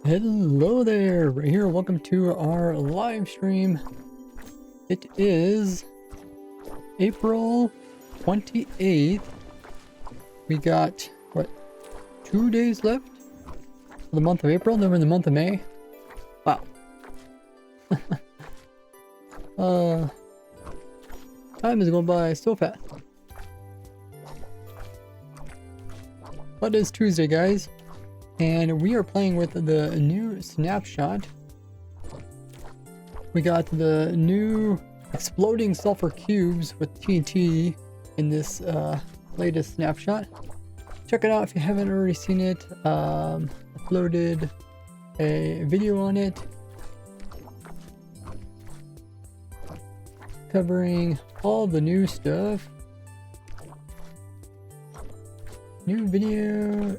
Hello there, right here. Welcome to our live stream. It is April 28th. We got, what, 2 days left for the month of April, then we're in the month of May. Wow. Time is going by so fast. But it's Tuesday, guys. And we are playing with the new snapshot. We got the new exploding sulfur cubes with TNT in this latest snapshot. Check it out if you haven't already seen it. Uploaded a video on it covering all the new stuff. New video.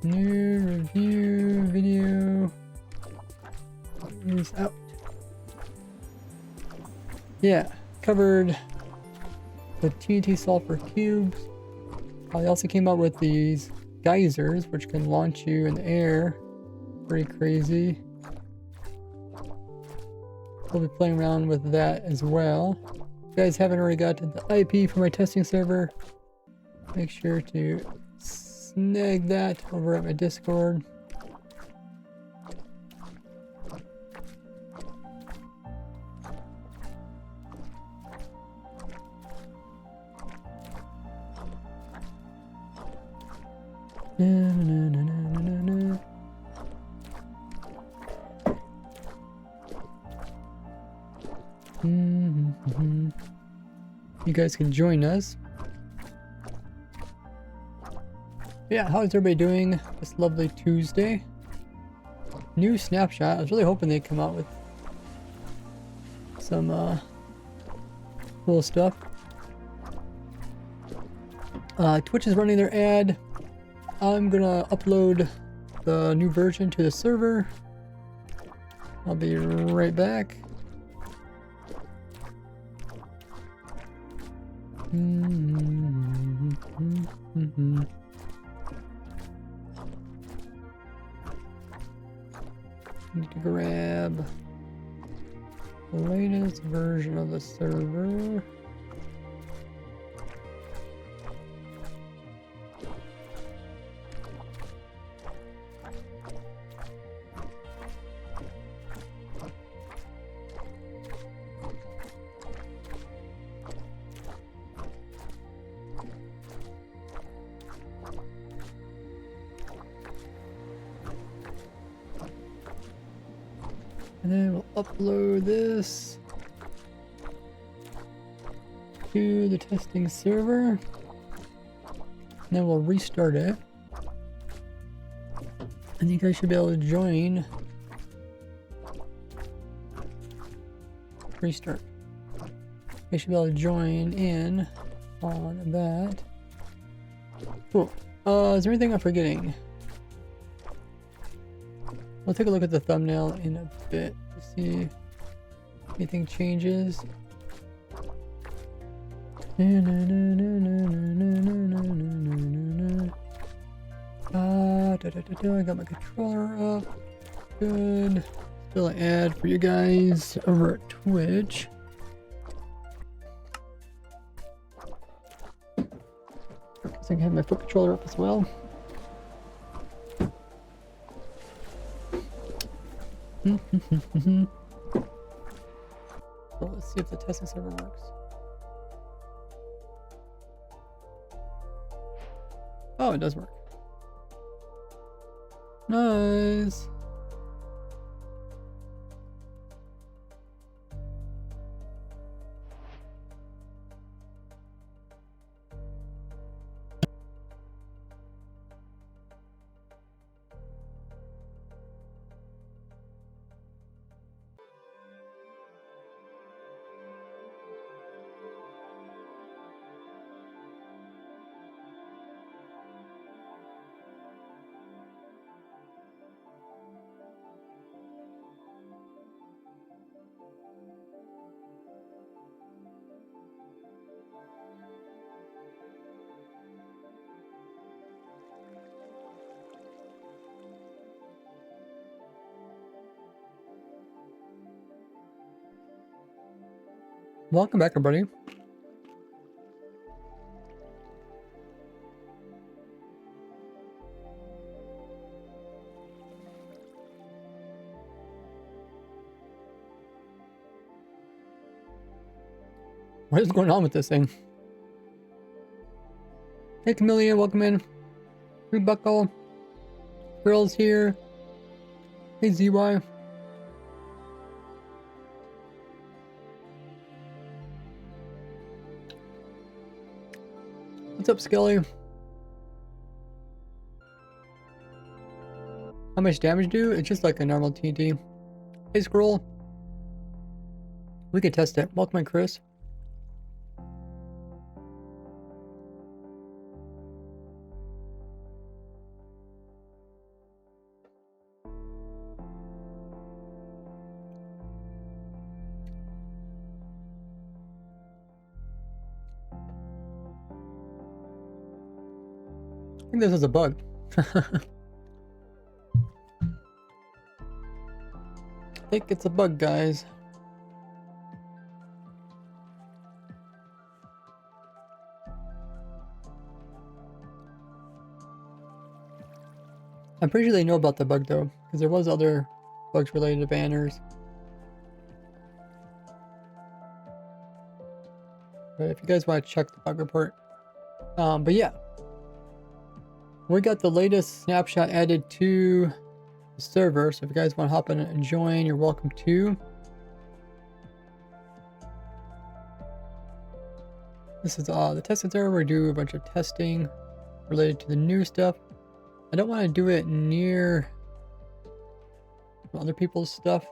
New review video is out. Yeah, covered the TNT Sulfur Cubes. I also came out with these geysers, which can launch you in the air. Pretty crazy. we'll be playing around with that as well. If you guys haven't already got the IP for my testing server, make sure to snag that over at my Discord. You guys can join us. Yeah, how's everybody doing this lovely Tuesday? New snapshot. I was really hoping they'd come out with some cool stuff. Twitch is running their ad. I'm gonna upload the new version to the server. I'll be right back. Need to grab the latest version of the server. And then we'll upload this to the testing server. And then we'll restart it. And you guys should be able to join. Restart. You should be able to join in on that. Cool. Is there anything I'm forgetting? I'll take a look at the thumbnail in a bit to see if anything changes. I got my controller up. Good. Still an ad for you guys over at Twitch. I think I have my foot controller up as well. So let's see if the testing server works. Oh, it does work. Nice. Welcome back, everybody. What is going on with this thing? Hey, Chameleon, welcome in. Free Buckle. Girls here. Hey, ZY. What's up, Skelly? How much damage do? It's just like a normal TNT. Hey, Scroll. We can test it. Welcome in, Chris. I think this is a bug. I think it's a bug, guys. I'm pretty sure they know about the bug though, because there was other bugs related to banners. But if you guys want to check the bug report. But yeah. We got the latest snapshot added to the server, so if you guys want to hop in and join, you're welcome to. This is the testing server. We do a bunch of testing related to the new stuff. I don't want to do it near other people's stuff.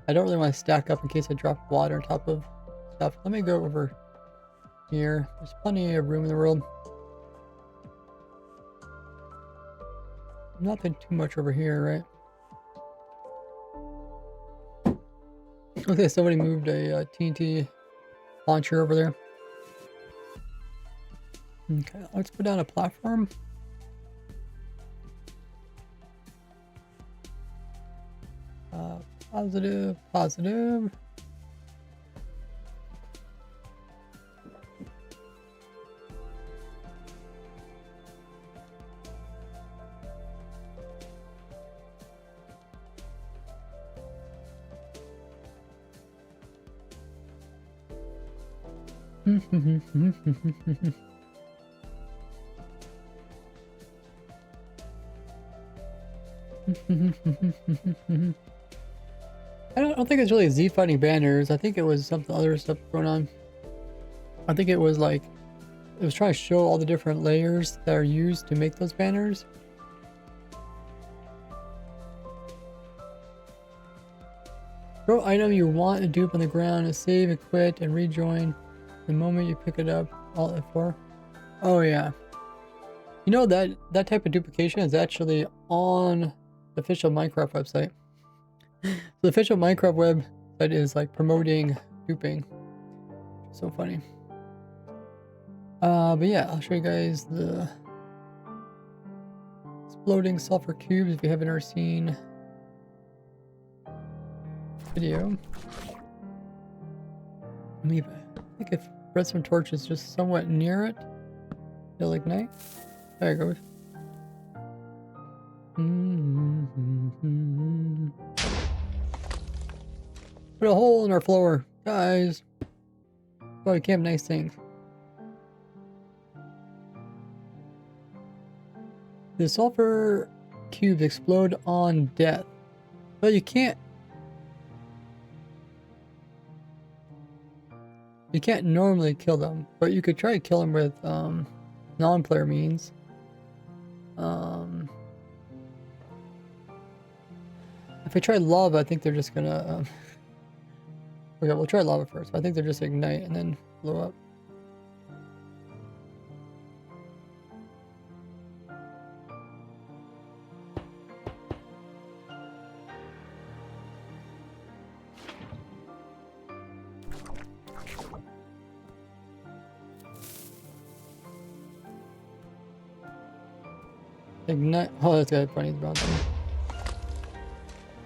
I don't really want to stack up in case I drop water on top of stuff. Let me go over here. There's plenty of room in the world. Nothing too much over here, right? Okay, somebody moved a TNT launcher over there. Okay, let's put down a platform. Positive, positive. I don't think it's really Z fighting banners. I think it was some other stuff going on. I think it was like it was trying to show all the different layers that are used to make those banners. Throw item you want to dupe on the ground and save and quit and rejoin the moment you pick it up. Alt F4. Oh yeah. You know that type of duplication is actually on the official Minecraft website. The official Minecraft website is like promoting duping. So funny. But yeah, I'll show you guys the exploding sulfur cubes if you haven't ever seen video. I think if redstone torch is just somewhat near it, it'll ignite. There it goes. Put a hole in our floor, guys. Oh, we can't have nice things. The sulfur cubes explode on death. Well, you can't normally kill them, but you could try to kill them with non-player means. If I try lava, I think they're just gonna okay, we'll try lava first. I think they're just ignite and then blow up. Ignite. Oh, that's got funny about that.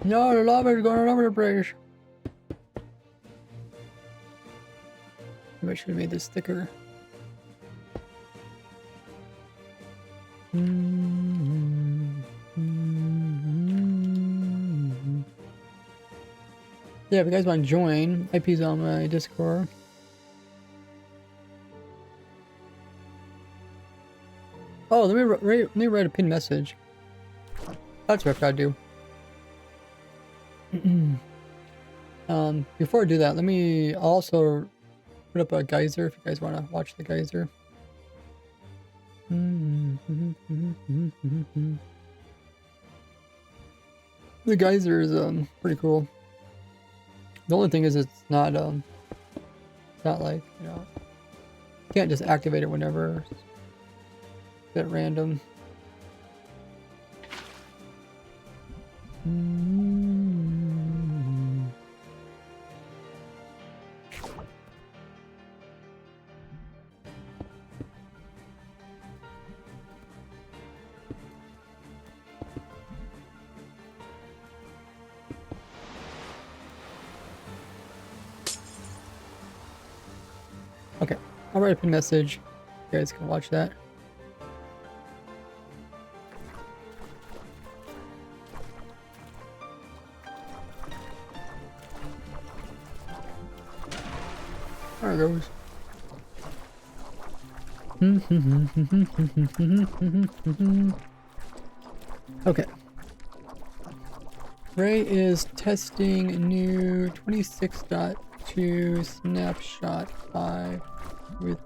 No, the lava is going all over the place. Maybe I should have made this thicker. Yeah, if you guys want to join, IP's on my Discord. Oh, let me write a pinned message. That's what I've got to do. Before I do that, let me also put up a geyser if you guys want to watch the geyser. The geyser is pretty cool. The only thing is it's not like, you know, you can't just activate it whenever. It's a bit random. Okay, I'll write a pin message. You guys can watch that. There it goes. Okay. Ray is testing new 26.2 snapshot 5 with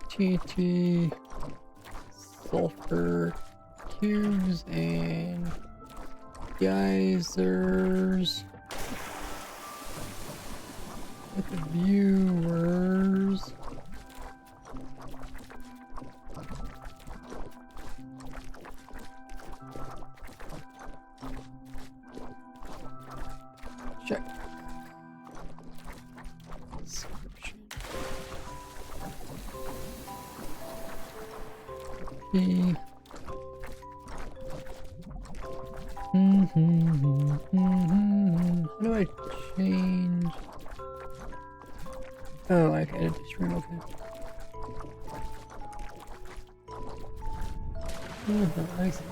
TNT Sulfur Cubes and geysers with the viewers. Check. Description. P. How do I change? Oh, I can edit the stream, okay. I see.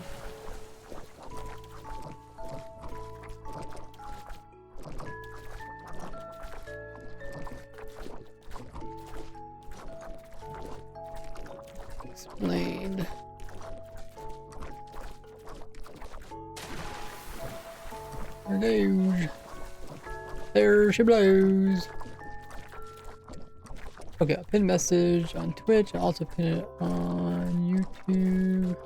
Explained. There goes. There she blows. Okay, I'll pin message on Twitch. I'll also pin it on YouTube.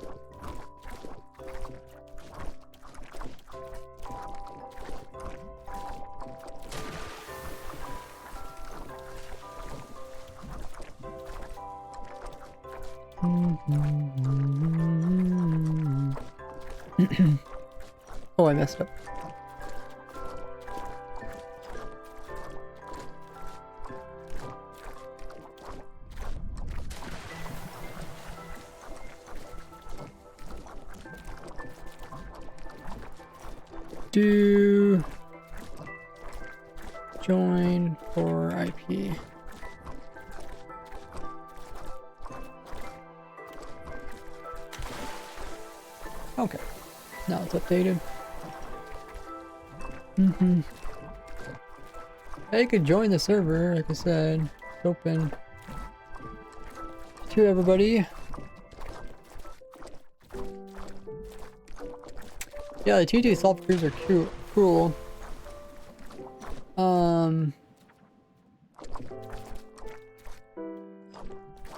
Oh, I messed up. Do join for IP. Okay, now it's updated. Yeah, you could join the server, like I said. It's open to everybody. Yeah, the TNT Sulfur Cubes are cool.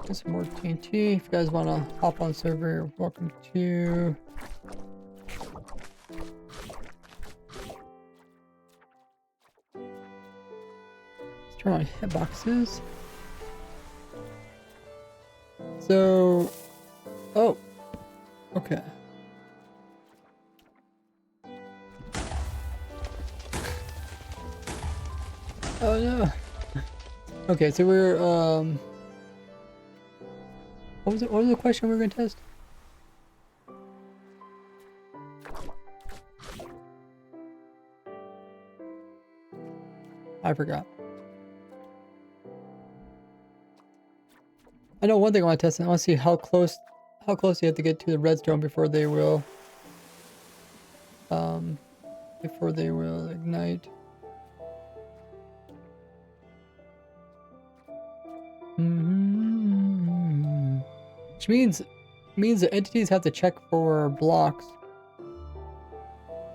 Get some more TNT. If you guys want to hop on server, you're welcome to. Let's turn on hitboxes. So, oh, okay. Oh no. Okay, so we're what was the question we were gonna test? I forgot. I know one thing I want to test, and I want to see how close you have to get to the redstone before they will ignite. Which means the entities have to check for blocks.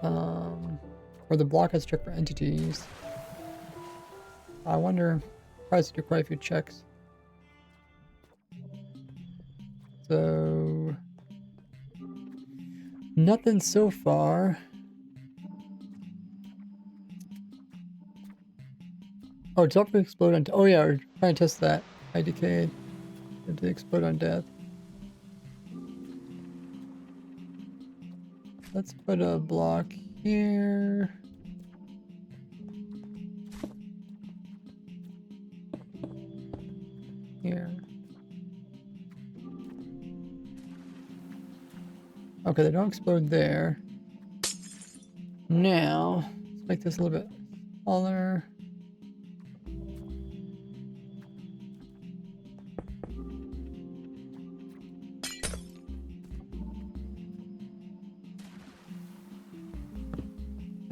Or the block has to check for entities. I wonder, probably has to do quite a few checks. So nothing so far. Oh, it's up to explode on. Oh yeah, we're trying to test that. I decayed. It did explode on death. Let's put a block here. Here. Okay, they don't explode there. Now, let's make this a little bit smaller.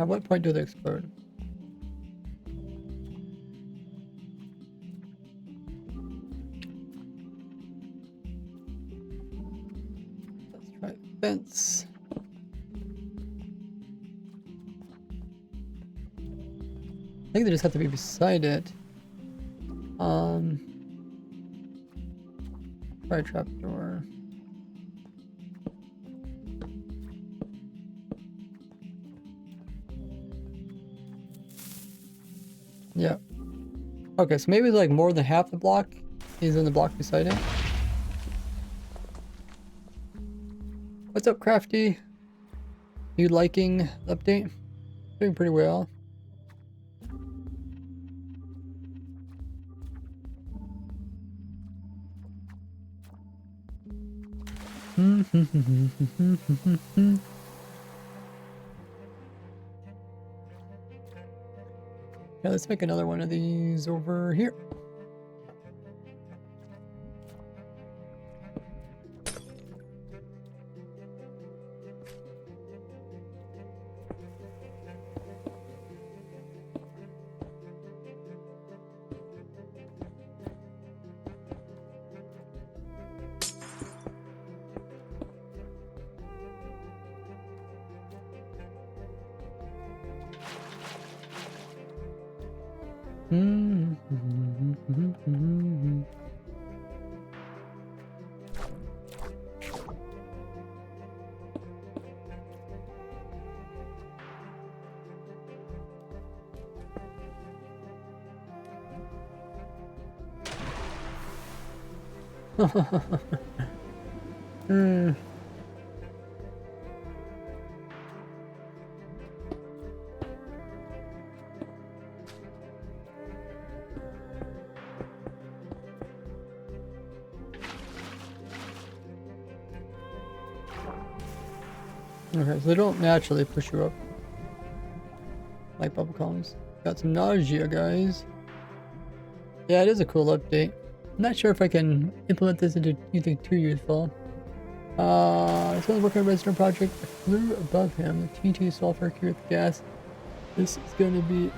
At what point do they explode? Let's try fence. I think they just have to be beside it. Try a trapdoor. Yeah. Okay, so maybe like more than half the block is in the block beside it. What's up, Crafty? You liking the update? Doing pretty well. Yeah, let's make another one of these over here. Okay, so they don't naturally push you up like bubble columns. Got some nausea, guys. Yeah, it is a cool update. I'm not sure if I can implement this into anything too useful. Someone's working on a redstone project. I flew above him. The TNT Sulfur Cubes gas. This is going to be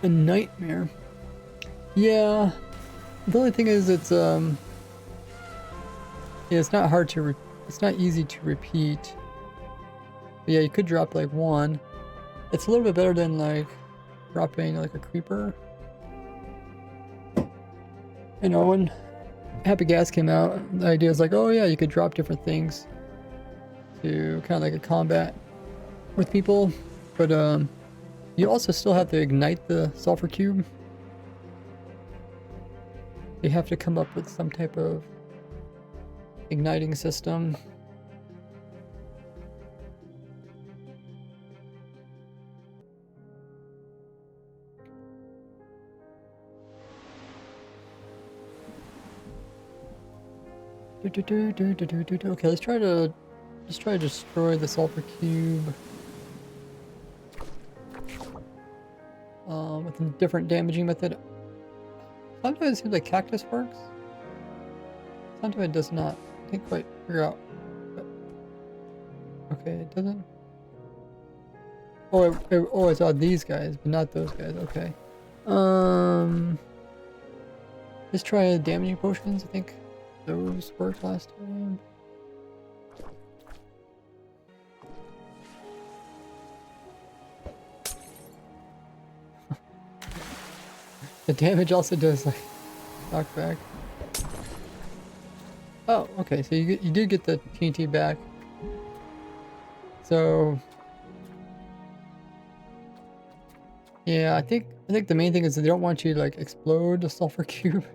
a nightmare. Yeah. The only thing is, it's yeah, it's not hard to. It's not easy to repeat. But yeah, you could drop like one. It's a little bit better than like dropping like a creeper. You know, when Happy Gas came out, the idea is like, oh yeah, you could drop different things to kind of like a combat with people, but you also still have to ignite the sulfur cube. You have to come up with some type of igniting system. Okay, let's try to destroy the sulfur cube with a different damaging method. Sometimes it seems like cactus works. Sometimes it does not. I can't quite figure out. But okay, it doesn't. Oh, I saw these guys, but not those guys. Okay. Let's try damaging potions. I think those worked last time. The damage also does like knock back. Oh, okay. So you did get the TNT back. So yeah, I think the main thing is that they don't want you to like explode the sulfur cube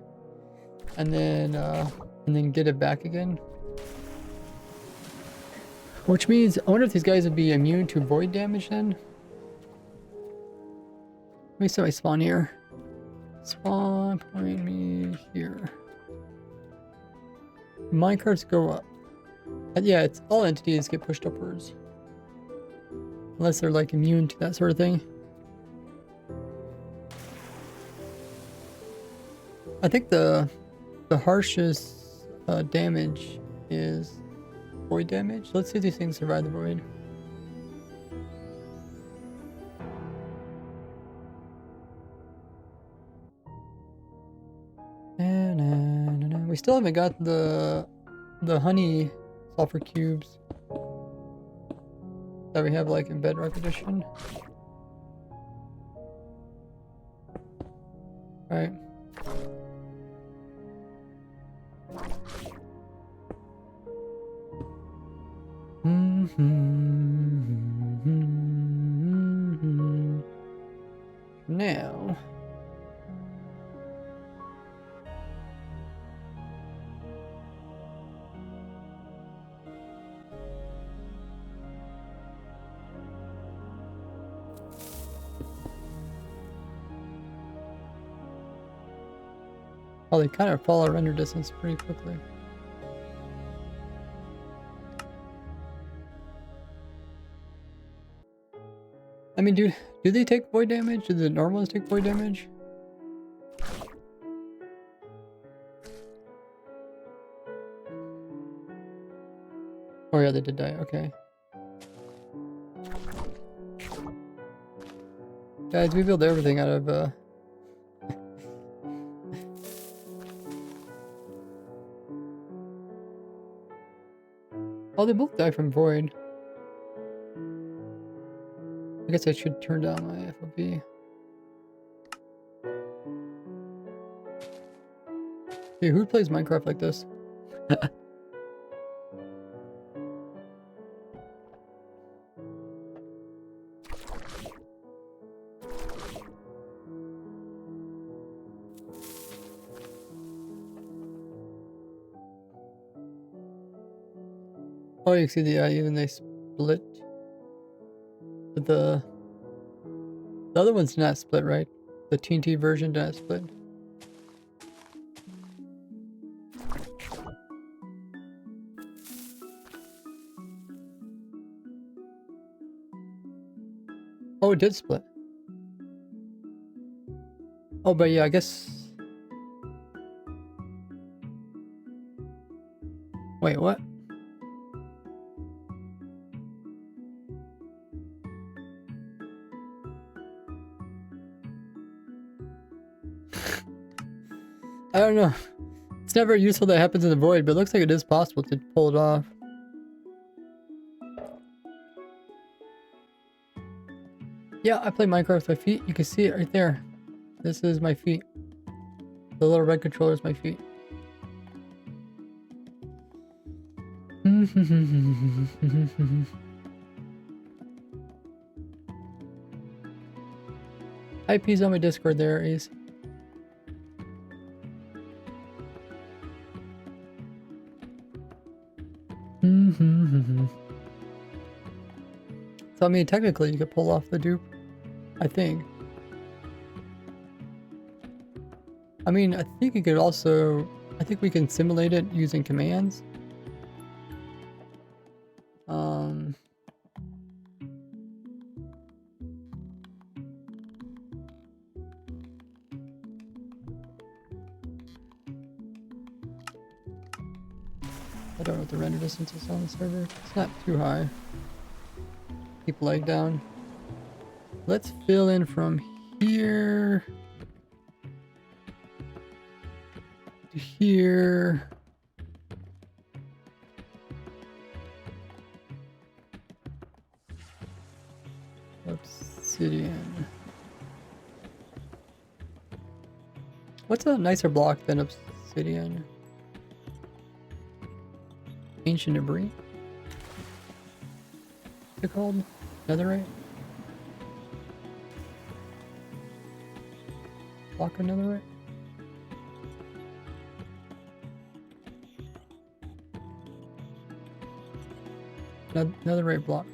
and then get it back again. Which means I wonder if these guys would be immune to void damage then. Let me set my spawn here. Spawn point me here. Minecarts go up. And yeah, it's all entities get pushed upwards. Unless they're like immune to that sort of thing. I think the harshest damage is void damage. Let's see if these things survive the void. We still haven't got the honey sulfur cubes that we have like in Bedrock Edition. Right. Now. Oh, they kind of follow render distance pretty quickly. I mean, do they take void damage? Do the normal ones take void damage? Oh yeah, they did die. Okay. Guys, we build everything out of Oh, they both die from void. I guess I should turn down my FOV. Dude, who plays Minecraft like this? Oh, you can see the even they split. But the other one's not split, right? The TNT version did not split. Oh, it did split. Oh, but yeah, I guess. Wait, what? I don't know. It's never useful that happens in the void, but it looks like it is possible to pull it off. Yeah, I play Minecraft with my feet. You can see it right there. This is my feet. The little red controller is my feet. IP's on my Discord there, Ace. So I mean, technically you could pull off the dupe, I think. I mean, I think you could also, I think we can simulate it using commands. I don't know what the render distance is on the server. It's not too high. Keep leg down. Let's fill in from here to here. Obsidian. What's a nicer block than obsidian? Ancient debris? What's it called? Netherite? Block of netherite? Netherite block.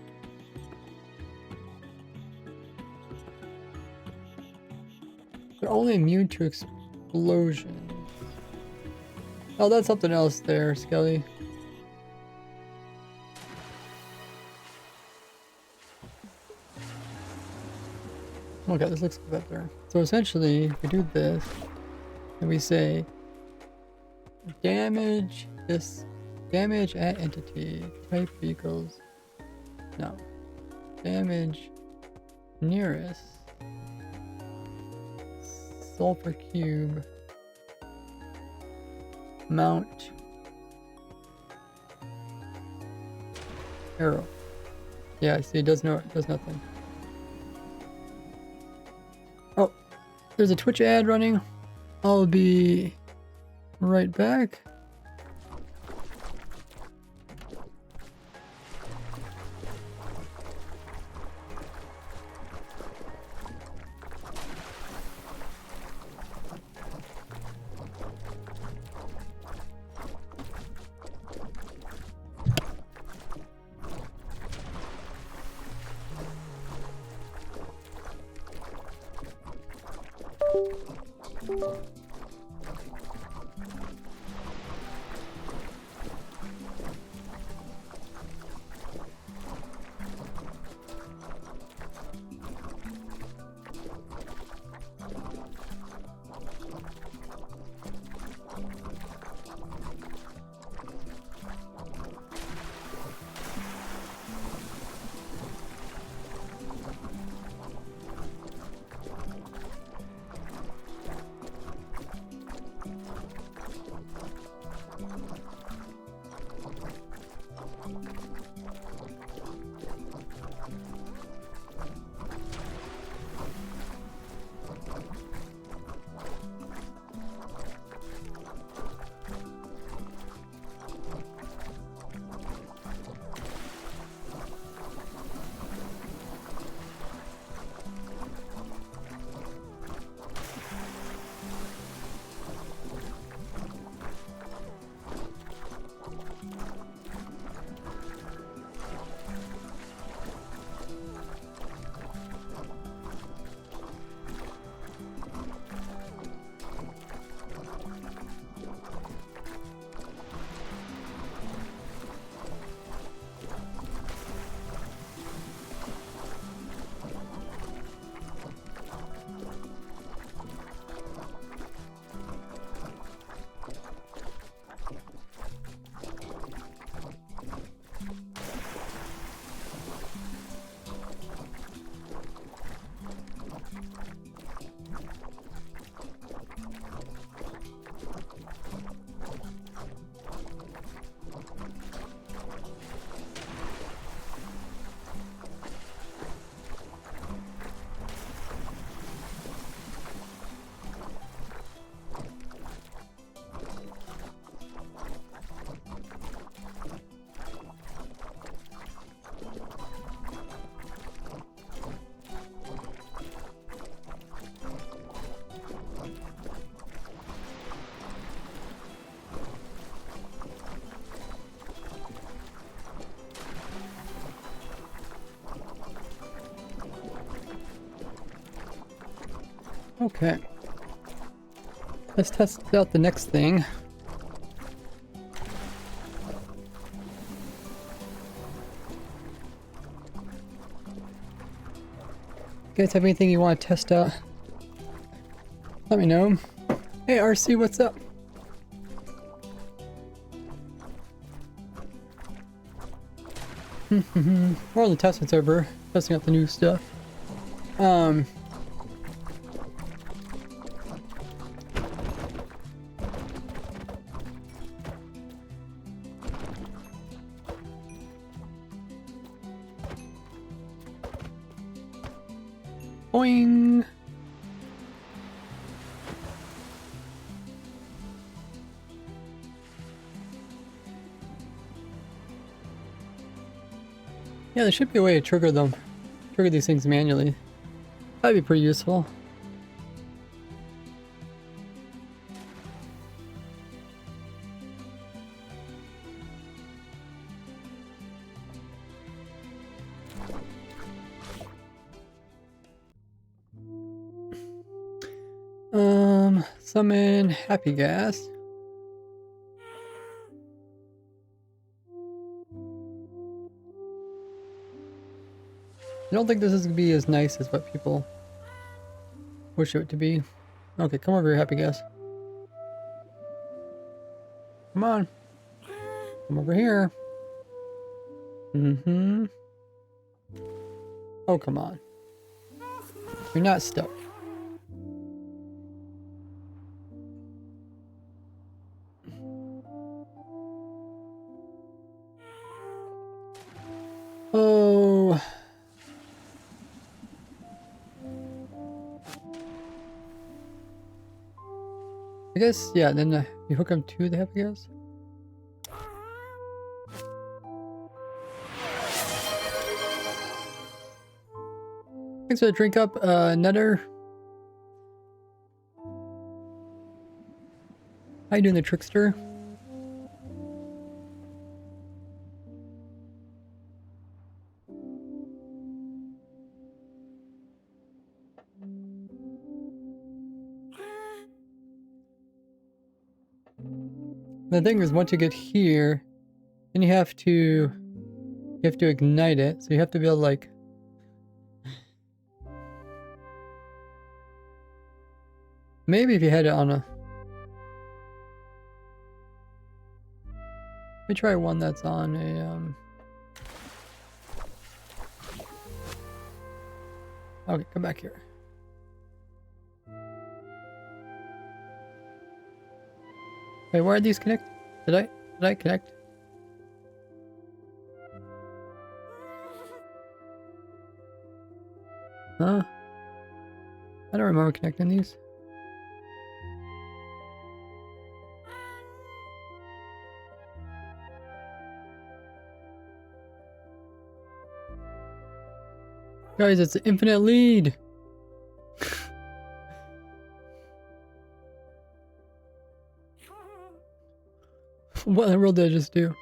They're only immune to explosions. Oh, that's something else there, Skelly. Okay, this looks better. So essentially, we do this, and we say damage this damage at entity type equals damage nearest sulfur cube Mount. Arrow. Yeah, see, it does nothing. Oh, there's a Twitch ad running. I'll be right back. Okay. Let's test out the next thing. You guys have anything you want to test out? Let me know. Hey RC, what's up? We're on the testing server, testing out the new stuff. Boing! Yeah, there should be a way to trigger these things manually. That'd be pretty useful. Summon Happy Gas. I don't think this is gonna be as nice as what people wish it to be. Okay, come over here, Happy Gas. Come on. Come over here. Oh, come on. You're not stuck. I guess, yeah, then you hook them to the happy gas. Thanks for the drink up, Netter. How you doing, the trickster? The thing is, once you get here, then you have to ignite it. So you have to be able to, like, maybe if you had it on a, let me try one that's on a okay, come back here. Wait, where are these connect? Did I connect? Huh? I don't remember connecting these. Guys, it's an infinite lead. What in the world did I just do?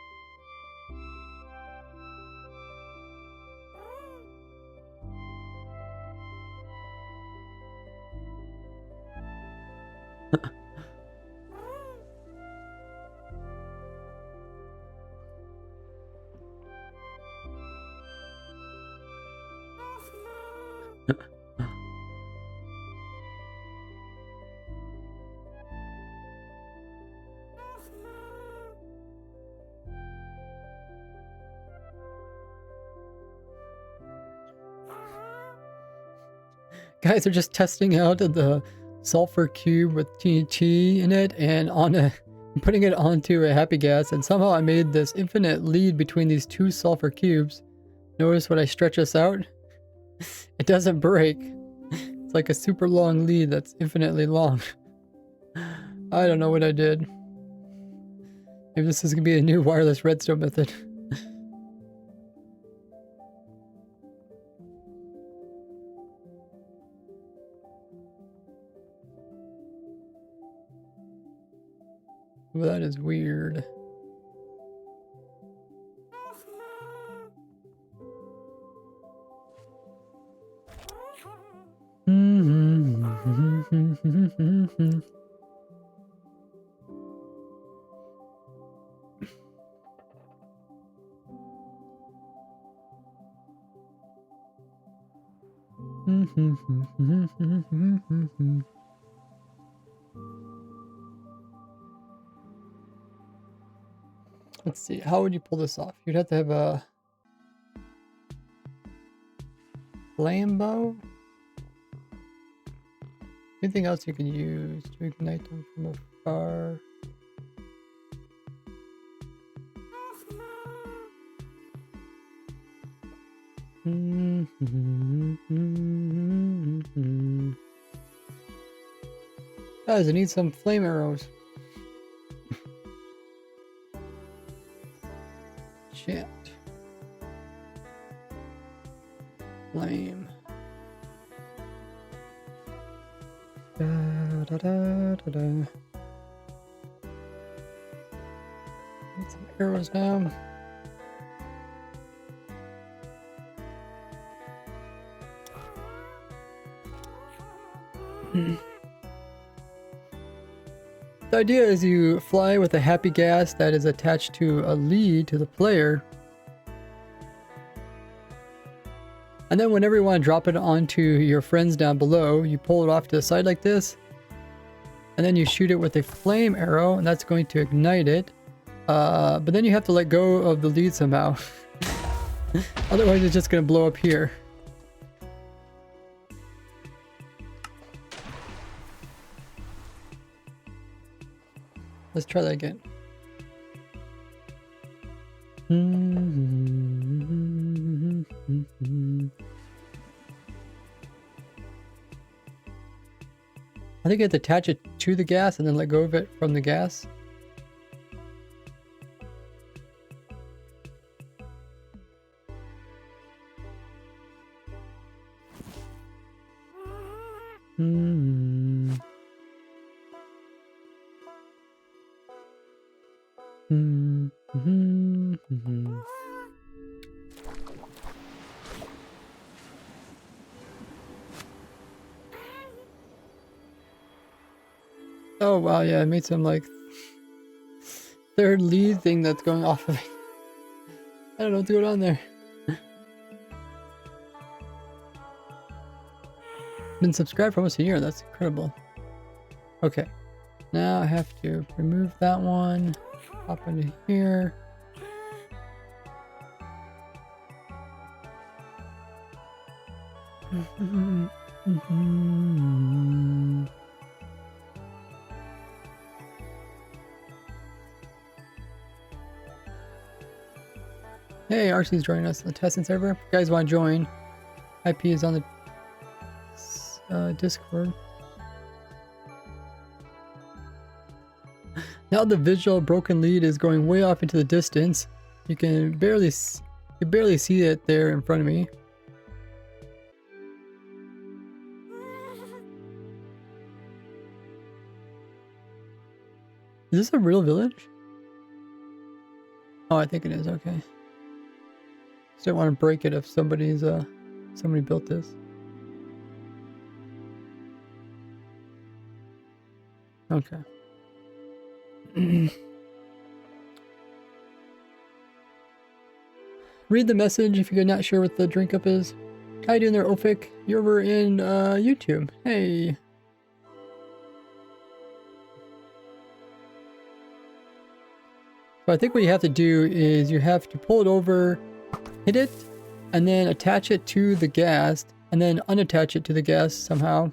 Guys are just testing out the sulfur cube with TNT in it and putting it onto a happy gas, and somehow I made this infinite lead between these two sulfur cubes. Notice when I stretch this out, it doesn't break. It's like a super long lead that's infinitely long. I don't know what I did. Maybe this is gonna be a new wireless redstone method. Well, that is weird. Let's see, how would you pull this off? You'd have to have a flame bow. Anything else you can use to ignite them from afar? Guys, I need some flame arrows. Shit. Flame. Da, da, da, da, da. Need some arrows now. The idea is you fly with a happy gas that is attached to a lead to the player. And then whenever you want to drop it onto your friends down below, you pull it off to the side like this. And then you shoot it with a flame arrow, and that's going to ignite it. But then you have to let go of the lead somehow. Otherwise it's just going to blow up here. Let's try that again. I think you have to attach it to the gas and then let go of it from the gas. Oh wow, yeah, I made some like third lead thing that's going off of me. I don't know what's going on there. Been subscribed for almost a year, that's incredible. Okay, now I have to remove that one, hop into here. Hey, RC's joining us on the testing server. If you guys want to join, IP is on the Discord. Now the visual broken lead is going way off into the distance. You can barely see it there in front of me. Is this a real village? Oh, I think it is. Okay. Just don't want to break it if somebody built this. Okay. Read the message if you're not sure what the drink up is. How you doing there, Ofik? You're over in YouTube. Hey. So I think what you have to do is you have to pull it over, hit it, and then attach it to the gas, and then unattach it to the gas somehow.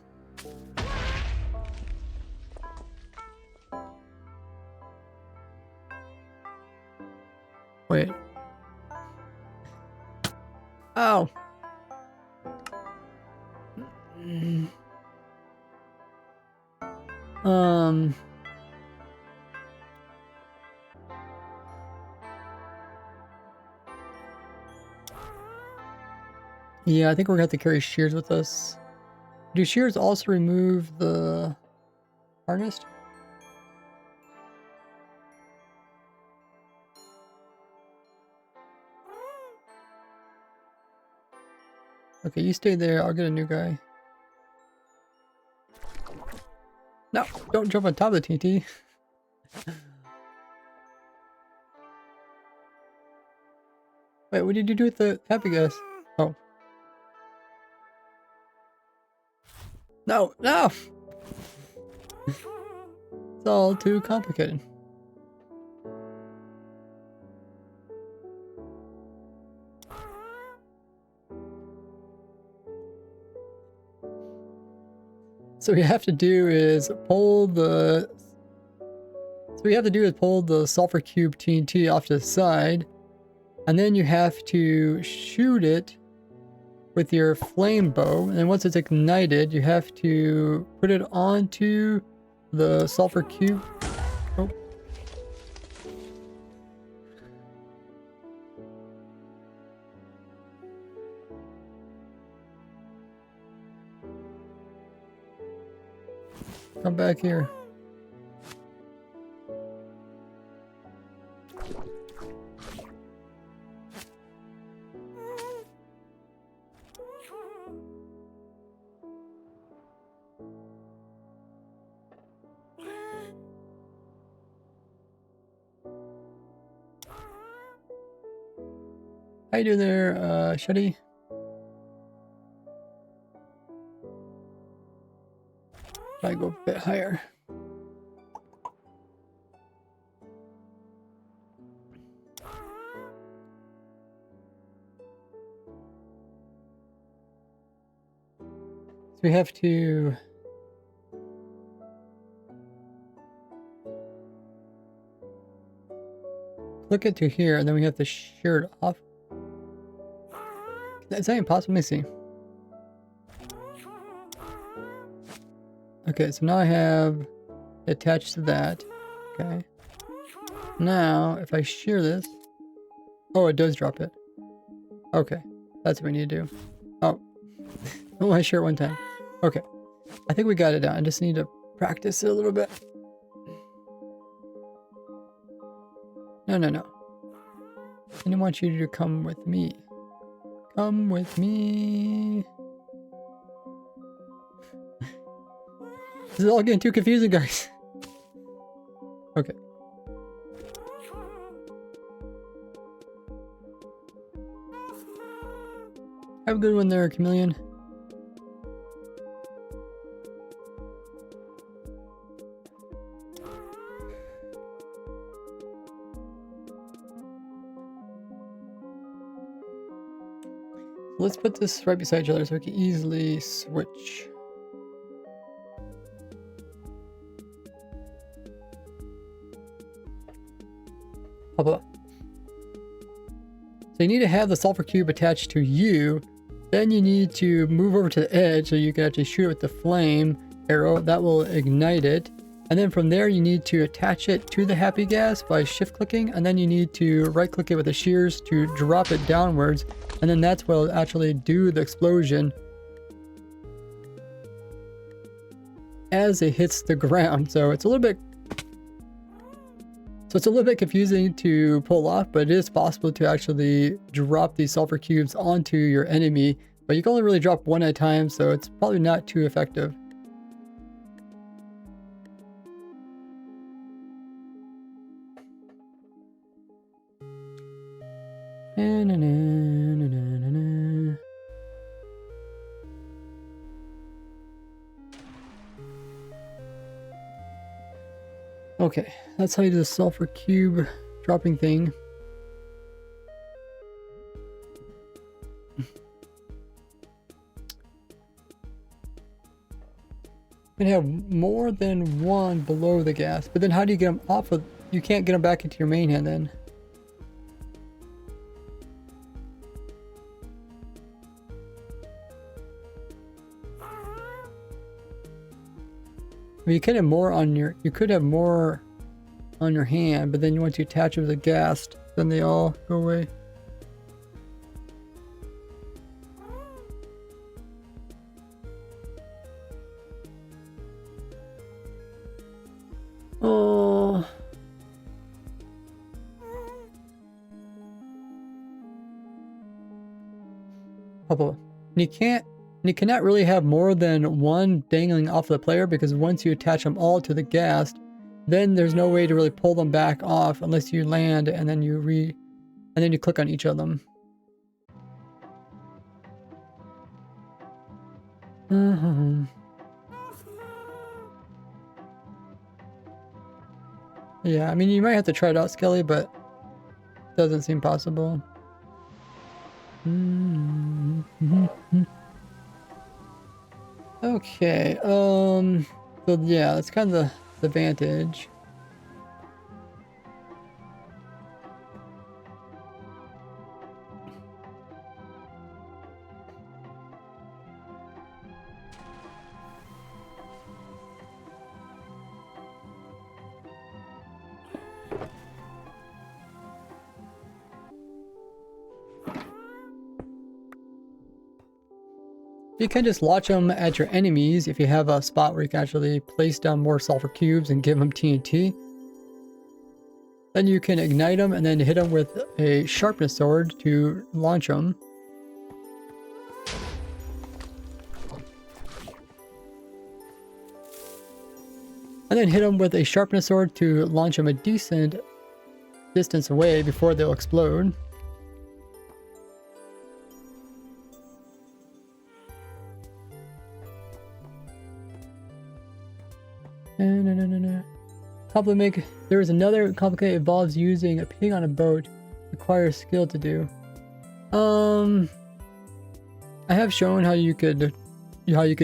Wait. Ow. Yeah, I think we're gonna have to carry shears with us. Do shears also remove the harness? Okay, you stay there. I'll get a new guy. No, don't jump on top of the TNT. Wait, what did you do with the happy gas? Oh. No, no! It's all too complicated. So what you have to do is pull the sulfur cube TNT off to the side, and then you have to shoot it with your flame bow, and then once it's ignited, you have to put it onto the sulfur cube. Oh. Come back here. How you doing there, Shuddy? I go a bit higher. So we have to click it to here, and then we have to shear it off. Is that impossible? Let me see. Okay, so now I have attached to that. Okay. Now, if I shear this... Oh, it does drop it. Okay, that's what we need to do. Oh, oh, I shear it one time. Okay, I think we got it down. I just need to practice it a little bit. No, no, no. I didn't want you to come with me. Come with me. This is all getting too confusing, guys. Okay. Have a good one there, Chameleon. Let's put this right beside each other so we can easily switch. Pop up. So you need to have the sulfur cube attached to you. Then you need to move over to the edge so you can actually shoot it with the flame arrow. That will ignite it. And then from there you need to attach it to the happy gas by shift clicking. And then you need to right click it with the shears to drop it downwards. And then that's what will actually do the explosion as it hits the ground. So it's a little bit confusing to pull off, but it is possible to actually drop these sulfur cubes onto your enemy, but you can only really drop one at a time, so it's probably not too effective. Okay, that's how you do the sulfur cube dropping thing. You can have more than one below the gas, but then how do you get them off of... You can't get them back into your main hand then. Well, you could have more on your... You could have more on your hand, but then once you attach it with the gas, then they all go away. Oh. You cannot really have more than one dangling off the player, because once you attach them all to the gas, then there's no way to really pull them back off unless you land and then you click on each of them. Yeah, I mean, you might have to try it out, Skelly, but it doesn't seem possible. Okay, so yeah, that's kind of the advantage. You can just launch them at your enemies if you have a spot where you can actually place down more sulfur cubes and give them TNT. Then you can ignite them and then hit them with a sharpness sword to launch them. And then hit them with a sharpness sword to launch them a decent distance away before they'll explode. Compliment. There is another complicated involves using a pig on a boat. Requires skill to do. I have shown how you could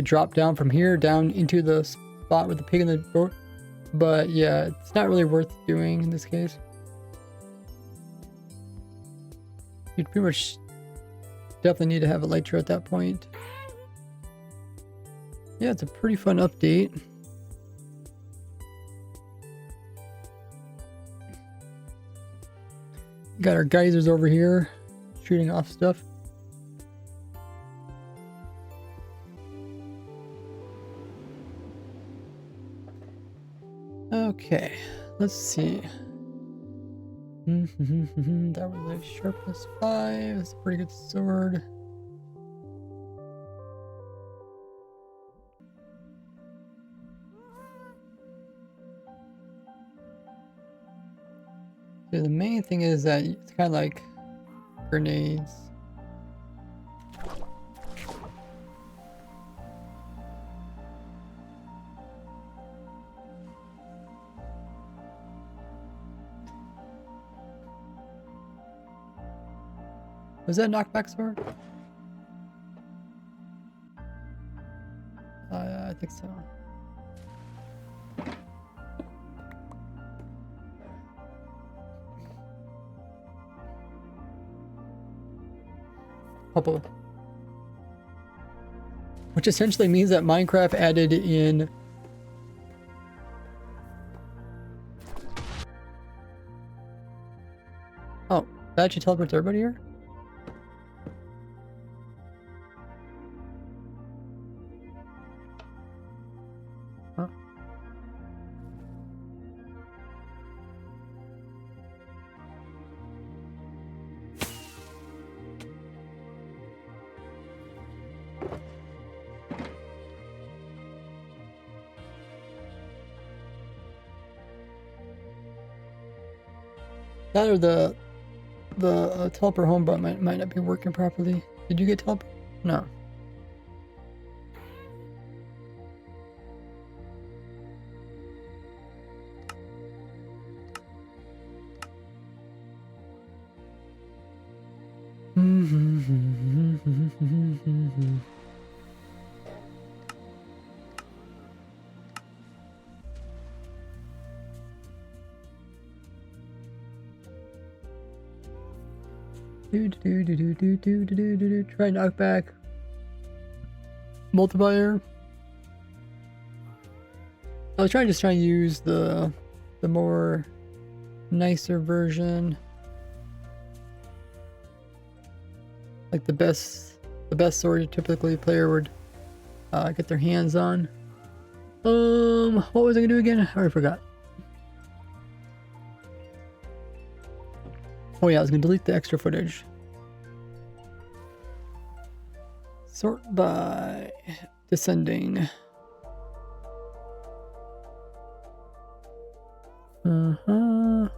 drop down from here down into the spot with the pig in the boat, but yeah, it's not really worth doing in this case. You'd pretty much definitely need to have a elytra at that point. Yeah, it's a pretty fun update. Got our geysers over here shooting off stuff. Okay, let's see. That was a sharpness 5. That's a pretty good sword. So the main thing is that it's kind of like grenades. Was that a knockback sword? I think so. Couple. Which essentially means that Minecraft added in that actually teleports everybody here? Huh? That or the teleport home button might not be working properly. Did you get teleport? No. Try knockback. Multiplier. I was trying to use the more nicer version. Like the best sword typically a player would get their hands on. What was I gonna do again? I already forgot. Oh yeah, I was gonna delete the extra footage. Sort by descending. Oh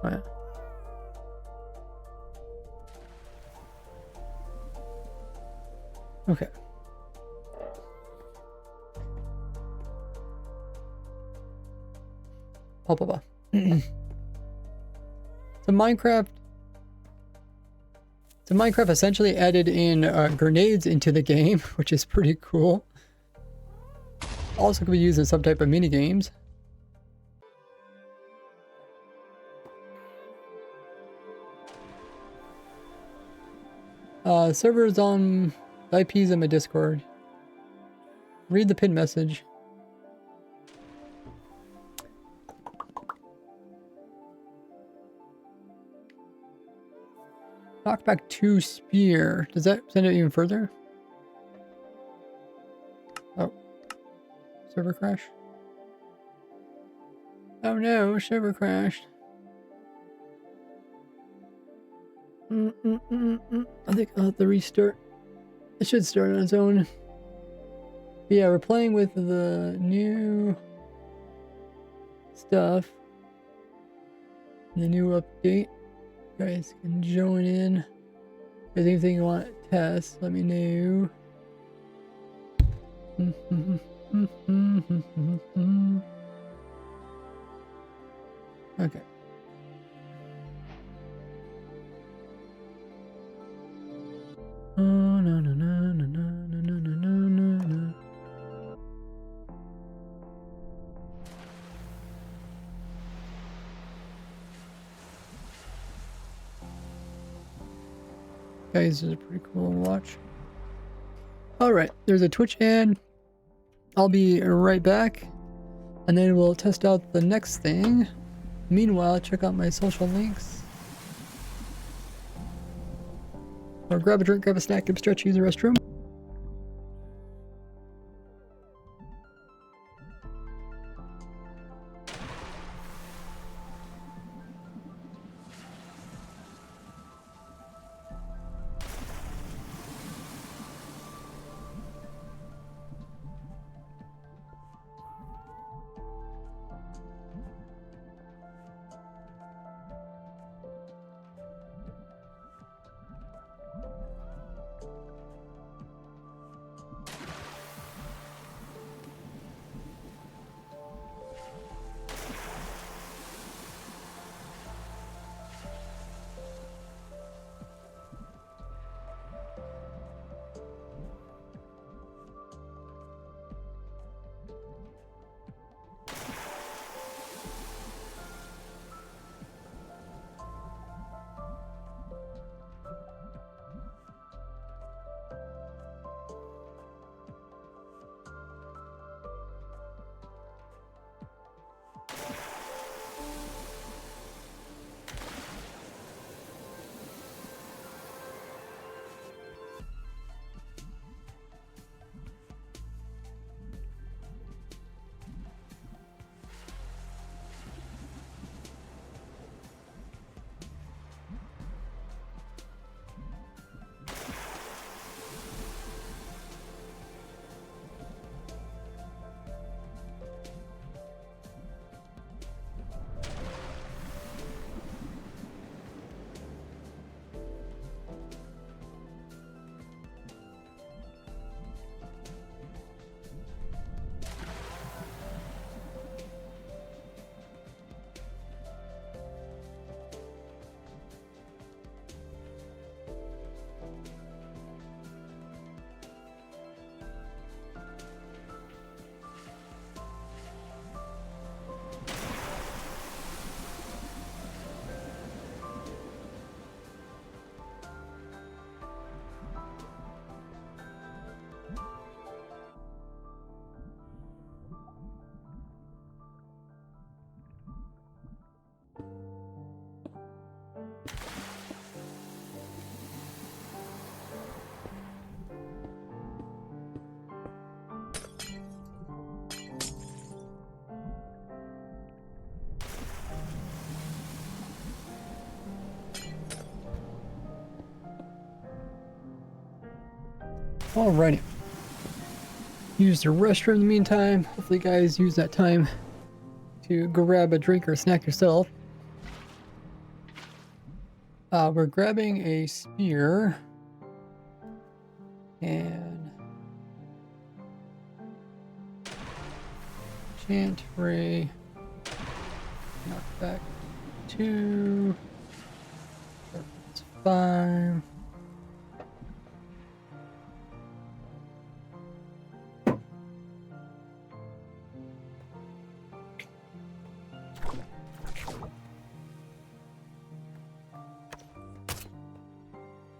yeah. Okay. So Minecraft essentially added in grenades into the game, which is pretty cool. Also can be used in some type of mini games. Servers on IPs in my Discord. Read the pinned message. Knockback 2 spear. Does that send it even further? Oh. Server crash. Oh no, server crashed. I think I'll have to restart. It should start on its own. But yeah, we're playing with the new stuff. The new update. You guys can join in. If there's anything you want to test, let me know. Okay. Oh, no, no, no, no, no, no, no, no, no, no. Guys, this is pretty cool to watch. Alright, there's a Twitch ad. I'll be right back. and then we'll test out the next thing. Meanwhile, check out my social links. Or grab a drink, grab a snack, grab a stretch, use the restroom. Alrighty. Use the restroom in the meantime. Hopefully you guys use that time to grab a drink or a snack yourself. We're grabbing a spear and enchant ray, knock back 2, it's 5.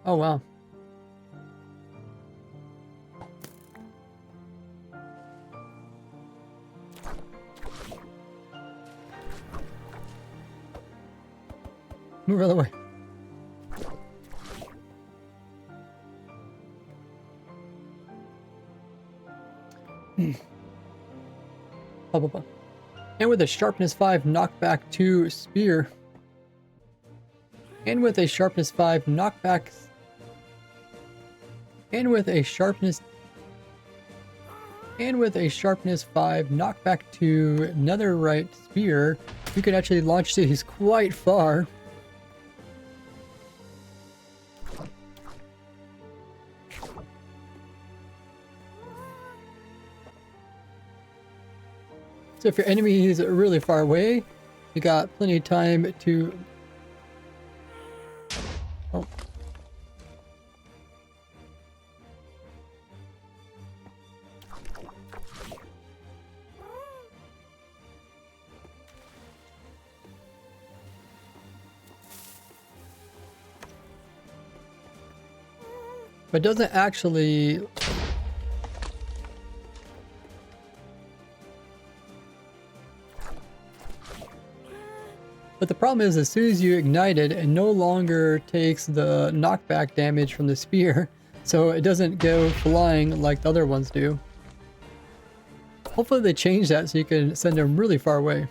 Oh wow. Move out of the way. Blah, blah, blah. And with a sharpness 5 knockback 2 spear. And with a sharpness 5 knockback. And with a sharpness 5 knockback to netherite spear, you can actually launch these quite far. So if your enemy is really far away, you got plenty of time to... Oh. But it doesn't actually... But the problem is, as soon as you ignite it, it no longer takes the knockback damage from the spear, so it doesn't go flying like the other ones do. Hopefully they change that so you can send them really far away.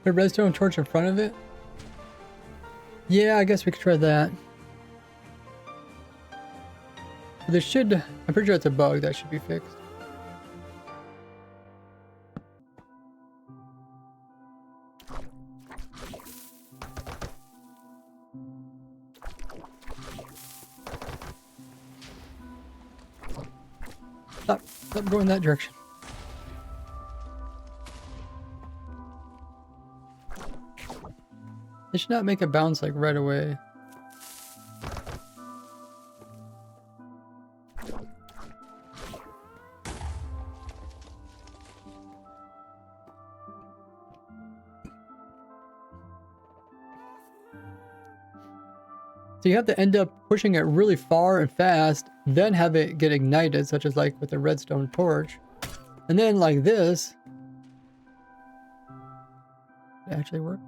Put a redstone torch in front of it? Yeah, I guess we could try that. There should... I'm pretty sure it's a bug that should be fixed. Stop going that direction. They should not make it bounce like right away. So you have to end up pushing it really far and fast, then have it get ignited, such as like with the redstone torch. And then like this. Did it actually work?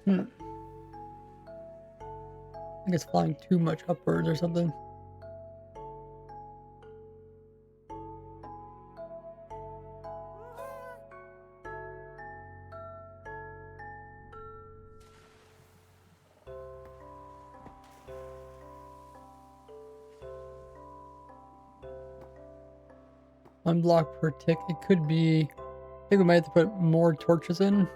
I think it's flying too much upwards or something. One block per tick. It could be... I think we might have to put more torches in.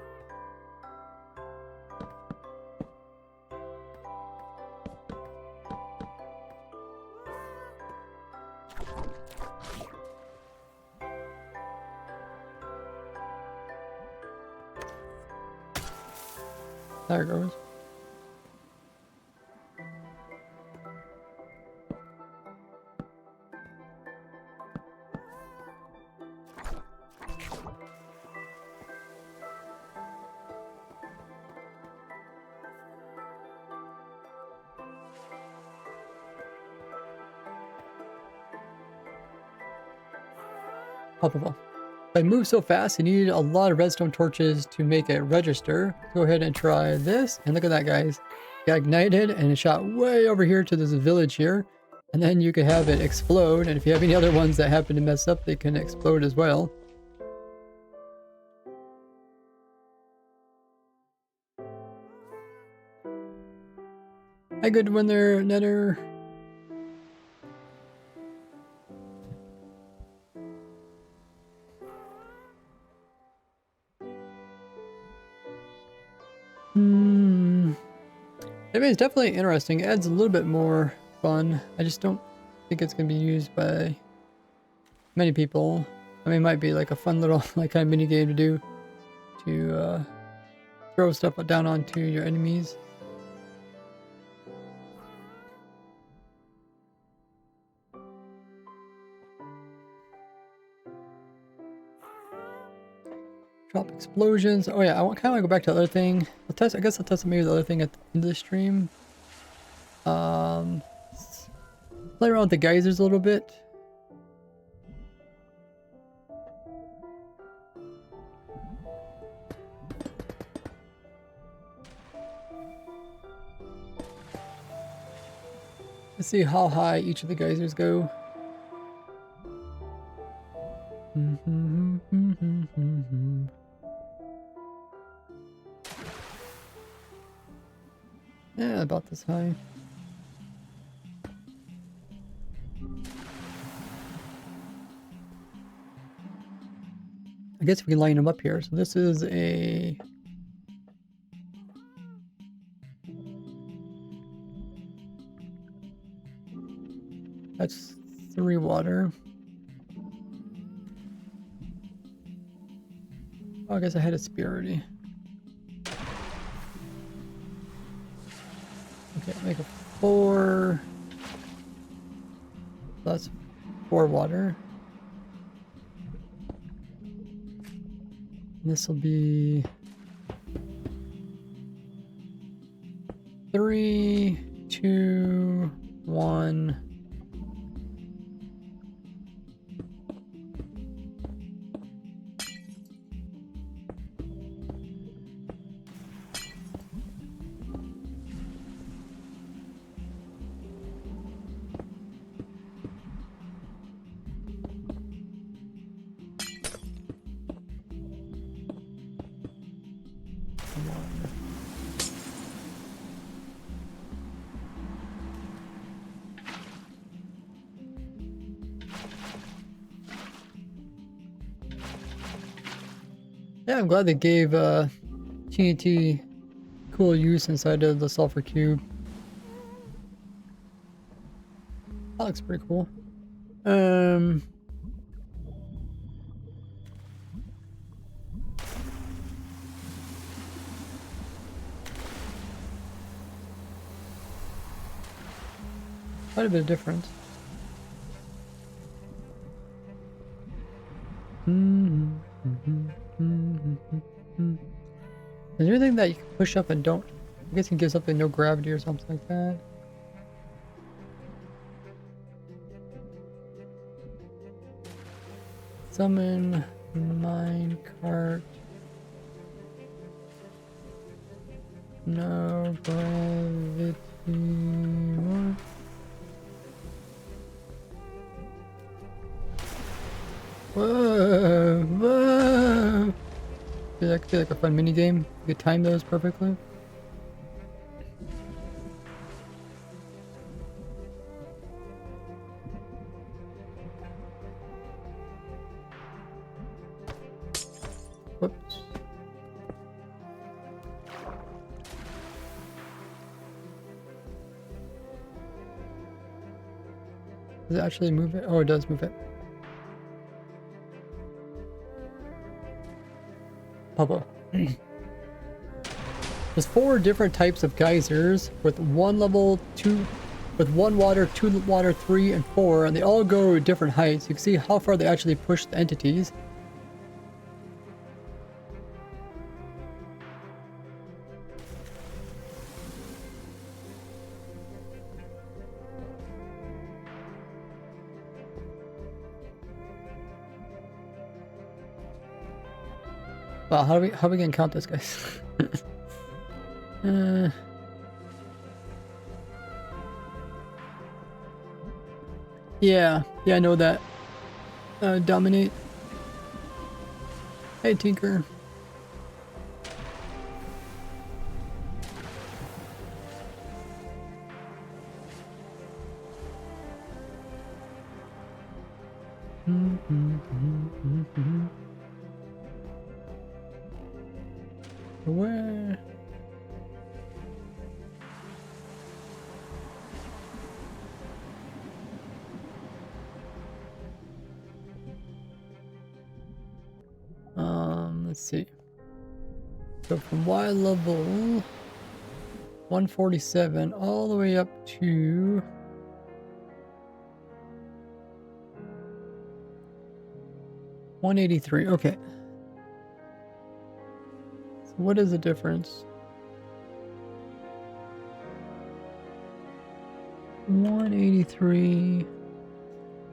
There it goes. If I move so fast, you need a lot of redstone torches to make it register. Go ahead and try this, and look at that, guys. It got ignited, and it shot way over here to this village here. And then you can have it explode, and if you have any other ones that happen to mess up, they can explode as well. Hi, good one there, Netter. It's definitely interesting. It adds a little bit more fun. I just don't think it's going to be used by many people. I mean, it might be like a fun little like kind of mini game to do to throw stuff down onto your enemies. Drop explosions. Oh yeah, I kind of want to go back to the other thing. I'll test. I guess I'll test maybe the other thing at the end of the stream. Play around with the geysers a little bit. Let's see how high each of the geysers go. Yeah, about this high. I guess we can line them up here. So this is a That's 3 water. Oh, I guess I had a spear already. Okay, make a 4. That's 4 water. This will be 3, 2, 1. Yeah, I'm glad they gave TNT cool use inside of the sulfur cube. That looks pretty cool. Quite a bit of difference. Is there anything that you can push up and don't? I guess you can give something no gravity or something like that. Summon minecart. No gravity. Whoa, whoa. That could be like a fun mini game. You could time those perfectly. Whoops. Does it actually move it? Oh, it does move it. Papa. There's 4 different types of geysers with 1 level, 2, with 1 water, 2 water, 3, and 4, and they all go at different heights. You can see how far they actually push the entities. Wow, how are we gonna count this, guys? Yeah, I know that. Dominate. Hey, Tinker. Where? Let's see. So from Y level 147 all the way up to 183. Okay. So what is the difference? 183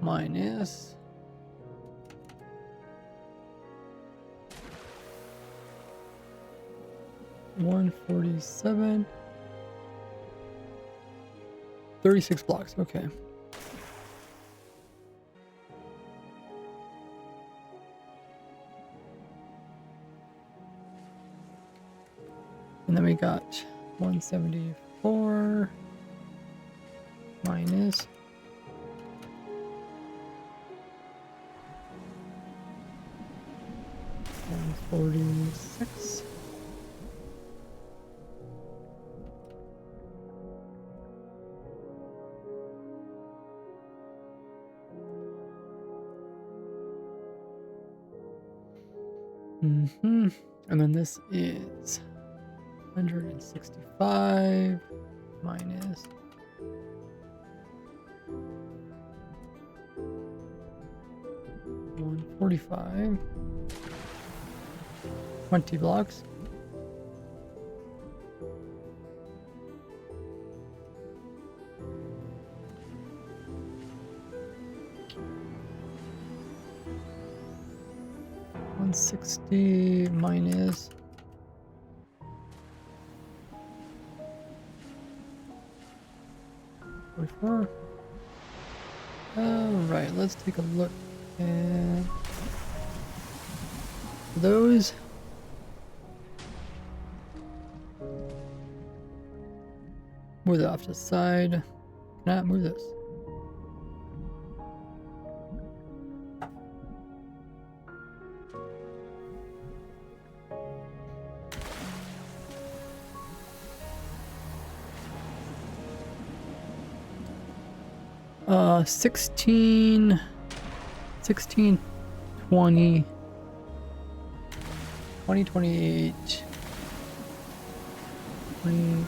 minus 147. 36 blocks. Okay. And then we got 174 minus 146. And then this is 165 minus 145. 20 blocks. $160 minus 44. Alright, let's take a look at those. Move that off to the side. Cannot move this. Uh, 16, 16, 20, 20, 28, 20,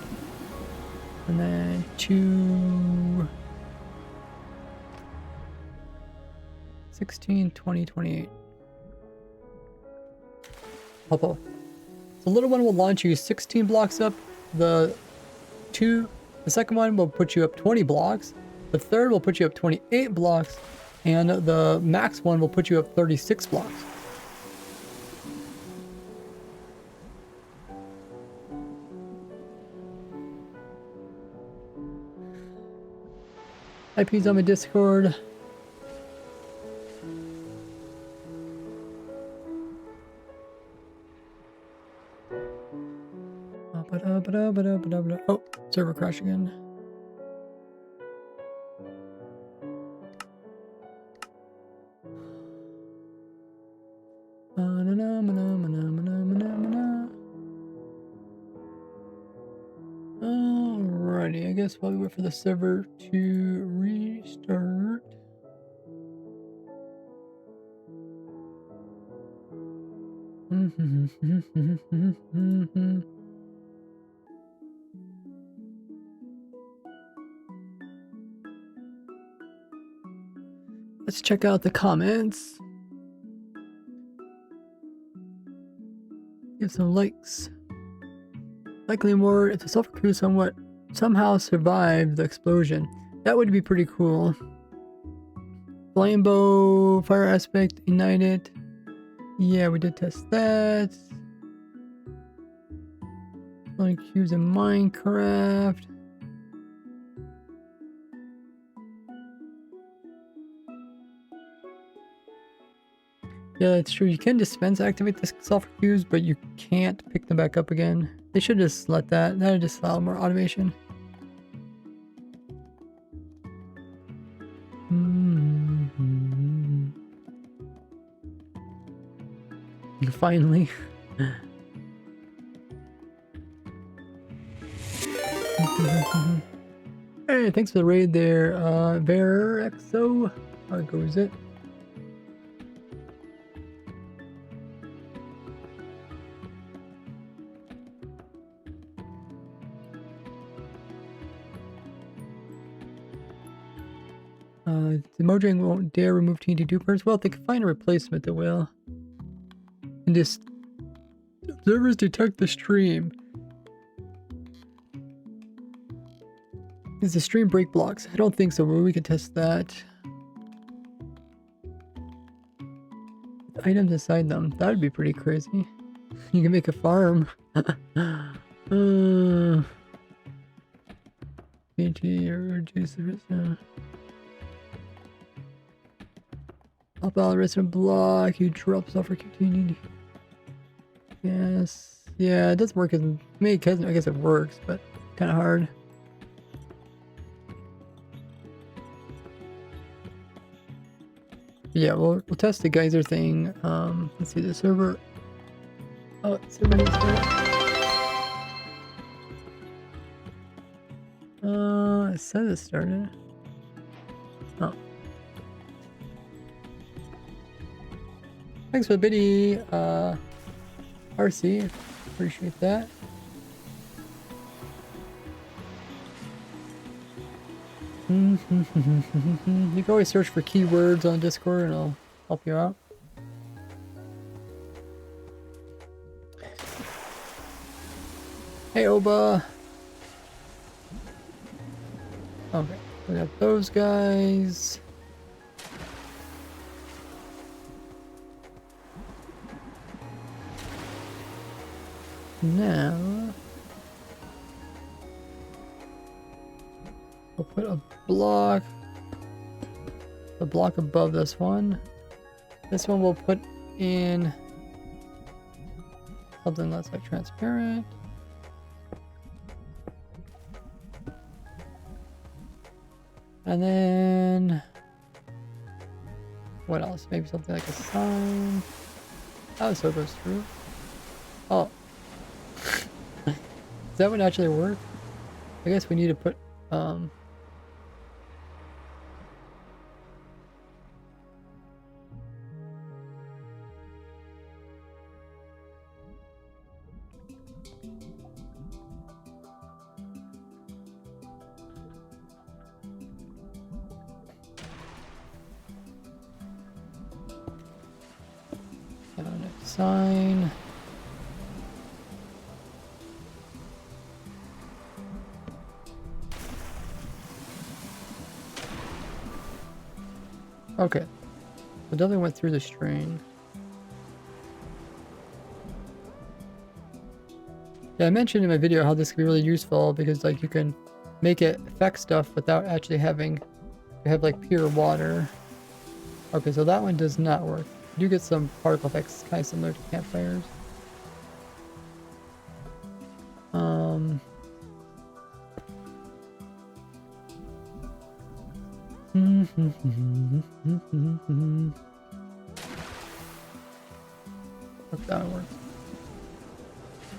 and then 2, 16, 20, 28. Helpful. The little one will launch you 16 blocks up. The second one will put you up 20 blocks. The third will put you up 28 blocks, and the max one will put you up 36 blocks. IP's on my Discord. Oh, server crash again. Alrighty, I guess while we wait for the server to restart. Let's check out the comments. Give some likes. Likely more if the sulfur crew somehow survived the explosion. That would be pretty cool. Flame bow, fire aspect, ignited. Yeah, we did test that. Floating cubes in Minecraft. Yeah, that's true. You can dispense activate the sulfur cubes, but you can't pick them back up again. They should just let that. That would just allow more automation. Finally. Hey, thanks for the raid there, Verexo. How goes it? The Mojang won't dare remove TNT dupers. Well, if they can find a replacement, they will. And just observers detect the stream. Is the stream break blocks? I don't think so, but we can test that. Items inside them. That would be pretty crazy. You can make a farm. TNT or reduce the risk. Up out the rest of the block. You drop sulfur TNT. Yes. Yeah, it doesn't work as I guess it works, but kind of hard. Yeah, we'll test the geyser thing. Let's see the server. Oh, server needs to. It says it started. Oh. Thanks for the biddy. RC, appreciate that. You can always search for keywords on Discord and I'll help you out. Hey, Oba. Okay, we got those guys. Now, we'll put a block above this one. This one we'll put in something that's like transparent. And then, what else? Maybe something like a sign. Oh, so it goes through. Oh. Does that one actually work? I guess we need to put, sign. Okay. It definitely went through the string. Yeah, I mentioned in my video how this can be really useful because like you can make it affect stuff without actually having to have like pure water. Okay, so that one does not work. You do get some particle effects kind of similar to campfires. Hope that works.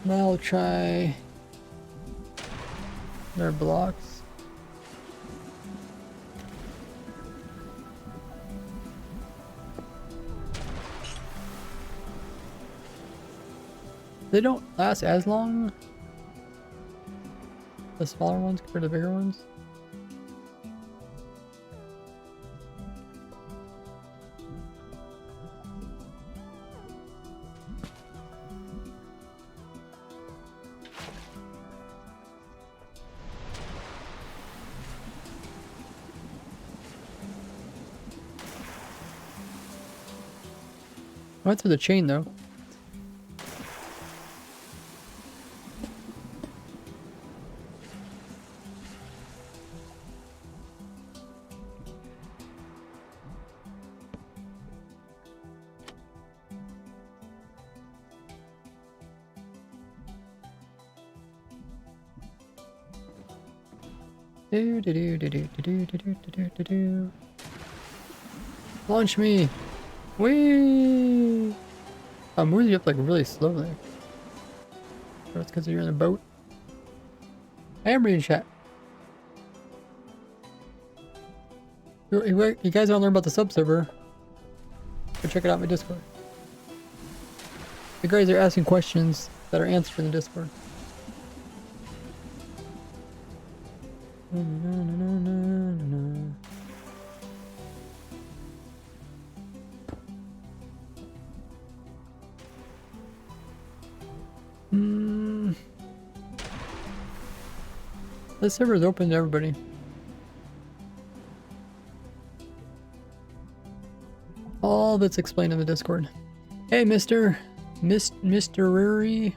Now I'll try their blocks. They don't last as long, the smaller ones compared to the bigger ones. I went through the chain though. Launch me! Whee! I'm moving you up like really slowly. So it's because you're in a boat. I am reading chat. You guys want to learn about the sub server? Go check it out in my Discord. The guys are asking questions that are answered in the Discord. This server is open to everybody. All that's explained in the Discord. Hey, Mr. Ruri.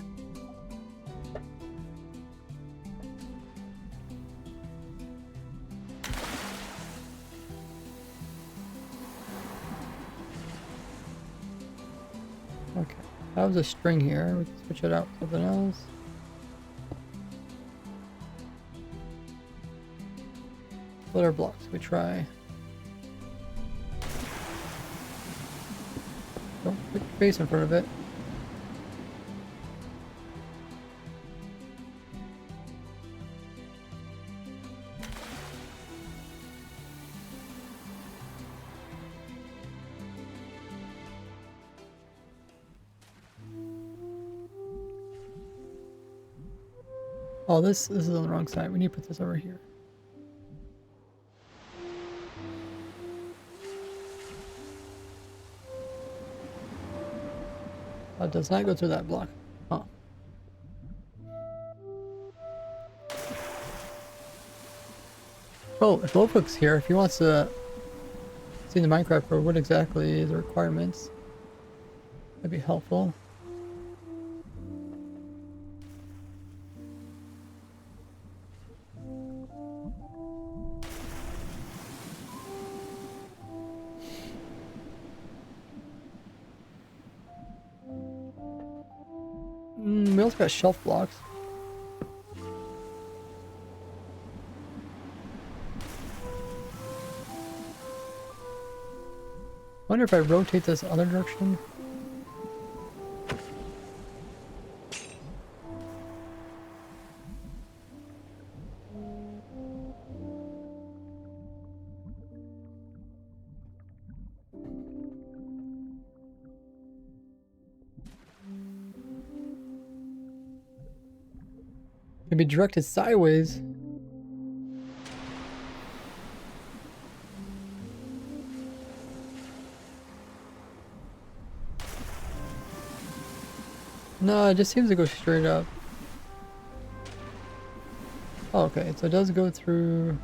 Okay, that was a string here. We can switch it out with something else. Splitter blocks, we try. Don't put your face in front of it. Oh, this is on the wrong side. We need to put this over here. It does not go through that block. Huh. Oh, if Lowcook's here, if he wants to see the Minecraft for what exactly is the requirements, that'd be helpful. We also got shelf blocks. Wonder if I rotate this other direction. Can be directed sideways. No, it just seems to go straight up. Oh, okay, so it does go through.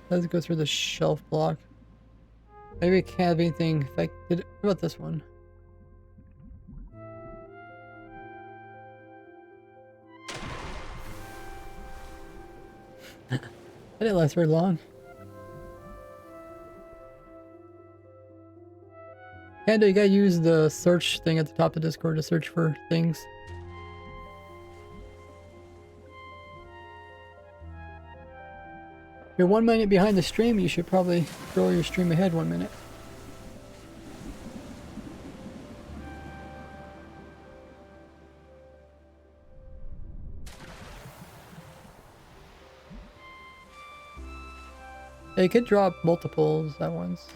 Does go through the shelf block. Maybe it can't have anything affected. What about this one? That didn't last very long. And you gotta use the search thing at the top of Discord to search for things. If you're 1 minute behind the stream, you should probably throw your stream ahead 1 minute. Yeah, you could drop multiples at once.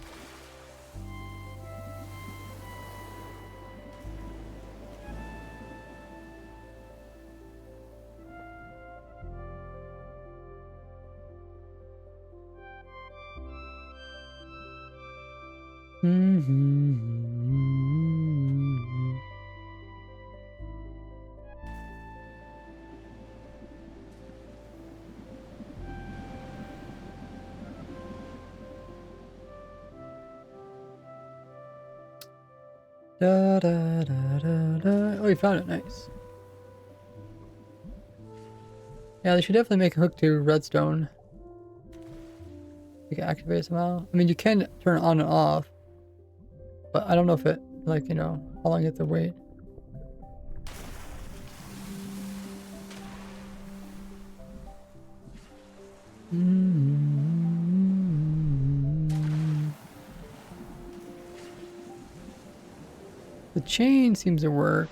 Da, da, da, da, da. Oh, you found it. Nice. Yeah, they should definitely make a hook to redstone. You can activate it somehow. I mean, you can turn it on and off, but I don't know if it, like, you know, how long you have to wait. The chain seems to work.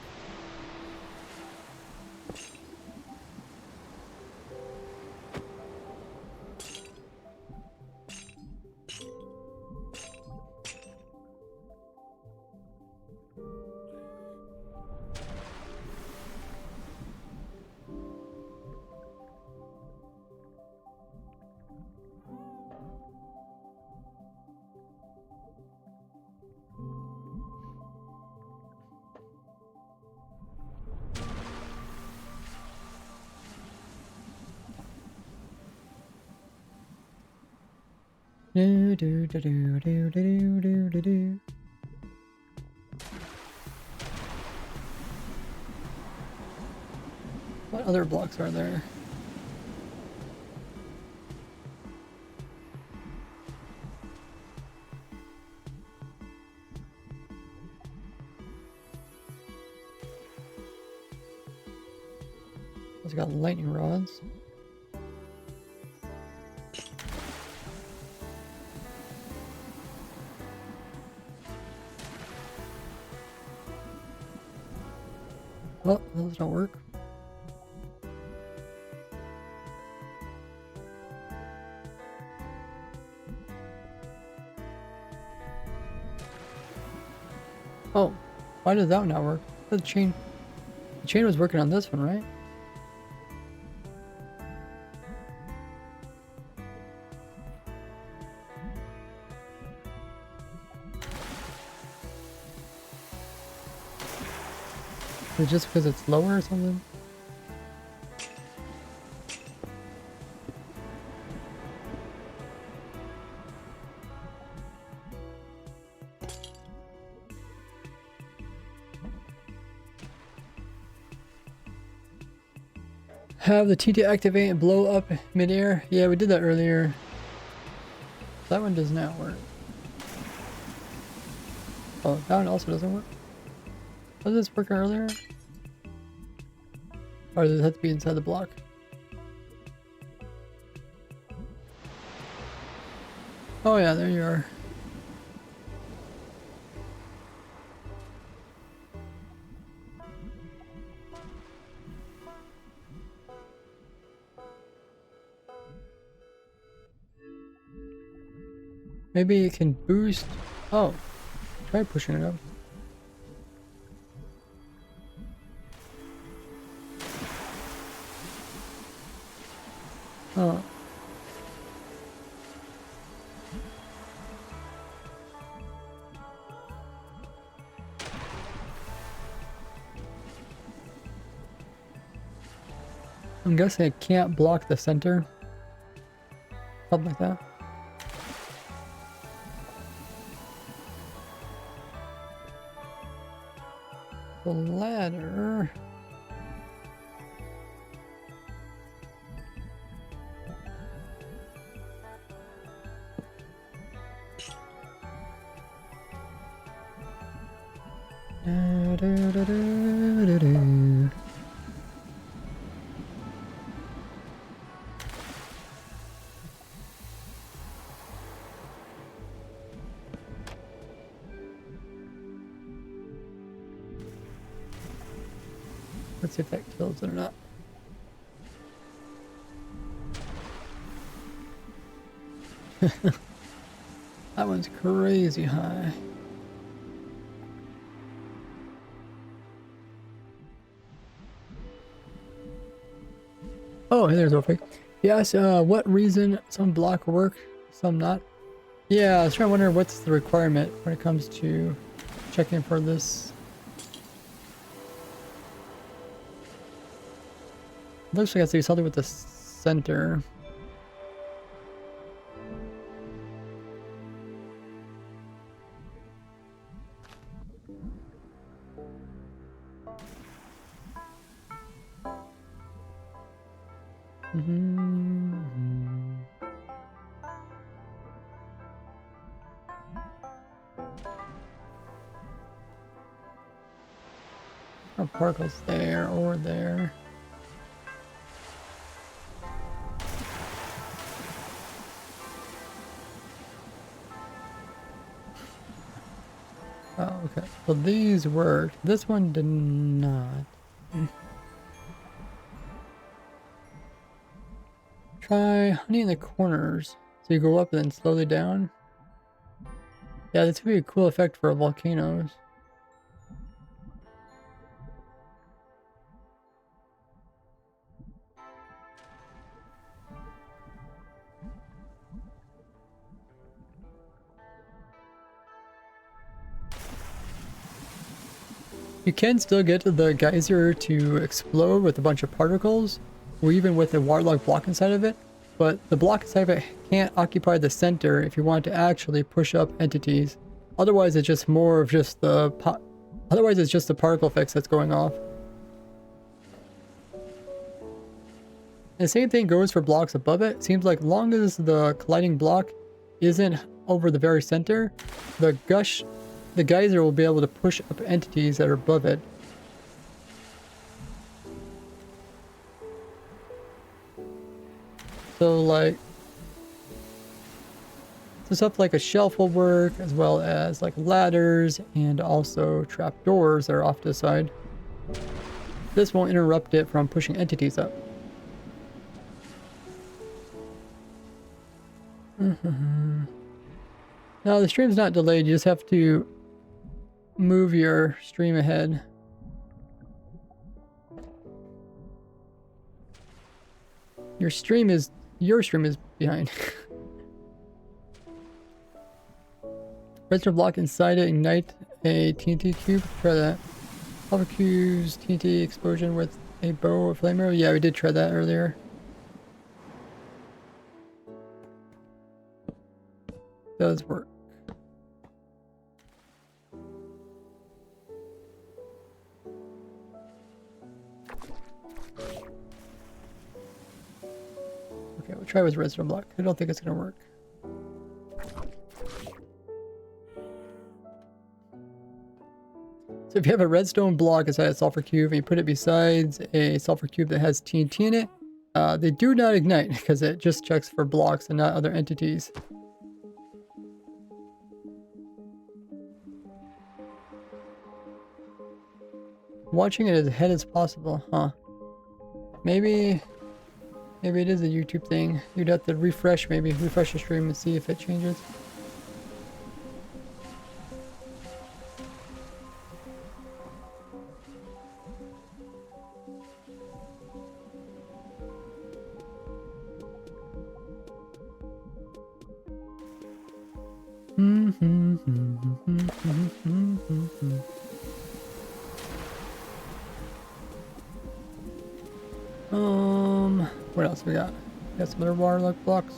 Do do do do do do do do do. What other blocks are there? It's got lightning rods. Oh, those don't work. Oh, why does that one not work? The chain was working on this one, right? Is it just because it's lower or something? Have the TNT activate and blow up midair? Yeah, we did that earlier. That one does not work. Oh, that one also doesn't work. Was this working earlier? Or does it have to be inside the block? Oh yeah, there you are. Maybe it can boost. Oh, try pushing it up. Oh. I'm guessing it can't block the center. Something like that. The ladder. Let's see if that kills it or not. That one's crazy high. Oh, hey, there's Orphic. Yes, what reason some block work, some not? Yeah, I was trying to wonder what's the requirement when it comes to checking for this. Looks like I see something with the center. Or particles there or there. Oh, okay. Well, these worked. This one did not. Try honey in the corners. So you go up and then slowly down. Yeah, this would be a cool effect for volcanoes. You can still get the geyser to explode with a bunch of particles, or even with a waterlogged block inside of it, but the block inside of it can't occupy the center if you want to actually push up entities. Otherwise, it's just more of just the otherwise it's just the particle effects that's going off. And the same thing goes for blocks above it. It seems like long as the colliding block isn't over the very center, the geyser will be able to push up entities that are above it. So stuff like a shelf will work, as well as like ladders and also trapdoors that are off to the side. This won't interrupt it from pushing entities up. Now the stream's not delayed, you just have to move your stream ahead. Your stream is behind. Redstone block inside it, ignite a TNT cube. Try that. Sulfur Cubes, TNT explosion with a bow or flame arrow. Yeah, we did try that earlier. Does work. Okay, we'll try with redstone block. I don't think it's gonna work. So if you have a redstone block inside a sulfur cube and you put it besides a sulfur cube that has TNT in it, they do not ignite because it just checks for blocks and not other entities. Watching it as ahead as possible, huh? Maybe it is a YouTube thing. You'd have to refresh the stream and see if it changes. What else we got? Got some other water-like blocks.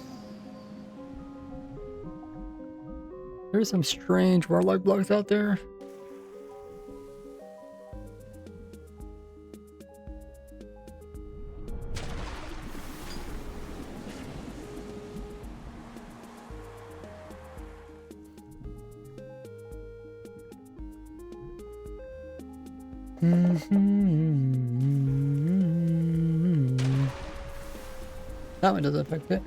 There's some strange water-like blocks out there. That one doesn't affect it.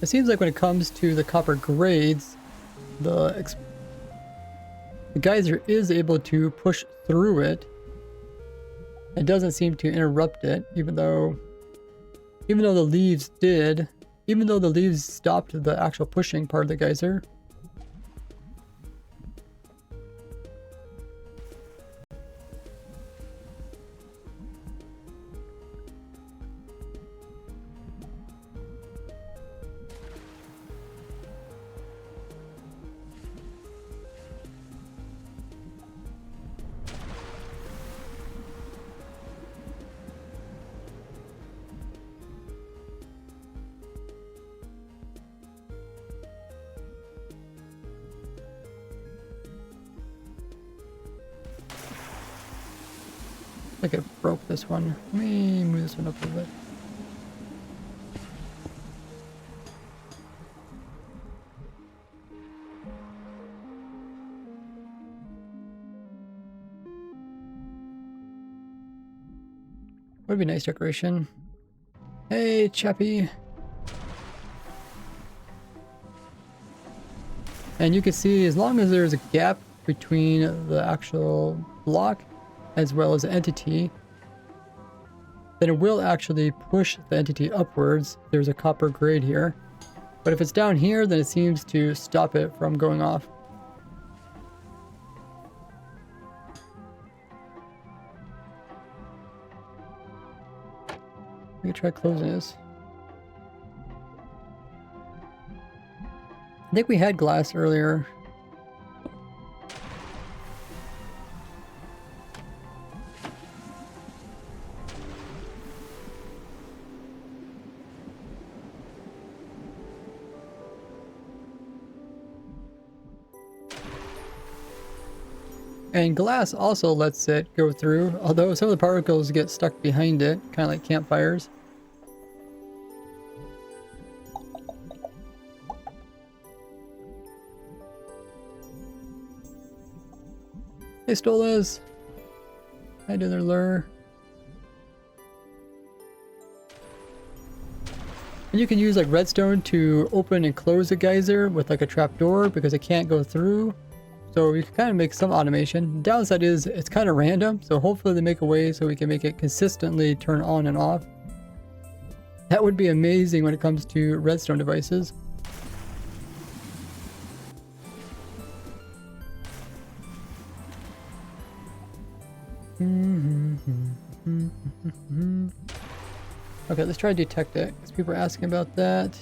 It seems like when it comes to the copper grades, the geyser is able to push through it. It doesn't seem to interrupt it, even though the leaves did. Even though the leaves stopped the actual pushing part of the geyser. I think I broke this one. Let me move this one up a little bit. Would be nice decoration. Hey, Chappie. And you can see as long as there's a gap between the actual block as well as the entity, then it will actually push the entity upwards. There's a copper grade here. But if it's down here, then it seems to stop it from going off. We can try closing this. I think we had glass earlier. And glass also lets it go through, although some of the particles get stuck behind it, kind of like campfires. Hey Stolas! How you doing there, Lure? And you can use like redstone to open and close a geyser with like a trap door because it can't go through. So you can kind of make some automation. Downside is it's kind of random, so hopefully they make a way so we can make it consistently turn on and off. That would be amazing when it comes to redstone devices. Okay, let's try to detect it, because people are asking about that.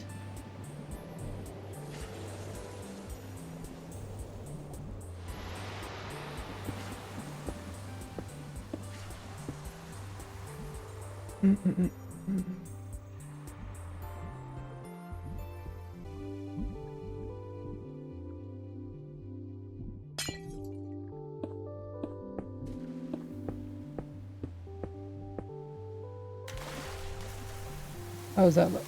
How does that look?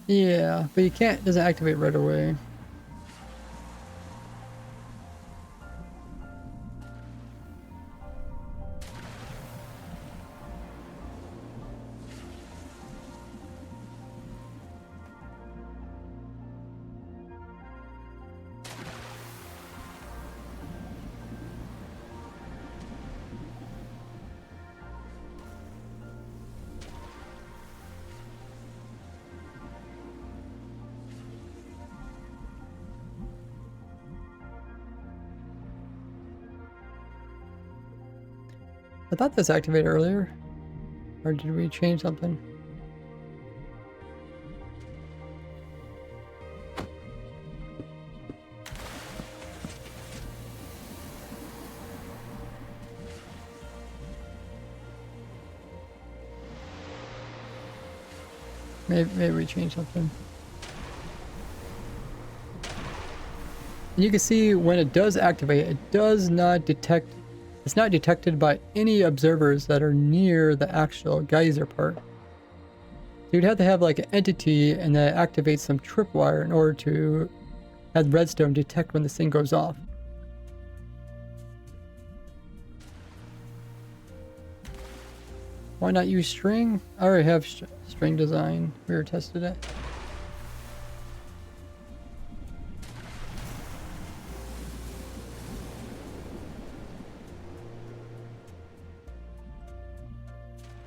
Yeah, but you can't, it doesn't activate right away. I thought this activated earlier. Or did we change something? Maybe we changed something. You can see when it does activate, it does not detect, it's not detected by any observers that are near the actual geyser part. So you'd have to have like an entity and that activates some tripwire in order to have redstone detect when this thing goes off. Why not use string? I already have string design. We already tested it.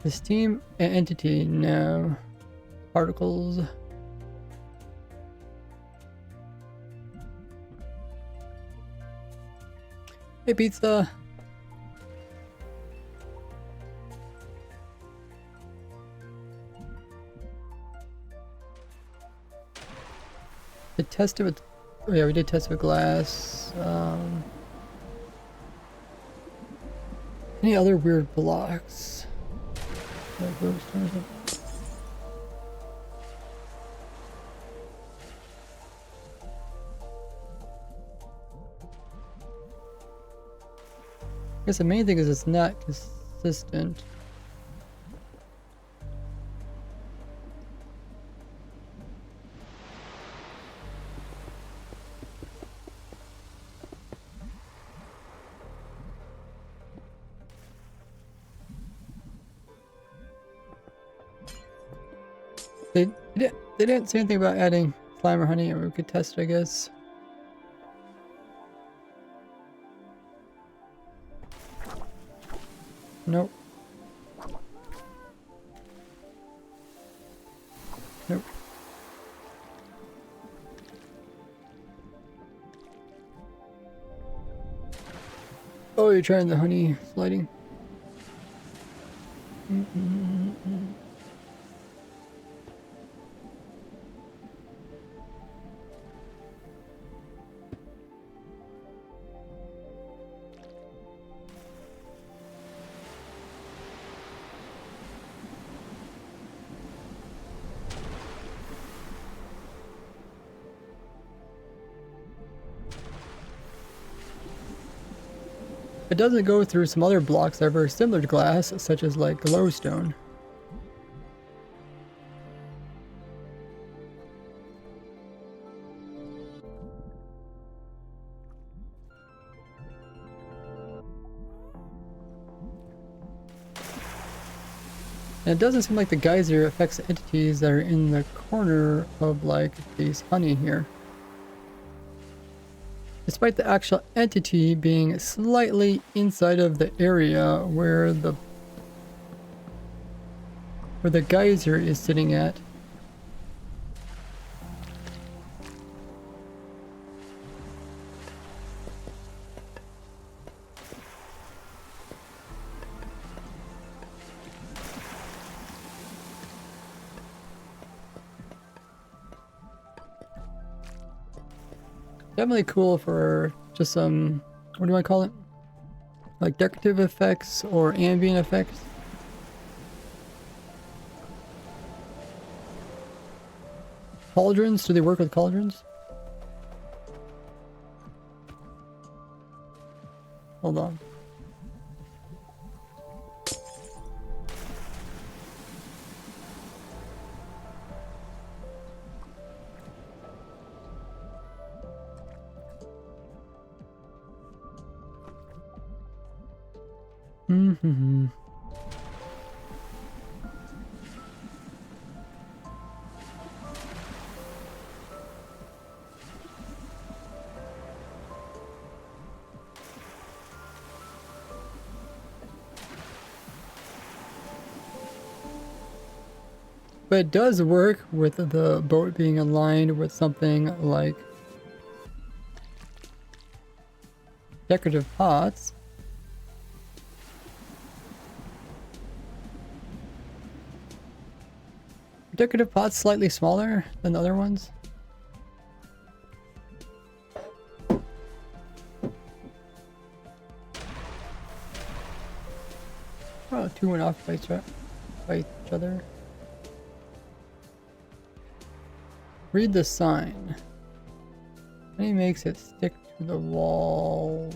The Steam entity, no. Particles. Hey, pizza. We tested with, oh yeah, we did test with glass. Any other weird blocks? I guess the main thing is it's not consistent. They didn't say anything about adding slime or honey, or we could test it, I guess. Nope. Nope. Oh, you're trying the honey sliding. It doesn't go through some other blocks that are very similar to glass, such as like glowstone. And it doesn't seem like the geyser affects the entities that are in the corner of like these honey here. Despite the actual entity being slightly inside of the area where the geyser is sitting at. Definitely cool for just some, what do I call it? Like decorative effects or ambient effects. Cauldrons, do they work with cauldrons? Hold on. Mm-hmm. But it does work with the boat being aligned with something like decorative pots. Decorative pots slightly smaller than the other ones. Oh, two went off by each other. Read the sign. And he makes it stick to the walls.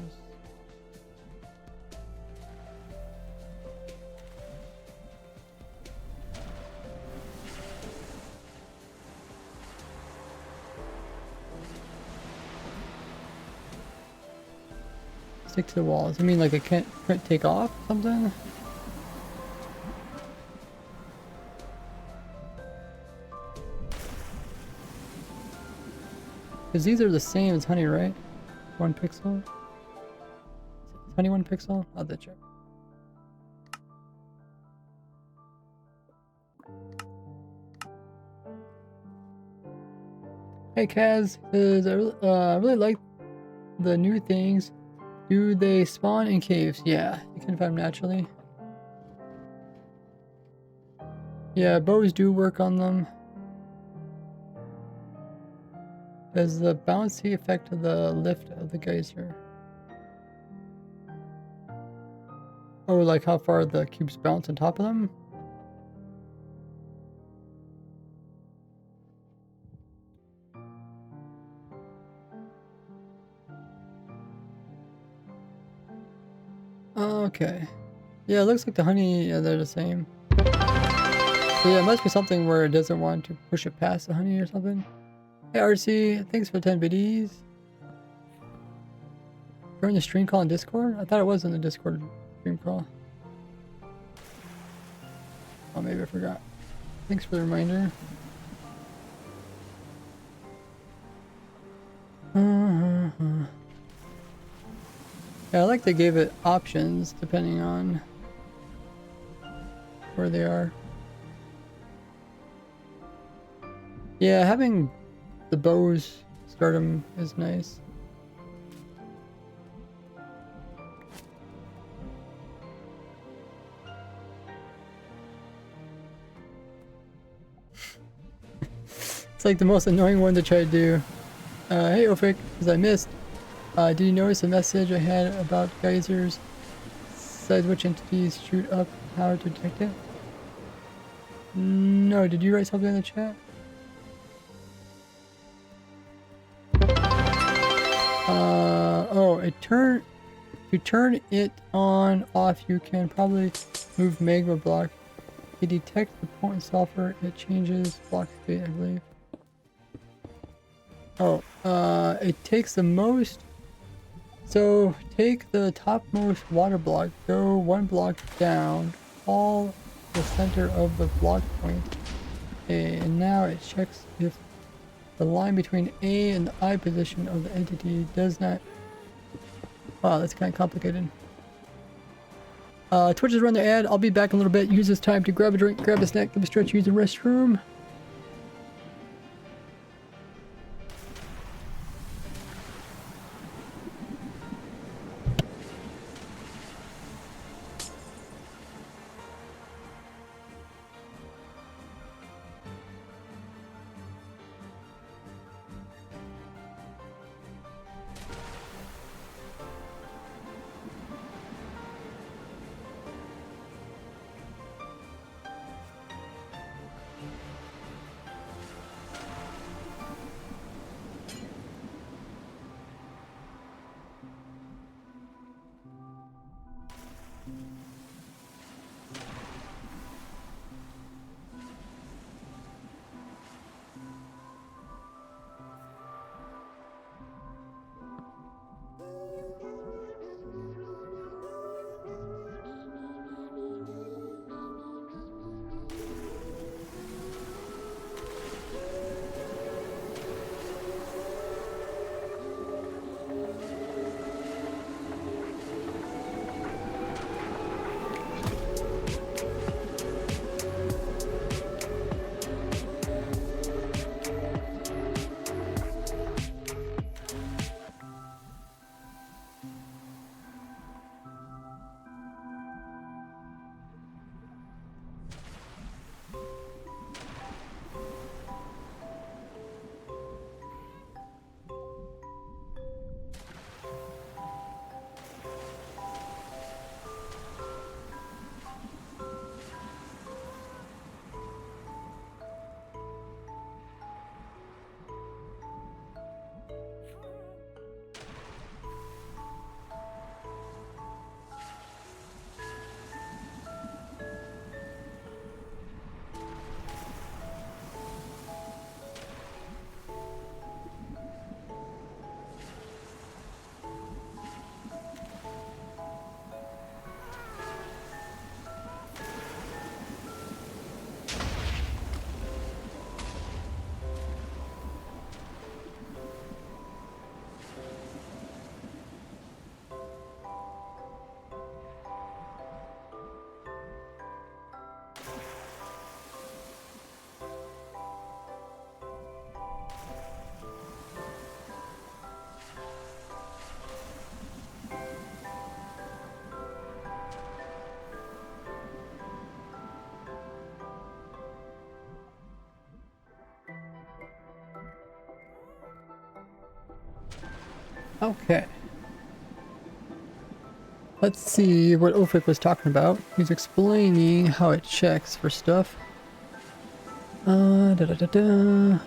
Stick to the walls. I mean, like it can't take off something? Because these are the same as honey, right? 1 pixel? Is honey 1 pixel? I'll have to check. Hey Kaz, I really like the new things. Do they spawn in caves? Yeah, you can find them naturally. Yeah, bows do work on them. Does the bouncy affect the lift of the geyser? Oh, like how far the cubes bounce on top of them? Okay. Yeah, it looks like the honey, yeah, they're the same. So yeah, it must be something where it doesn't want to push it past the honey or something. Hey RC, thanks for 10 biddies. Join the stream call in Discord? I thought it was in the Discord stream call. Oh, maybe I forgot. Thanks for the reminder. Yeah, I like they gave it options depending on where they are. Yeah, having the bows start them is nice. It's like the most annoying one to try to do. Hey Ophic, as I missed. Did you notice a message I had about geysers? Says which entities shoot up, how to detect it? No, did you write something in the chat? Oh, it To turn it on off, you can probably move magma block. It detects the potent sulfur. It changes block state, I believe. Oh, it takes the most. So take the topmost water block, go one block down, call the center of the block point A, and now it checks if the line between A and the I position of the entity does not. Wow, that's kind of complicated. Twitch is run the ad. I'll be back in a little bit. Use this time to grab a drink, grab a snack, give a stretch, use the restroom. Okay. Let's see what Ulfric was talking about. He's explaining how it checks for stuff. Da da da da.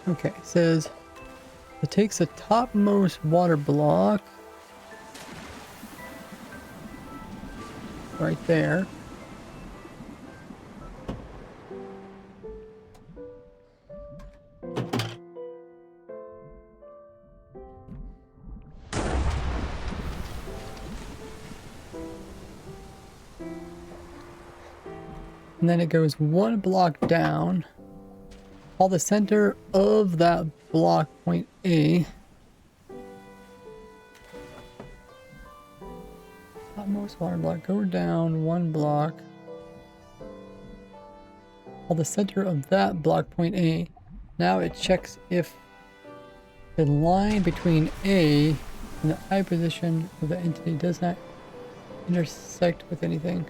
Okay, it says it takes the topmost water block right there. And then it goes one block down. Call the center of that block point A. Topmost water block. Go down one block. Call the center of that block point A. Now it checks if the line between A and the I position of the entity does not intersect with anything.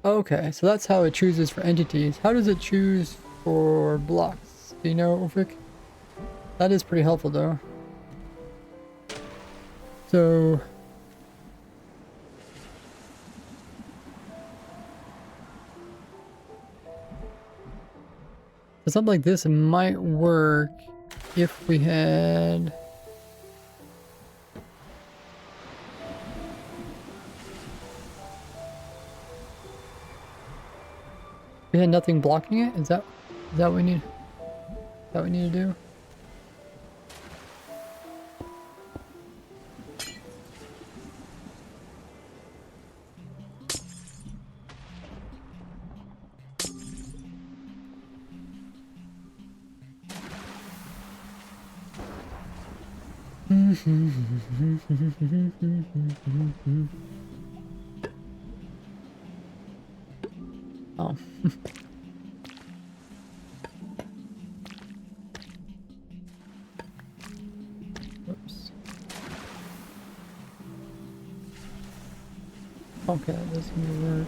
Okay, so that's how it chooses for entities. How does it choose for blocks? Do you know, Ulfric? That is pretty helpful, though. So... But something like this might work if we had... We had nothing blocking it? Is that what we need? Is that what we need to do? Oh. Whoops. Okay, that doesn't work.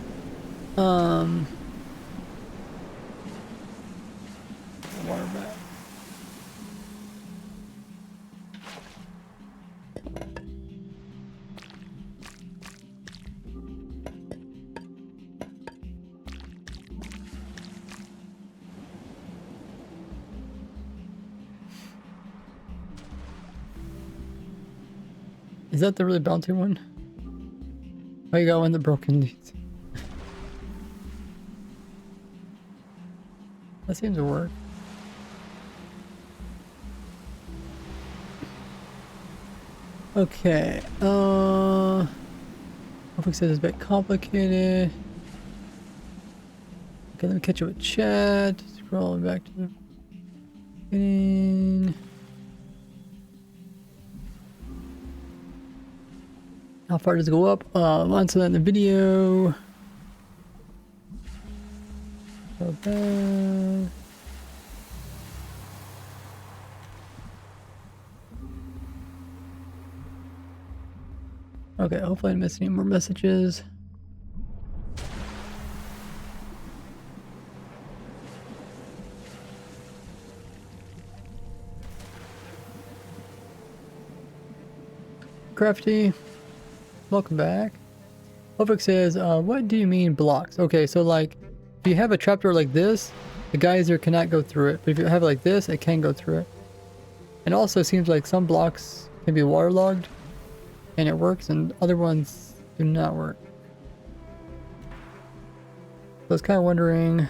Water back. Is that the really bouncy one? Oh, you got one that broken leads. That seems to work. Okay, Hopefully says it's a bit complicated. Okay, let me catch up with chat. Scrolling back to the beginning. How far does it go up? Answer that in the video. So bad. Okay, hopefully I didn't miss any more messages. Crafty, welcome back. Hopefully says, what do you mean blocks? Okay, so like, if you have a trapdoor like this, the geyser cannot go through it. But if you have it like this, it can go through it. And also seems like some blocks can be waterlogged and it works, and other ones do not work. So I was kind of wondering.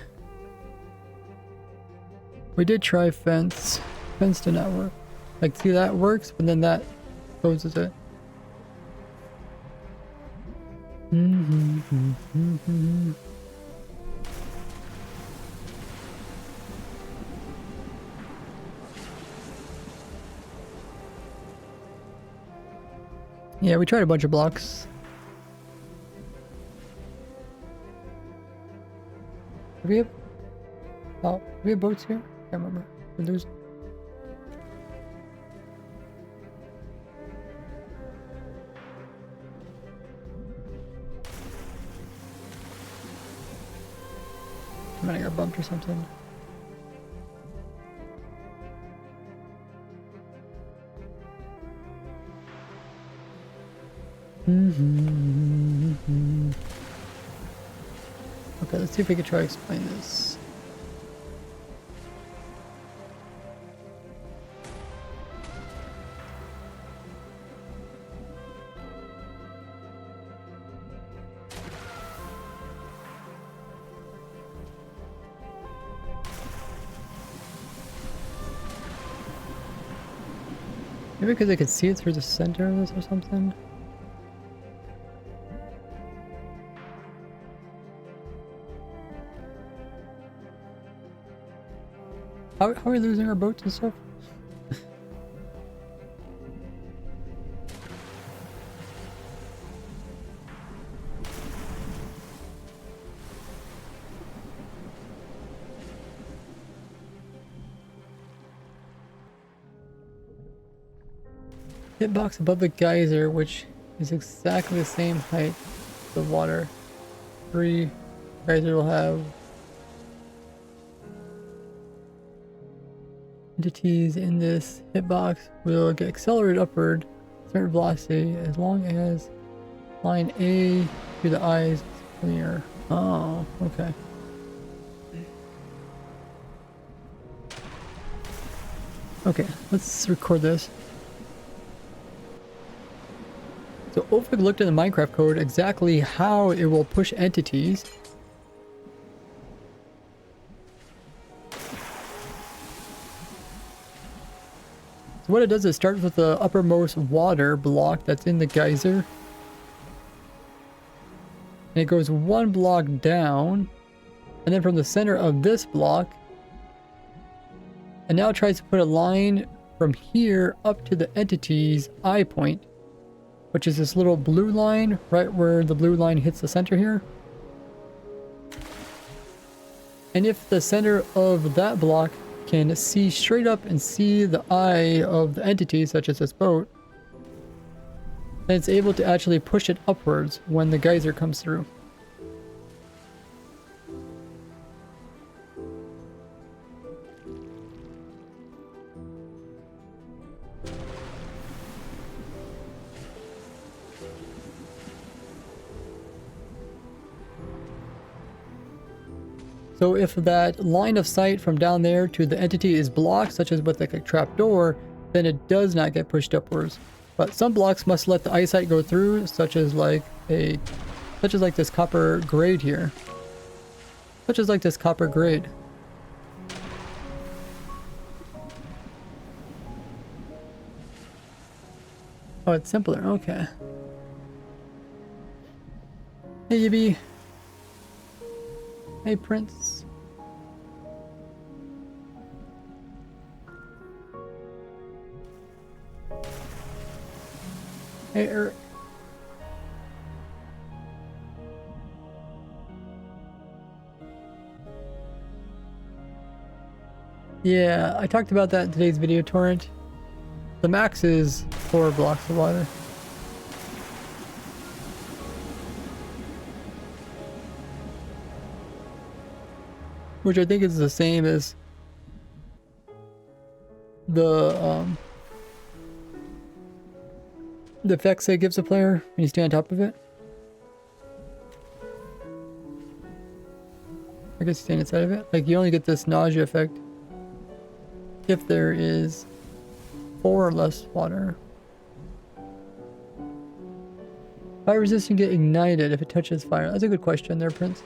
We did try fence. Fence did not work. Like, see, that works, but then that closes it. Yeah, we tried a bunch of blocks. Do we have... Oh, do we have boats here? I can't remember. There's... I might have got bumped or something. Okay, let's see if we can try to explain this. Maybe because I could see it through the center of this or something. How are we losing our boats and stuff? Hitbox above the geyser, which is exactly the same height as the water. 3 geyser will have entities in this hitbox will get accelerated upward a certain velocity as long as line A through the eyes is clear. Oh, okay. Okay, let's record this. So Ophik looked in the Minecraft code exactly how it will push entities. So what it does is it starts with the uppermost water block that's in the geyser. And it goes one block down. And then from the center of this block, and now it tries to put a line from here up to the entity's eye point, which is this little blue line right where the blue line hits the center here. And if the center of that block can see straight up and see the eye of the entity, such as this boat, then it's able to actually push it upwards when the geyser comes through. So if that line of sight from down there to the entity is blocked, such as with like a trapdoor, then it does not get pushed upwards. But some blocks must let the eyesight go through, such as like this copper grade here. Such as like this copper grade. Oh, it's simpler. Okay. Hey, Yibby. Hey, Prince. Hey, Eric. Yeah, I talked about that in today's video, Torrent. The max is 4 blocks of water. Which I think is the same as the effects it gives the player when you stay on top of it. I guess staying inside of it. Like you only get this nausea effect if there is 4 or less water. Fire resistant get ignited if it touches fire. That's a good question there, Prince.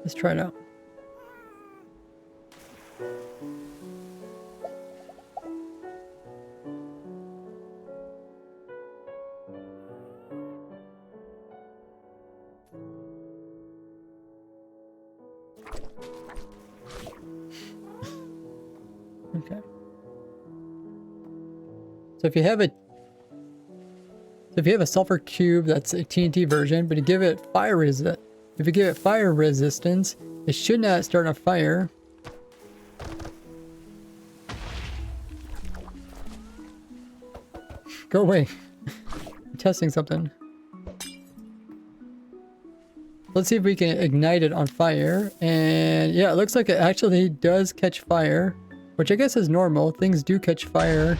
Let's try it out. Okay. So if you have a sulfur cube that's a TNT version, but you give it fire resistance. If you give it fire resistance, it should not start on fire. Go away. I'm testing something. Let's see if we can ignite it on fire. And yeah, it looks like it actually does catch fire, which I guess is normal. Things do catch fire,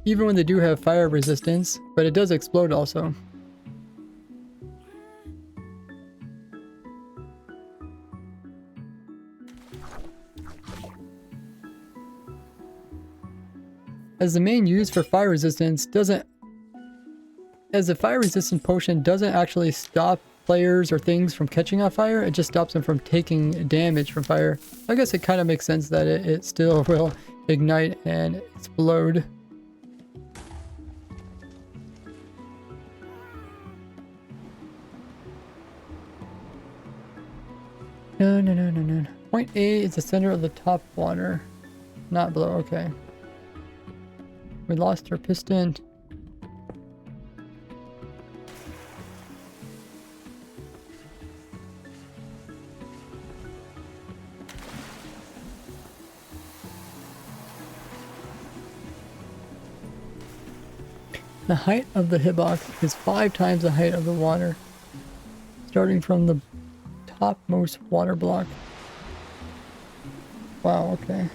even when they do have fire resistance, but it does explode also. As the main use for fire resistance as the fire resistant potion doesn't actually stop players or things from catching on fire, it just stops them from taking damage from fire. I guess it kind of makes sense that it still will ignite and explode. No. Point A is the center of the top water. Not below, okay. We lost our piston. The height of the hitbox is 5 times the height of the water, starting from the topmost water block. Wow, okay.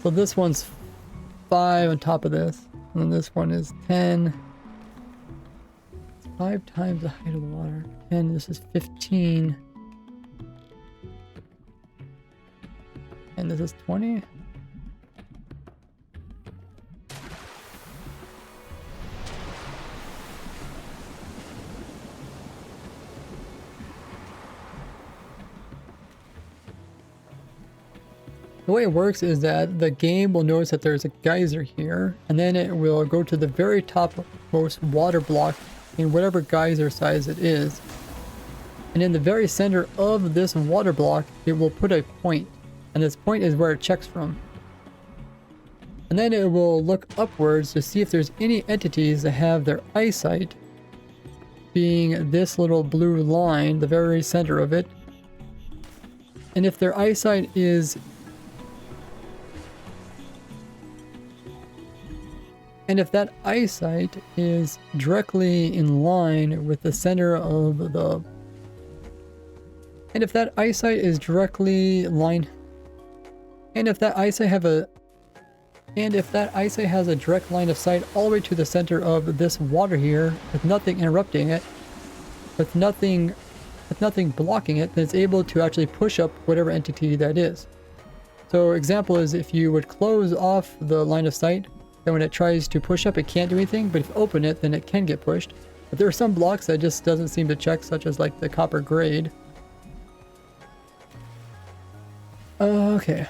So this one's 5 on top of this, and then this one is 10. 5 times the height of the water. And this is 15. And this is 20. The way it works is that the game will notice that there's a geyser here, and then it will go to the very topmost water block in whatever geyser size it is. And in the very center of this water block, it will put a point, and this point is where it checks from. And then it will look upwards to see if there's any entities that have their eyesight being this little blue line, the very center of it. And if their eyesight is if that eyesight is directly in line with the center of the... And if that eyesight is directly line... And if that eyesight have a... And if that eyesight has a direct line of sight all the way to the center of this water here, with nothing interrupting it, with nothing blocking it, then it's able to actually push up whatever entity that is. So example is if you would close off the line of sight, then when it tries to push up, it can't do anything, but if you open it, then it can get pushed. But there are some blocks that just doesn't seem to check, such as like the copper grade. Okay.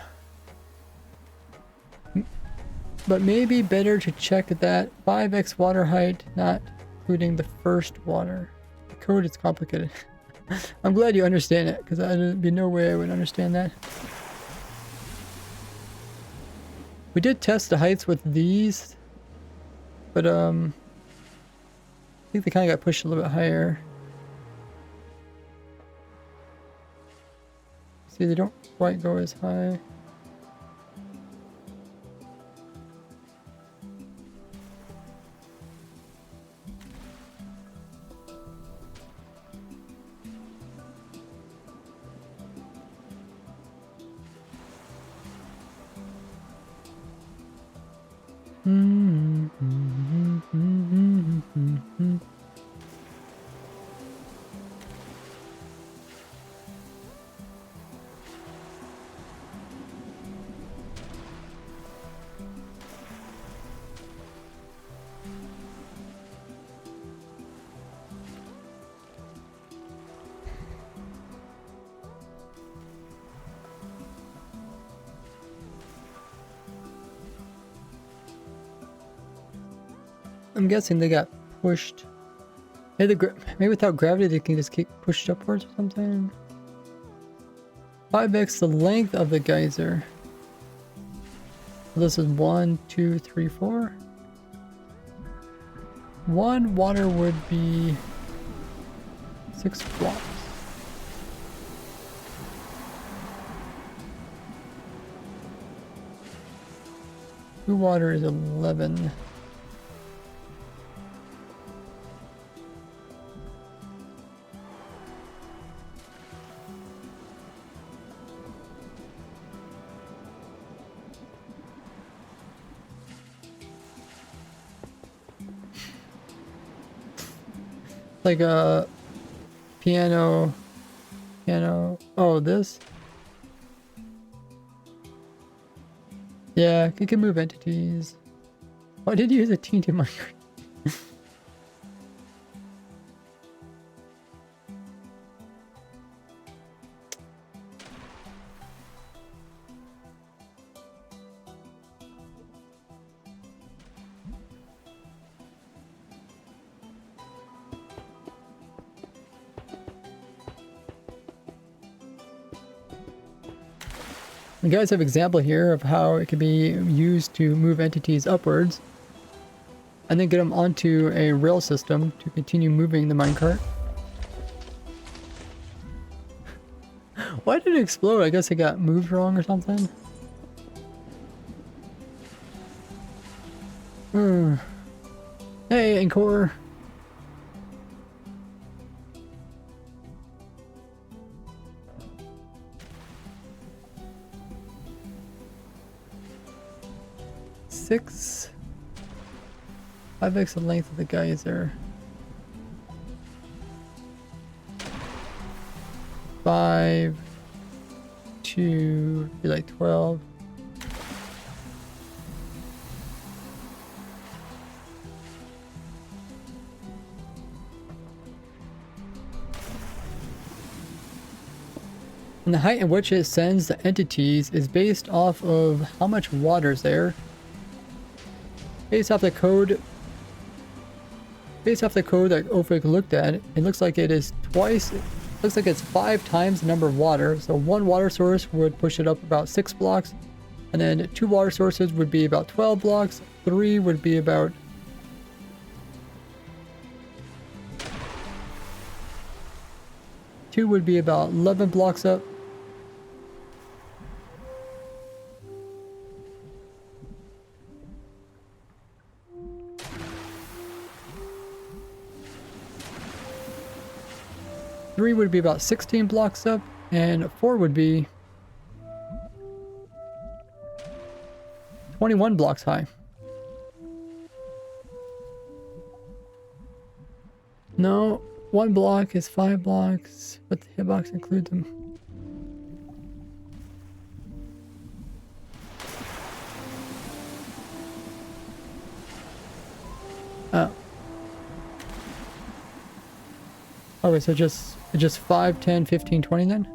But maybe better to check that 5x water height, not including the first water. The code is complicated. I'm glad you understand it, because there'd be no way I would understand that. We did test the heights with these, but I think they kind of got pushed a little bit higher. See, they don't quite go as high. I'm guessing they got pushed. Maybe without gravity they can just keep pushed upwards or something. 5x the length of the geyser. So this is 1, 2, 3, 4. One water would be 6 blocks. Two water is 11. Like a piano. Oh, this? Yeah, it can move entities. Why did you use a TNT minecart? You guys have an example here of how it can be used to move entities upwards and then get them onto a rail system to continue moving the minecart. Why did it explode? I guess it got moved wrong or something. Hey, Encore. Six. 5x the length of the geyser. 5 to be like 12. And the height at which it sends the entities is based off of how much water is there. Based off the code that Ophic looked at, it looks like it is twice, it looks like it's 5 times the number of water. So 1 water source would push it up about 6 blocks, and then 2 water sources would be about 12 blocks, 3 would be about 2 would be about 11 blocks up. Three would be about 16 blocks up, and 4 would be 21 blocks high. No, 1 block is 5 blocks, but the hitbox includes them. Oh. Okay, so just 5, 10, 15, 20 then?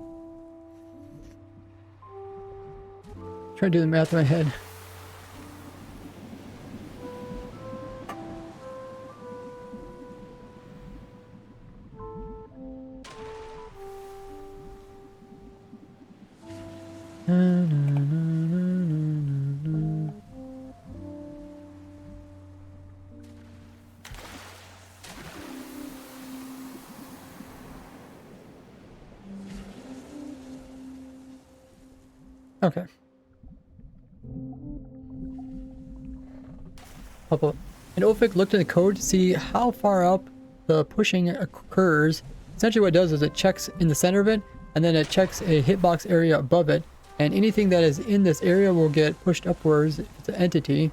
Try to do the math in my head. Okay. Pop up. And Ophic looked at the code to see how far up the pushing occurs. Essentially what it does is it checks in the center of it, and then it checks a hitbox area above it, and anything that is in this area will get pushed upwards if it's an entity.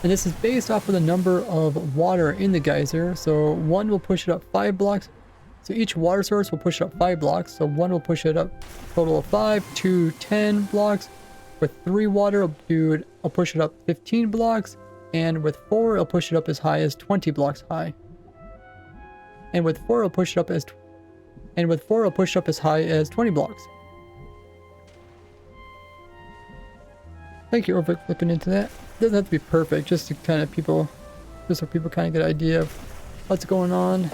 And this is based off of the number of water in the geyser. So 1 will push it up 5 blocks. So each water source will push it up 5 blocks. So 1 will push it up a total of 5 to 10 blocks. With 3 water, I'll push it up 15 blocks. And with 4, I'll push it up as high as 20 blocks high. And with 4, I'll push it up as high as 20 blocks. Thank you, Ophic, for looking into that. It doesn't have to be perfect, just to kind of just so people kind of get an idea of what's going on.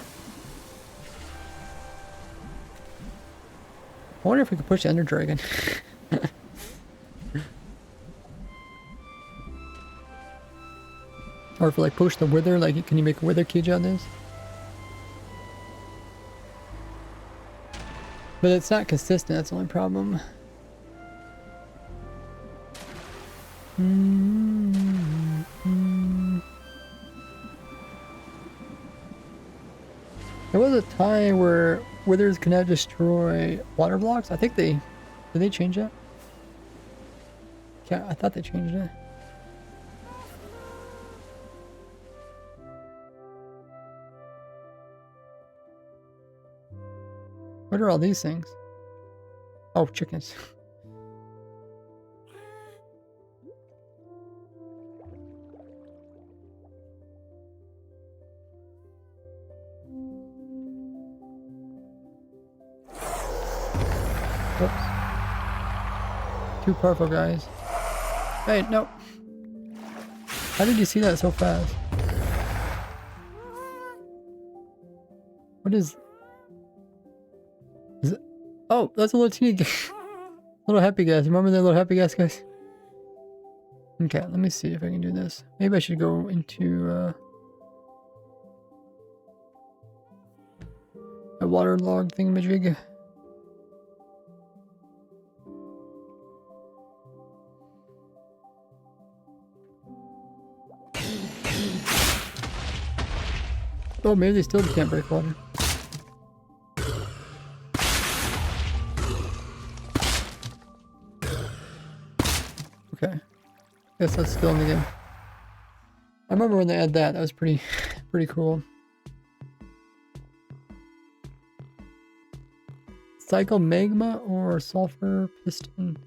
I wonder if we could push the Ender Dragon. Or if we like push the Wither, like can you make a Wither cage out of this? But it's not consistent, that's the only problem. There was a time where Withers can now destroy water blocks. I think did they change that? Yeah, I thought they changed it. What are all these things? Oh, chickens. Oops. Too powerful, guys. Hey, no. How did you see that so fast? What is it? Oh, that's a little teeny little happy gas. Remember that little happy gas, guys? Okay, let me see if I can do this. Maybe I should go into a waterlogged thingamajig. Oh, maybe they still can't break water. Okay. Guess that's still in the game. I remember when they had that. That was pretty cool. recycle magma or sulfur piston?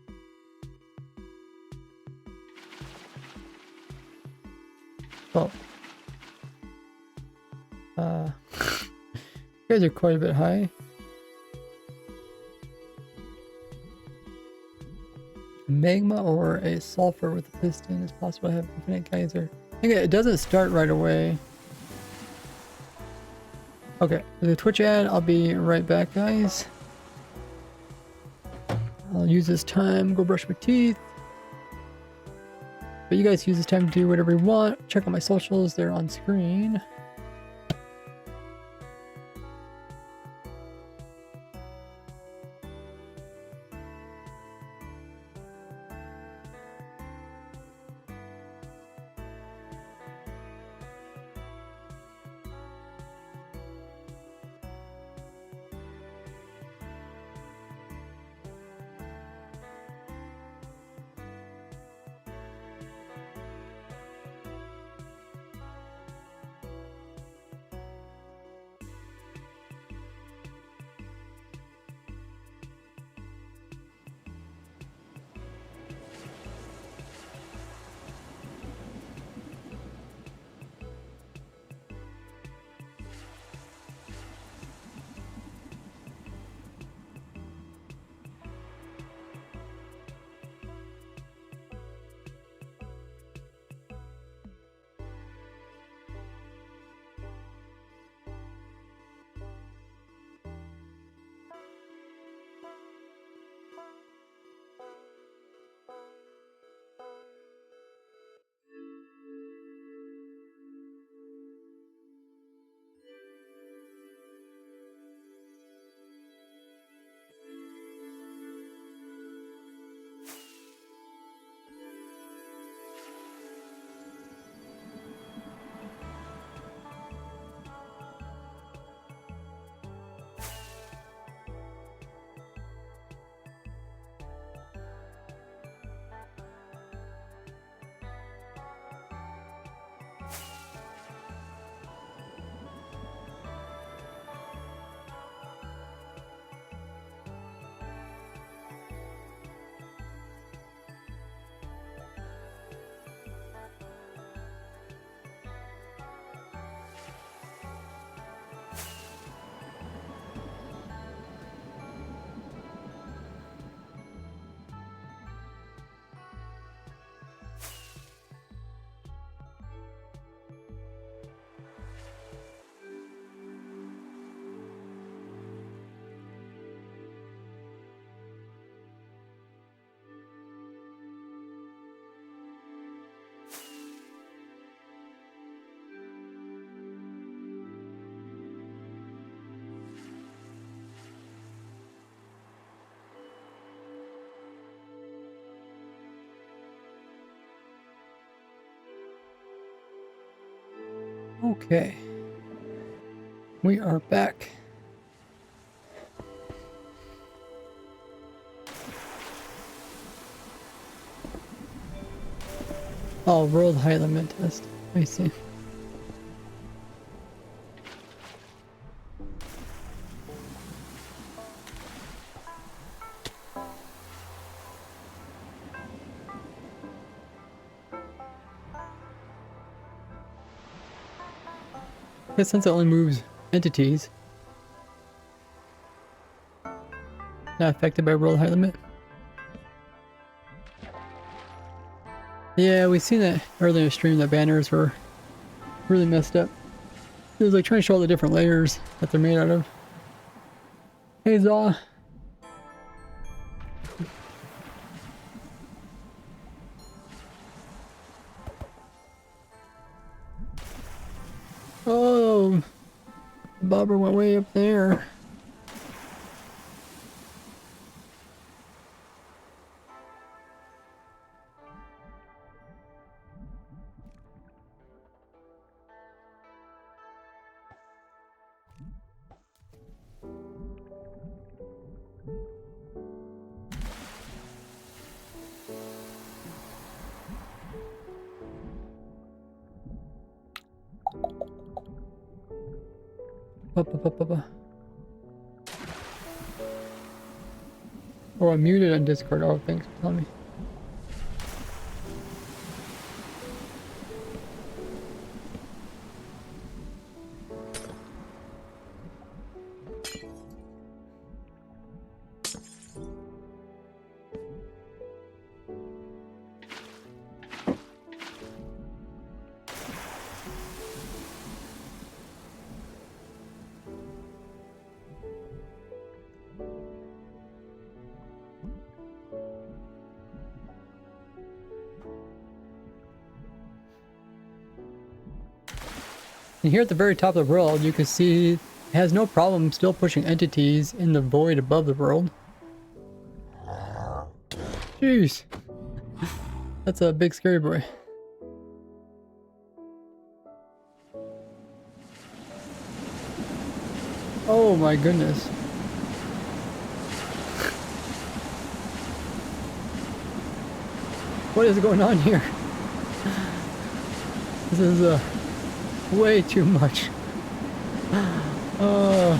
Oh. You guys are quite a bit high. Magma or a sulfur with a piston is possible to have infinite geyser. I think it doesn't start right away. Okay, for the Twitch ad, I'll be right back, guys. I'll use this time, go brush my teeth. But you guys use this time to do whatever you want. Check out my socials, they're on screen. Okay. We are back. Oh, world height limit test. I see. I guess since it only moves entities, not affected by world height limit. Yeah, we seen that earlier in the stream that banners were really messed up. It was like trying to show all the different layers that they're made out of. Hey Zaw. Oh, the bobber went way up there. Oh, I'm muted on Discord. Oh, thanks for telling me. And here at the very top of the world, you can see it has no problem still pushing entities in the void above the world. Jeez. That's a big scary boy. Oh my goodness. What is going on here? This is way too much. Come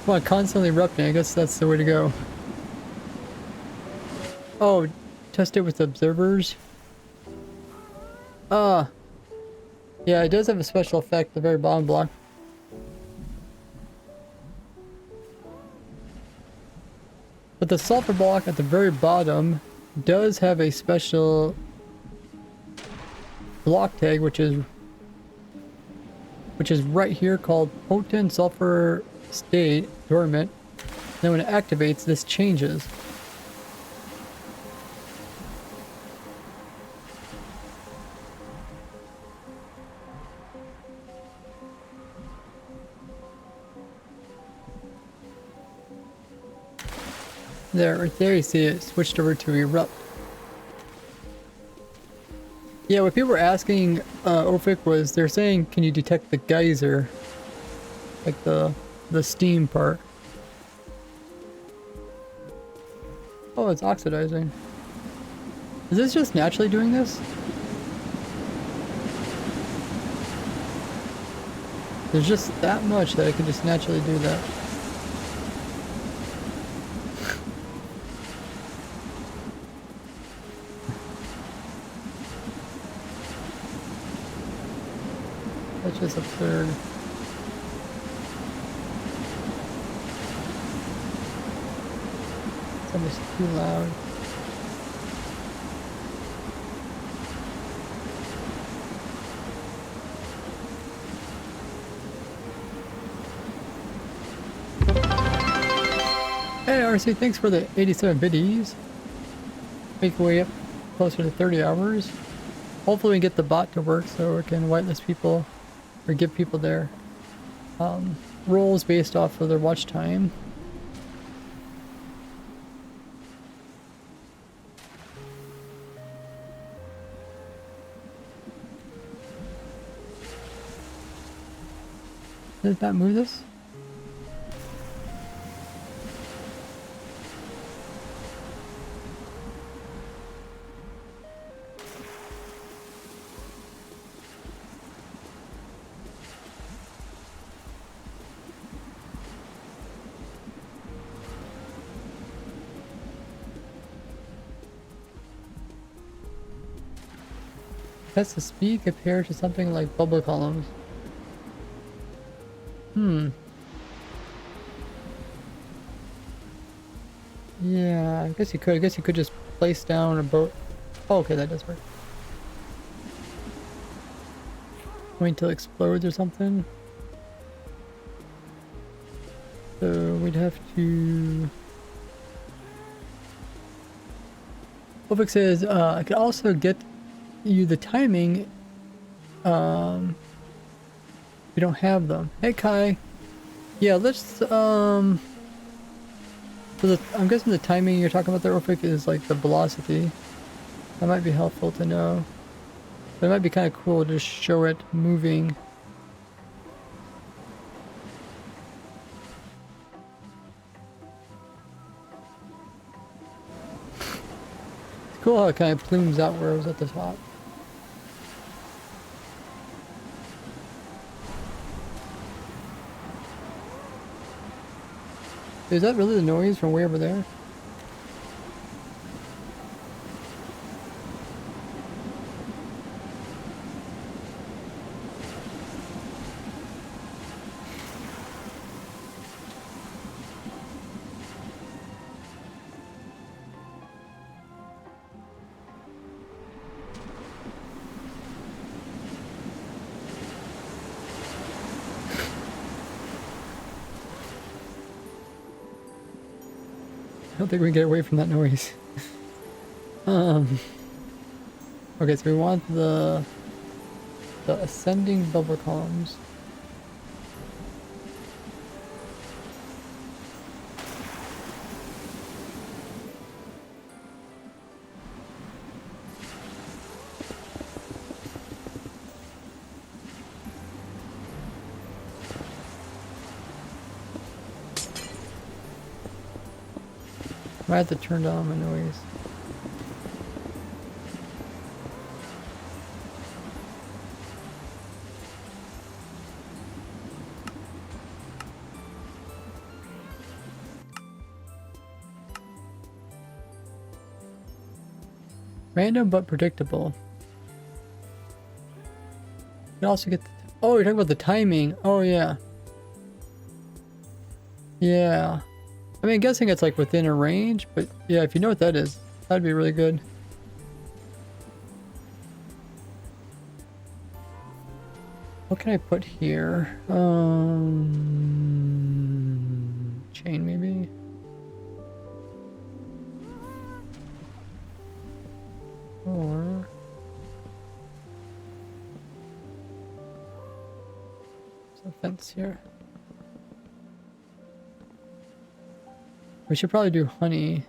on, constantly erupting. I guess that's the way to go. Oh, test it with observers. Yeah, it does have a special effect, the very bottom block. But the sulfur block at the very bottom does have a special block tag, which is right here, called Potent Sulfur State Dormant. Then when it activates, this changes. There, right there, you see it switched over to erupt. Yeah, what people were asking Ophic was, they're saying, can you detect the geyser? Like the steam part. Oh, it's oxidizing. Is this just naturally doing this? There's just that much that it can just naturally do that. That's just absurd. It's almost too loud. Hey RC, thanks for the 87 biddies. Make your way up closer to 30 hours. Hopefully we can get the bot to work so we can whitelist people or give people their roles based off of their watch time. Does that move this? Test the speed compared to something like bubble columns. Yeah, I guess you could. I guess you could just place down a boat. Oh, okay, that does work. Wait until it explodes or something. So we'd have to... Ophic says, I could also get you the timing. We don't have them. Hey Kai. Yeah, let's so I'm guessing the timing you're talking about there, Ophic, is like the velocity. That might be helpful to know. But it might be kind of cool to just show it moving. It's cool how it kind of plumes out where it was at the top. Is that really the noise from way over there? I don't think we can get away from that noise. Okay, so we want the ascending bubble columns. I have to turn down my noise. Random but predictable. You also get the, oh, you're talking about the timing. Oh yeah. Yeah. I mean, I'm guessing it's like within a range, but yeah, if you know what that is, that'd be really good. What can I put here? Chain maybe? Or there's a fence here. We should probably do honey.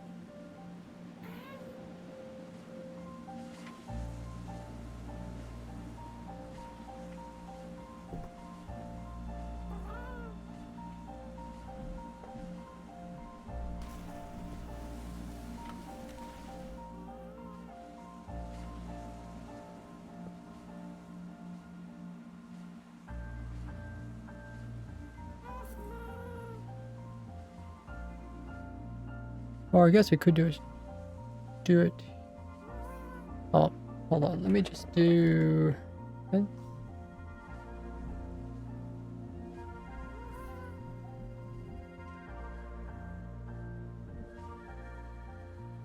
Or I guess we could do it. Oh, hold on. Let me just do.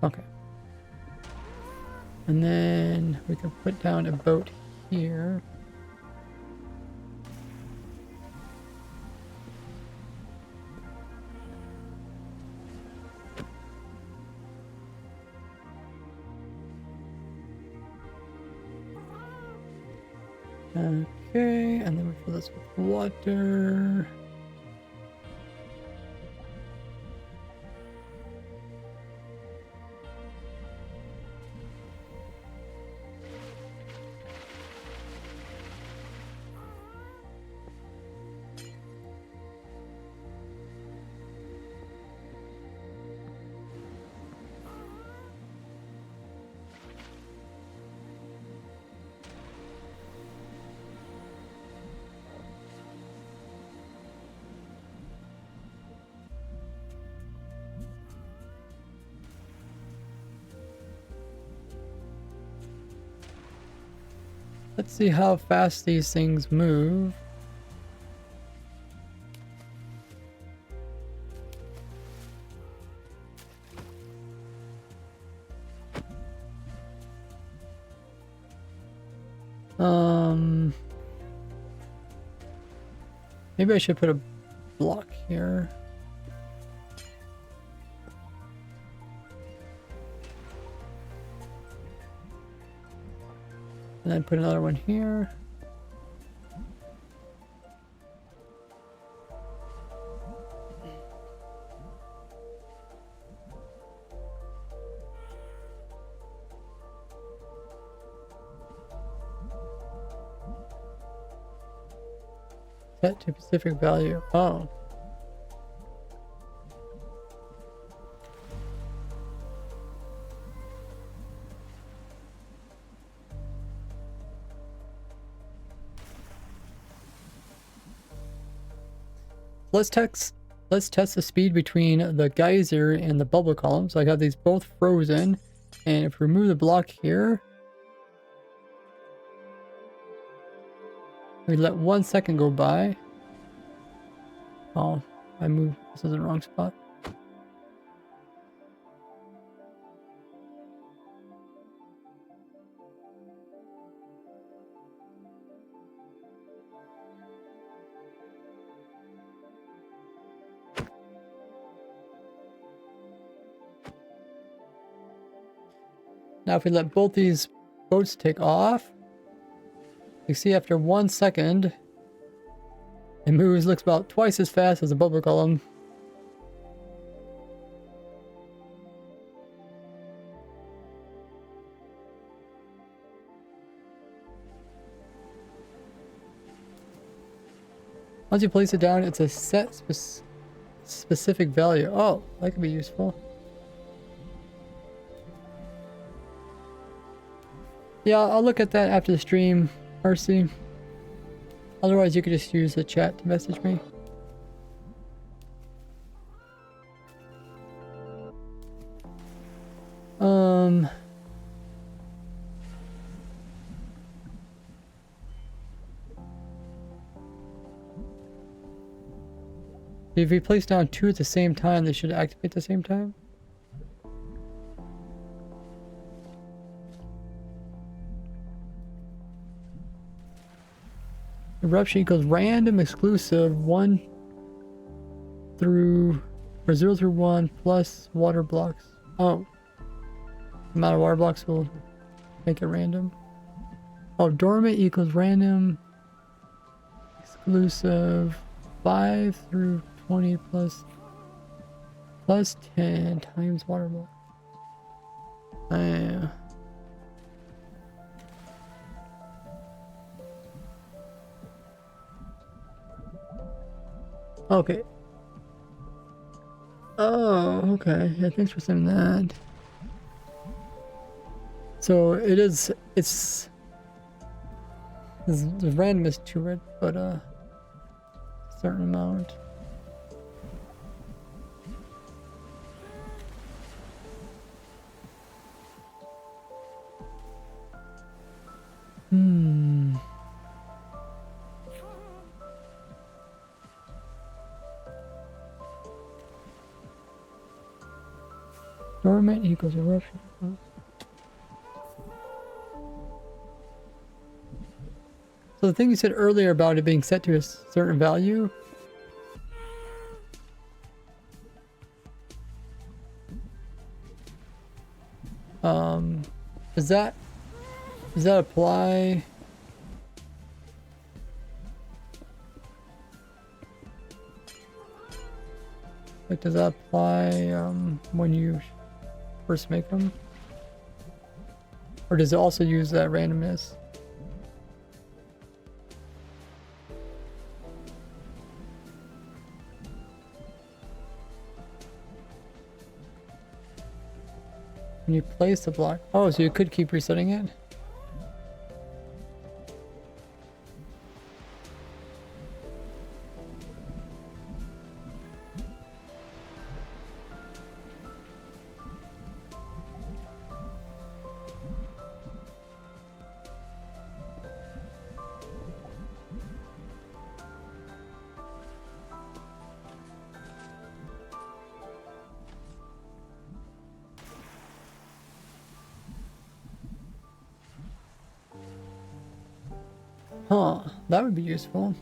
Okay. And then we can put down a boat here. Okay, and then we fill this with water. Let's see how fast these things move. Maybe I should put a block here. And then put another one here. Set to specific value. Oh. Let's let's test the speed between the geyser and the bubble column. So I got these both frozen. And if we remove the block here, we let 1 second go by. Oh, I moved. This is the wrong spot. Now if we let both these boats take off, you see after 1 second, it moves, looks about twice as fast as the bubble column. Once you place it down, it's a set specific value. Oh, that could be useful. Yeah, I'll look at that after the stream, Mercy. Otherwise, you could just use the chat to message me. If we place down 2 at the same time, they should activate at the same time. Eruption equals random exclusive 1 through, or 0 through 1 plus water blocks. Oh. The amount of water blocks will make it random. Oh, dormant equals random exclusive 5 through 20 plus 10 times water block. Okay. Oh, okay. Yeah, thanks for saying that. So it's the randomness to it, but a certain amount. Dormant equals eruption. So the thing you said earlier about it being set to a certain value. Does that apply? Like, does that apply when you first make them? Or does it also use that randomness? When you place the block. Oh, so you could keep resetting it? Huh, that would be useful.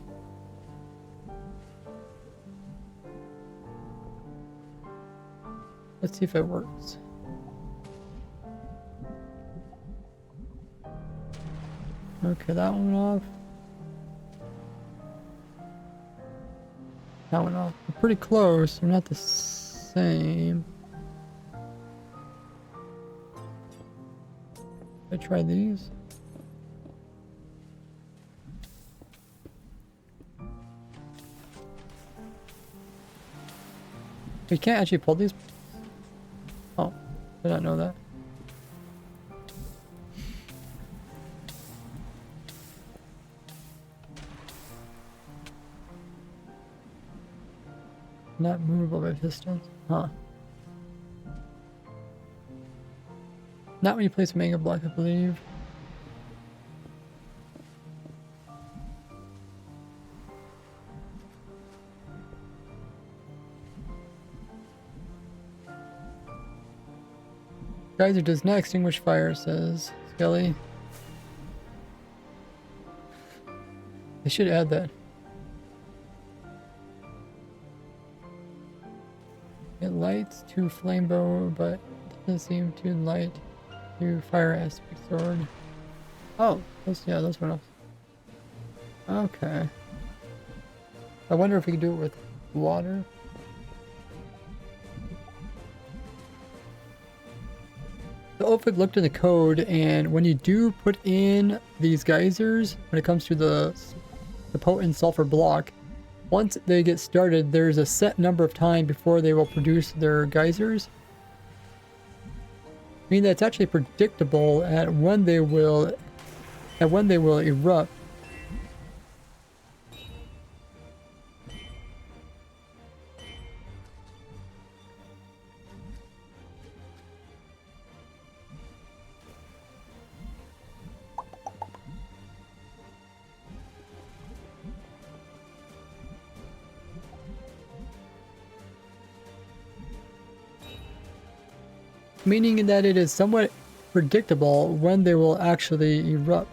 Let's see if it works. Okay, that one off. That one off. We're pretty close. They're not the same. I try these. We can't actually pull these. Oh, did not know that. Not movable by pistons. Huh. Not when you place a mega block, I believe. Geyser does not extinguish fire, says Skelly. They should add that. It lights to flame bow, but doesn't seem to light to fire aspect sword. Oh, those went off. Okay. I wonder if we can do it with water. So Ophic looked in the code, and when you do put in these geysers, when it comes to the potent sulfur block, once they get started, there's a set number of time before they will produce their geysers. I mean, that's actually predictable at when they will erupt. Meaning that it is somewhat predictable when they will actually erupt.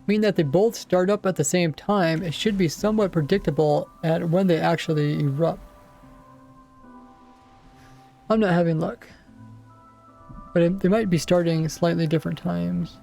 Meaning that they both start up at the same time, it should be somewhat predictable at when they actually erupt. I'm not having luck. But they might be starting slightly different times.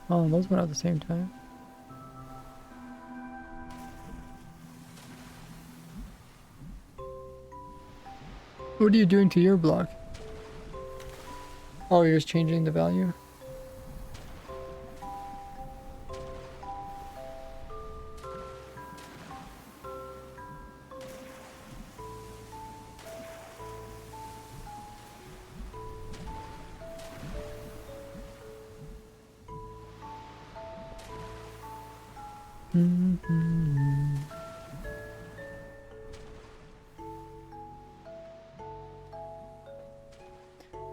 Oh, those went out at the same time. What are you doing to your block? Oh, you're just changing the value?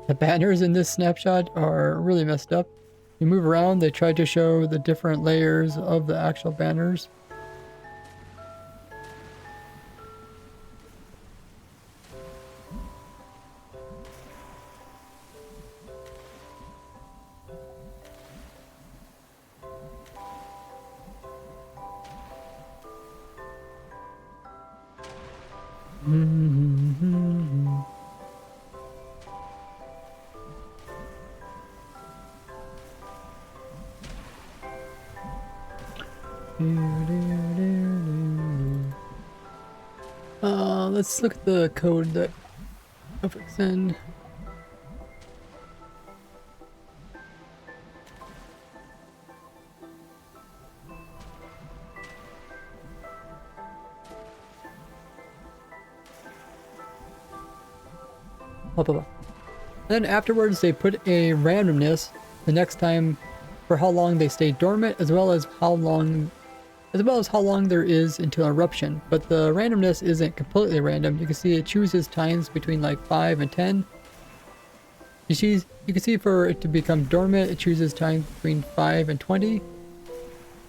The banners in this snapshot are really messed up. You move around, they try to show the different layers of the actual banners. Let's look at the code that Ophic sent. Blah, blah, blah. Then afterwards they put a randomness the next time for how long they stay dormant, as well as how long there is until eruption. But the randomness isn't completely random. You can see it chooses times between like 5 and 10. You can see for it to become dormant, it chooses time between 5 and 20.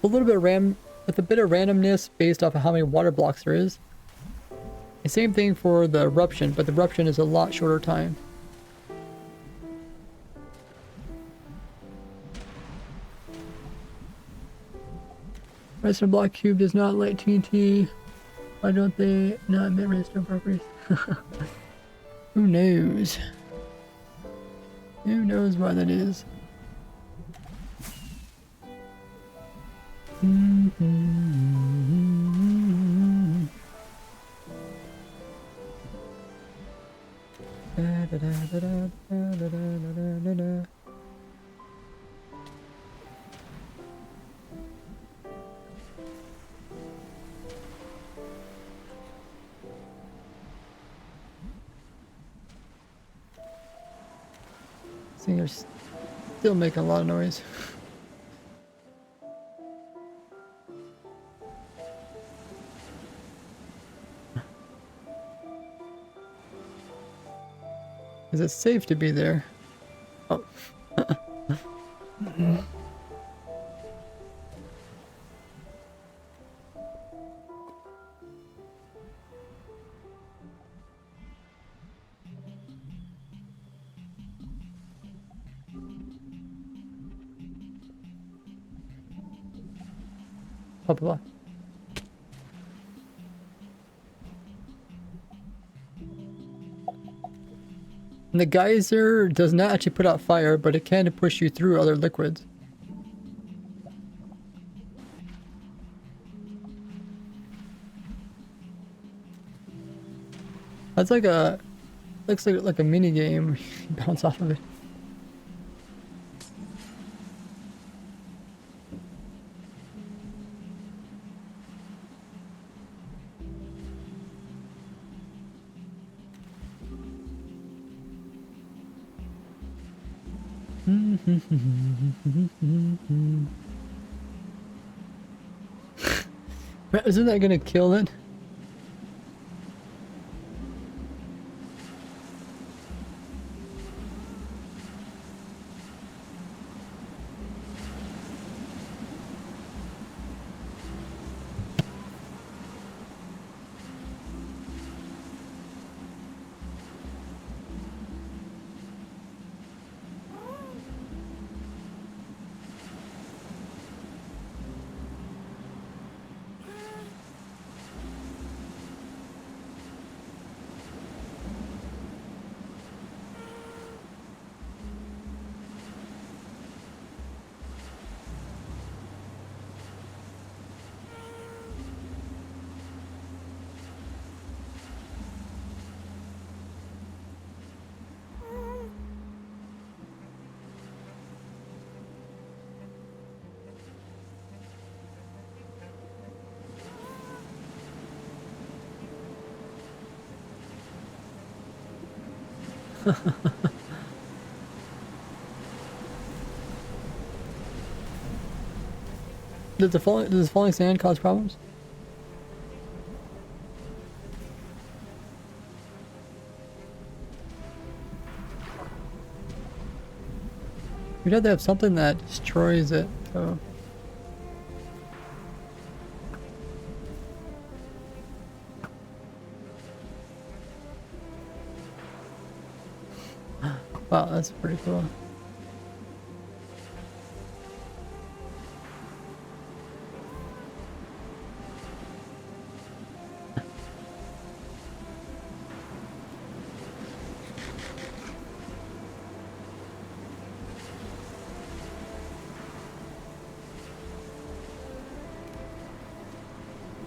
A little bit with a bit of randomness based off of how many water blocks there is. The same thing for the eruption, but the eruption is a lot shorter time. Redstone block cube does not light TNT. Why don't they not emit redstone properties? Who knows? Who knows why that is? They're still making a lot of noise. Is it safe to be there? Oh. Blah, blah, blah. And the geyser does not actually put out fire, but it can push you through other liquids. That's like a... looks like a mini game. Bounce off of it. Isn't that gonna kill it? Does the falling sand cause problems? You'd have to have something that destroys it, so... Wow, that's pretty cool.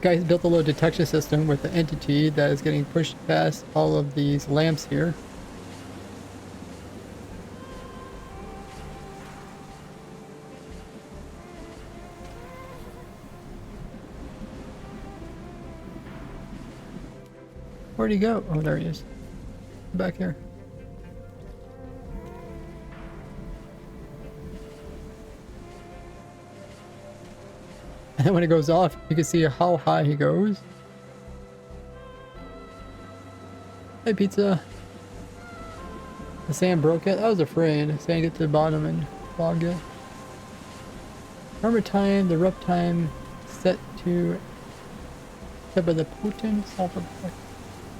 Guys built a little detection system with the entity that is getting pushed past all of these lamps here. Where'd he go? Oh, there he is. Back here. And then when it goes off, you can see how high he goes. Hey, pizza. The sand broke it? I was afraid. Sand get to the bottom and clogged it. Armor time, the rough time set by the potent sulfur.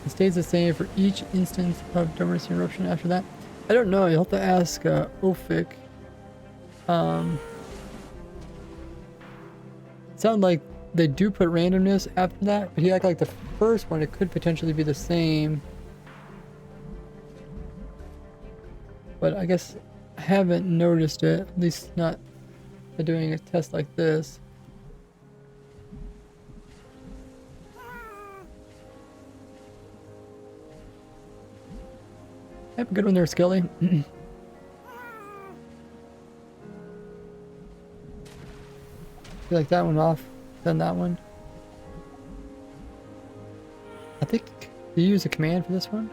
It stays the same for each instance of dormancy eruption after that. I don't know, you'll have to ask Ophic. It sounded like they do put randomness after that, but he acted like the first one, it could potentially be the same. But I guess I haven't noticed it, at least not by doing a test like this. Have a good one there, Skelly. You like that one off, then that one. I think you use a command for this one.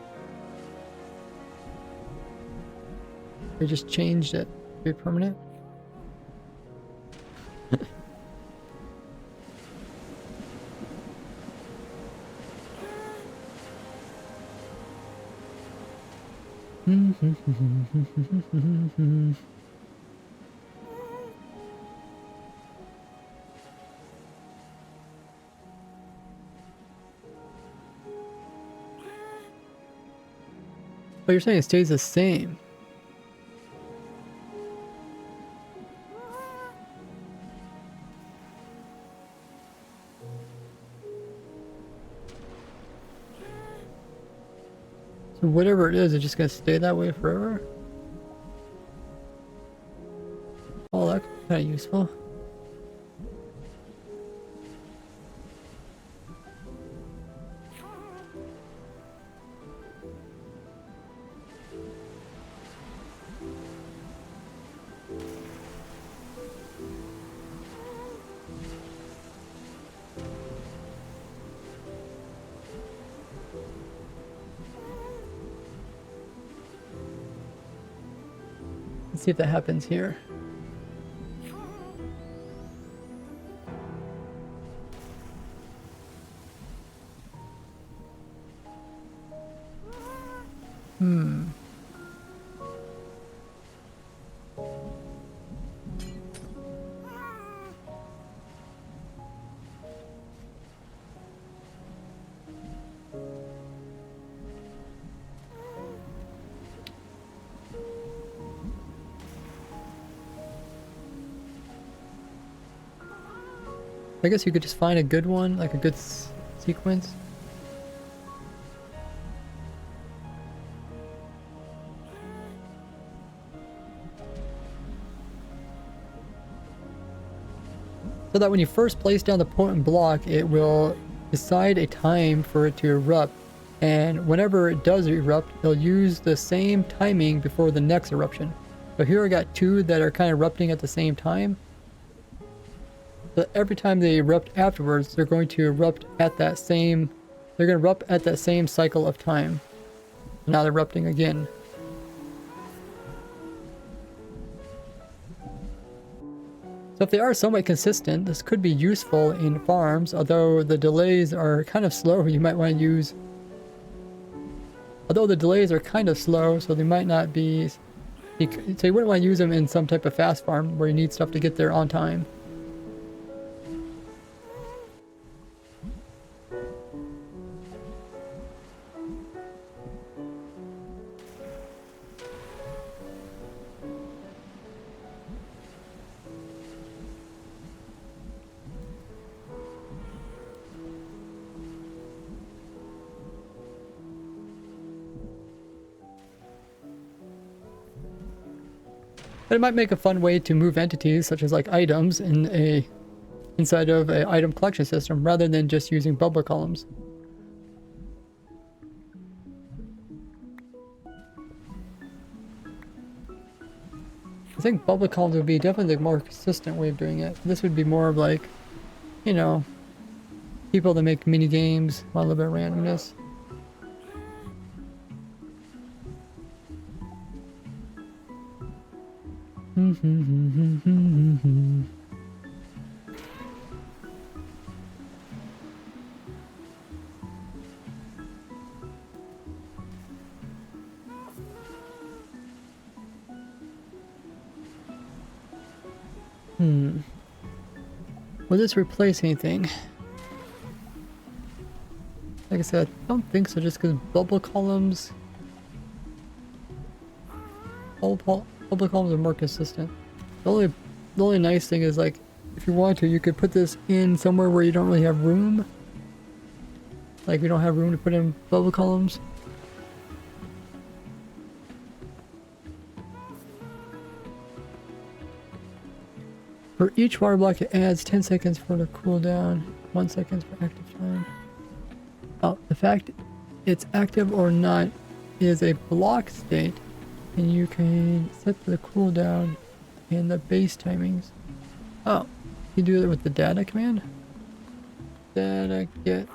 They just changed it to be permanent. But you're saying it stays the same. So whatever it is, it's just gonna stay that way forever? Oh, that's kind of useful. Let's see if that happens here. I guess you could just find a good one, like a good sequence. So that when you first place down the potent block, it will decide a time for it to erupt. And whenever it does erupt, it'll use the same timing before the next eruption. So here I got two that are kind of erupting at the same time. But every time they erupt afterwards, they're going to erupt at that same, they're going to erupt at that same cycle of time. Now they're erupting again. So if they are somewhat consistent, this could be useful in farms, although the delays are kind of slow. You might want to use, although the delays are kind of slow, so they might not be, so you wouldn't want to use them in some type of fast farm where you need stuff to get there on time. But it might make a fun way to move entities, such as like items, inside of an item collection system, rather than just using bubble columns. I think bubble columns would be definitely the more consistent way of doing it. This would be more of like, you know, people that make mini games, want a little bit of randomness. Will this replace anything? Like I said, I don't think so, just because bubble columns... Bubble columns are more consistent. The only nice thing is, like, if you want to, you could put this in somewhere where you don't really have room. Like, we don't have room to put in bubble columns. For each water block, it adds 10 seconds for the cooldown, 1 second for active time. Oh, the fact it's active or not is a block state, and you can set the cooldown and the base timings. Oh, you do it with the data command? Data get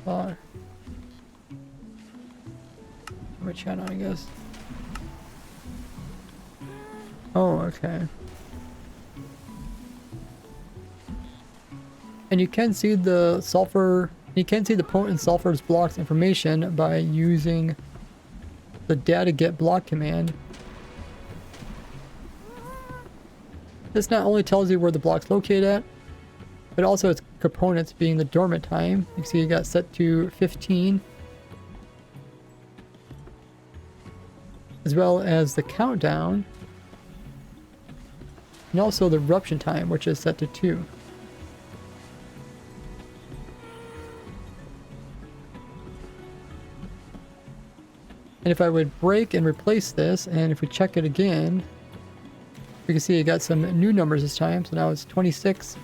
bar. My chat on, I guess. Oh, okay. And you can see the sulfur, you can see the potent sulfur's blocks information by using the data get block command. This not only tells you where the block's located at, but also its components, being the dormant time. You can see it got set to 15. As well as the countdown. And also the eruption time, which is set to 2. And if I would break and replace this, and if we check it again, we can see it got some new numbers this time. So now it's 26,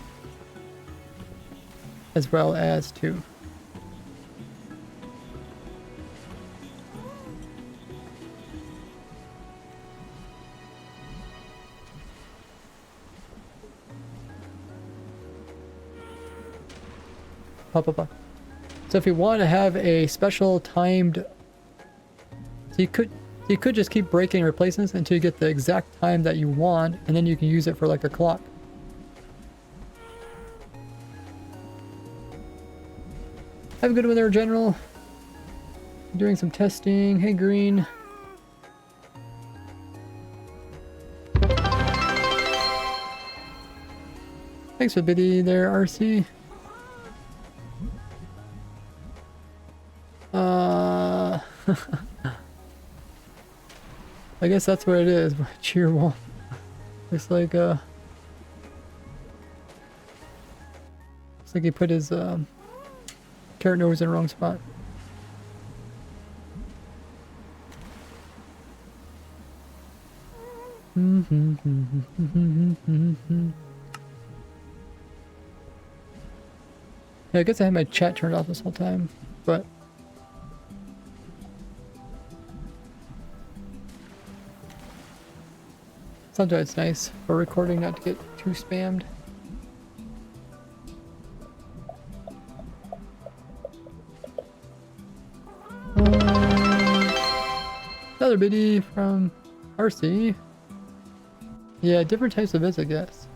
as well as 2. So if you want to have a special timed, so you could just keep breaking and replacing this until you get the exact time that you want, and then you can use it for like a clock. Have a good one there, General. Doing some testing. Hey, Green. Thanks for the biddy there, RC. I guess that's what it is. Cheer wall. Looks like he put his carrot nose in the wrong spot. Yeah, I guess I had my chat turned off this whole time, but sometimes it's nice for recording not to get too spammed. Another biddy from RC. Yeah, different types of bits, I guess.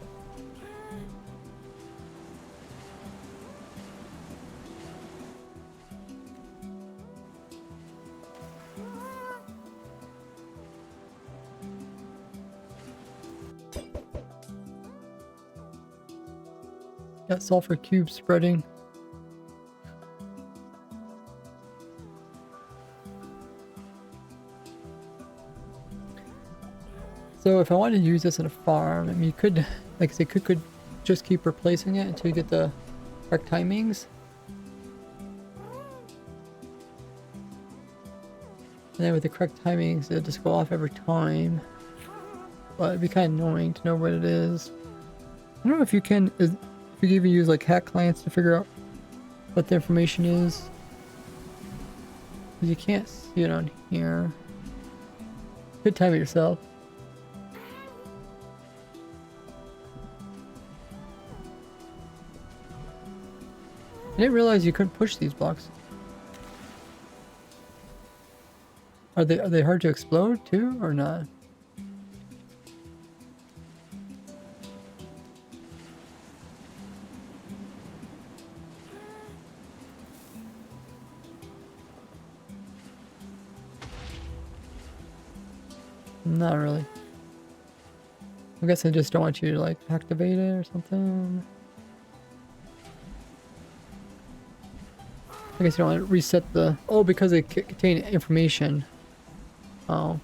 Got sulfur cubes spreading. So if I wanted to use this in a farm, I mean, you could, like I said, could just keep replacing it until you get the correct timings. And then with the correct timings, it'll just go off every time. But it'd be kind of annoying to know what it is. I don't know if you can, if you can even use like hack clients to figure out what the information is. You can't see it on here. You could time it yourself. I didn't realize you couldn't push these blocks. Are they hard to explode too, or not? Not really. I guess I just don't want you to like activate it or something. I guess you don't want to reset the... Oh, because they contain information. Oh.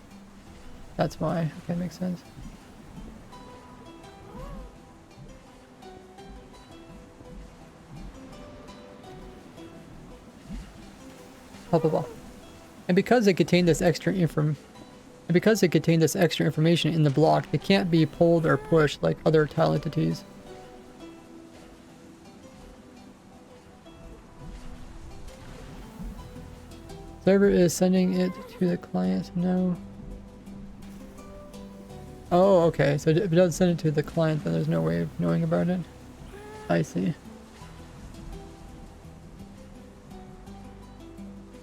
That's why. Okay, makes sense. Blah, blah, blah. And because they contain this extra information in the block, they can't be pulled or pushed like other tile entities. Server is sending it to the client. No. Oh, okay. So if it doesn't send it to the client, then there's no way of knowing about it. I see.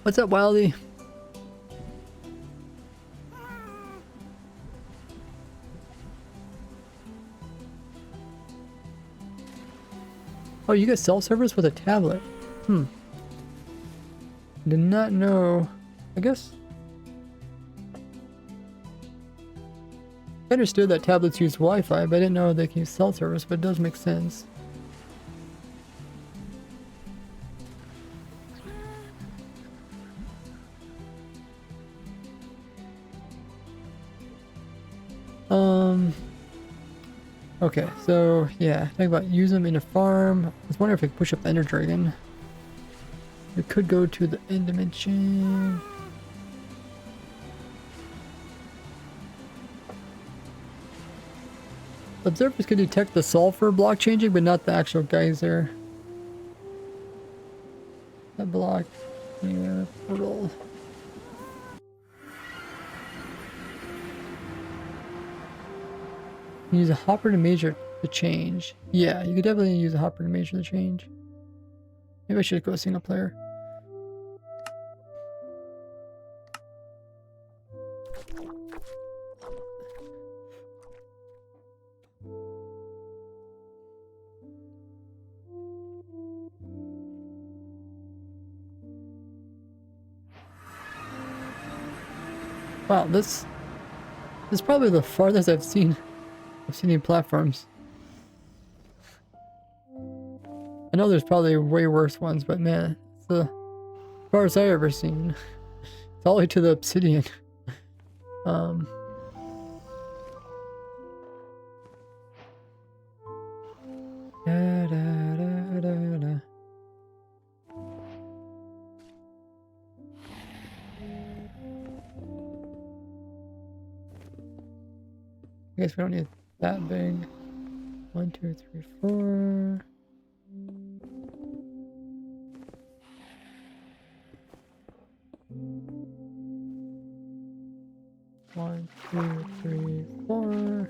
What's up, Wildy? Oh, you get self-service with a tablet. Did not know. I guess I understood that tablets use Wi-Fi, but I didn't know they can use cell service, but it does make sense. Okay, so yeah, talking about use them in a farm. I was wondering if I could push up the Ender Dragon. We could go to the end dimension. Observers could detect the sulfur block changing, but not the actual geyser. That block. Yeah, portal. Use a hopper to measure the change. Yeah, you could definitely use a hopper to measure the change. Maybe I should go single player. Wow, this is probably the farthest I've seen any platforms. I know there's probably way worse ones, but man, it's the farthest I've ever seen. It's all the way to the obsidian. Da, da, da, da, da. I guess we don't need that big. 1, 2, 3, 4. One, two, three, 4.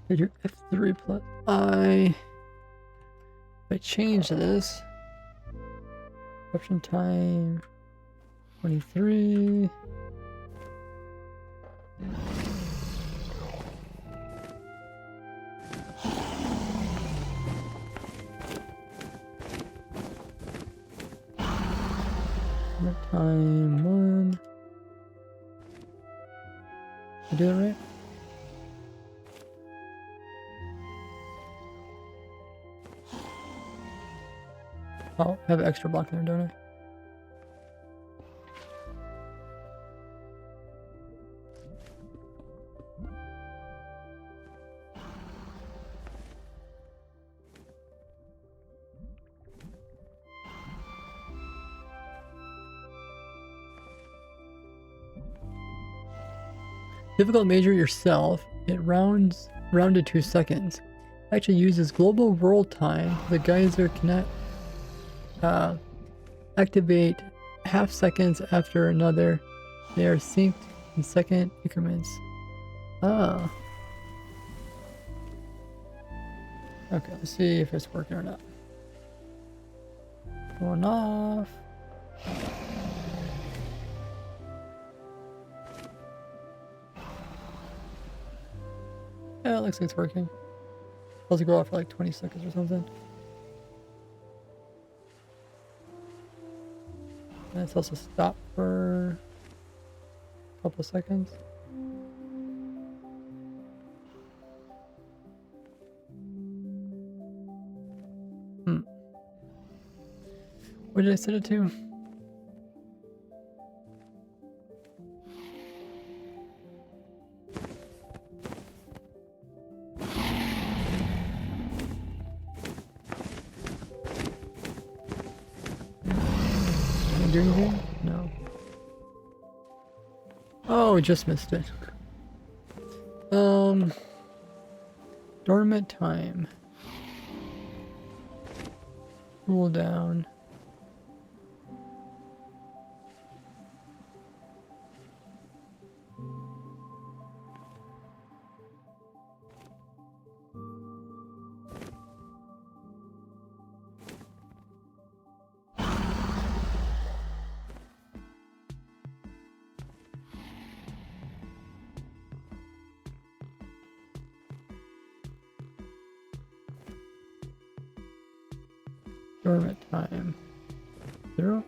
Did your F3 plus I? If I change this, option time 23. Time 1. I do it right? Oh, I have an extra block there, don't I? Difficult to measure yourself. It rounded 2 seconds. Actually uses global world time. The geyser cannot activate half seconds after another. They are synced in second increments. Ah. Okay, let's see if it's working or not. Going off. Yeah, it looks like it's working. Supposed to go off for like 20 seconds or something. Let's also stop for a couple seconds. What did I set it to? Can I do anything? No. Oh, I just missed it. Dormant time. Cool down. Dormant time. 0?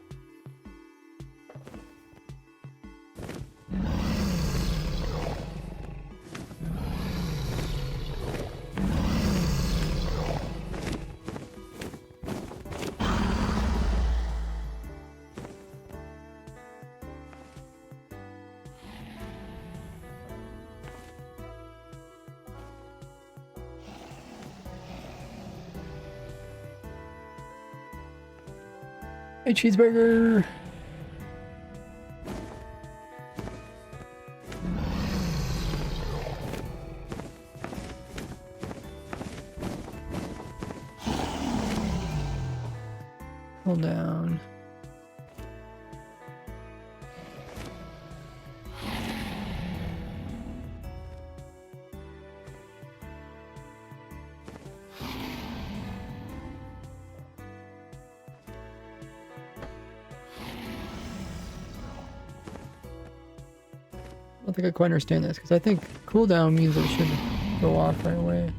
Hey, cheeseburger! Hold down. I don't think I quite understand this, because I think cooldown means it should go off right away.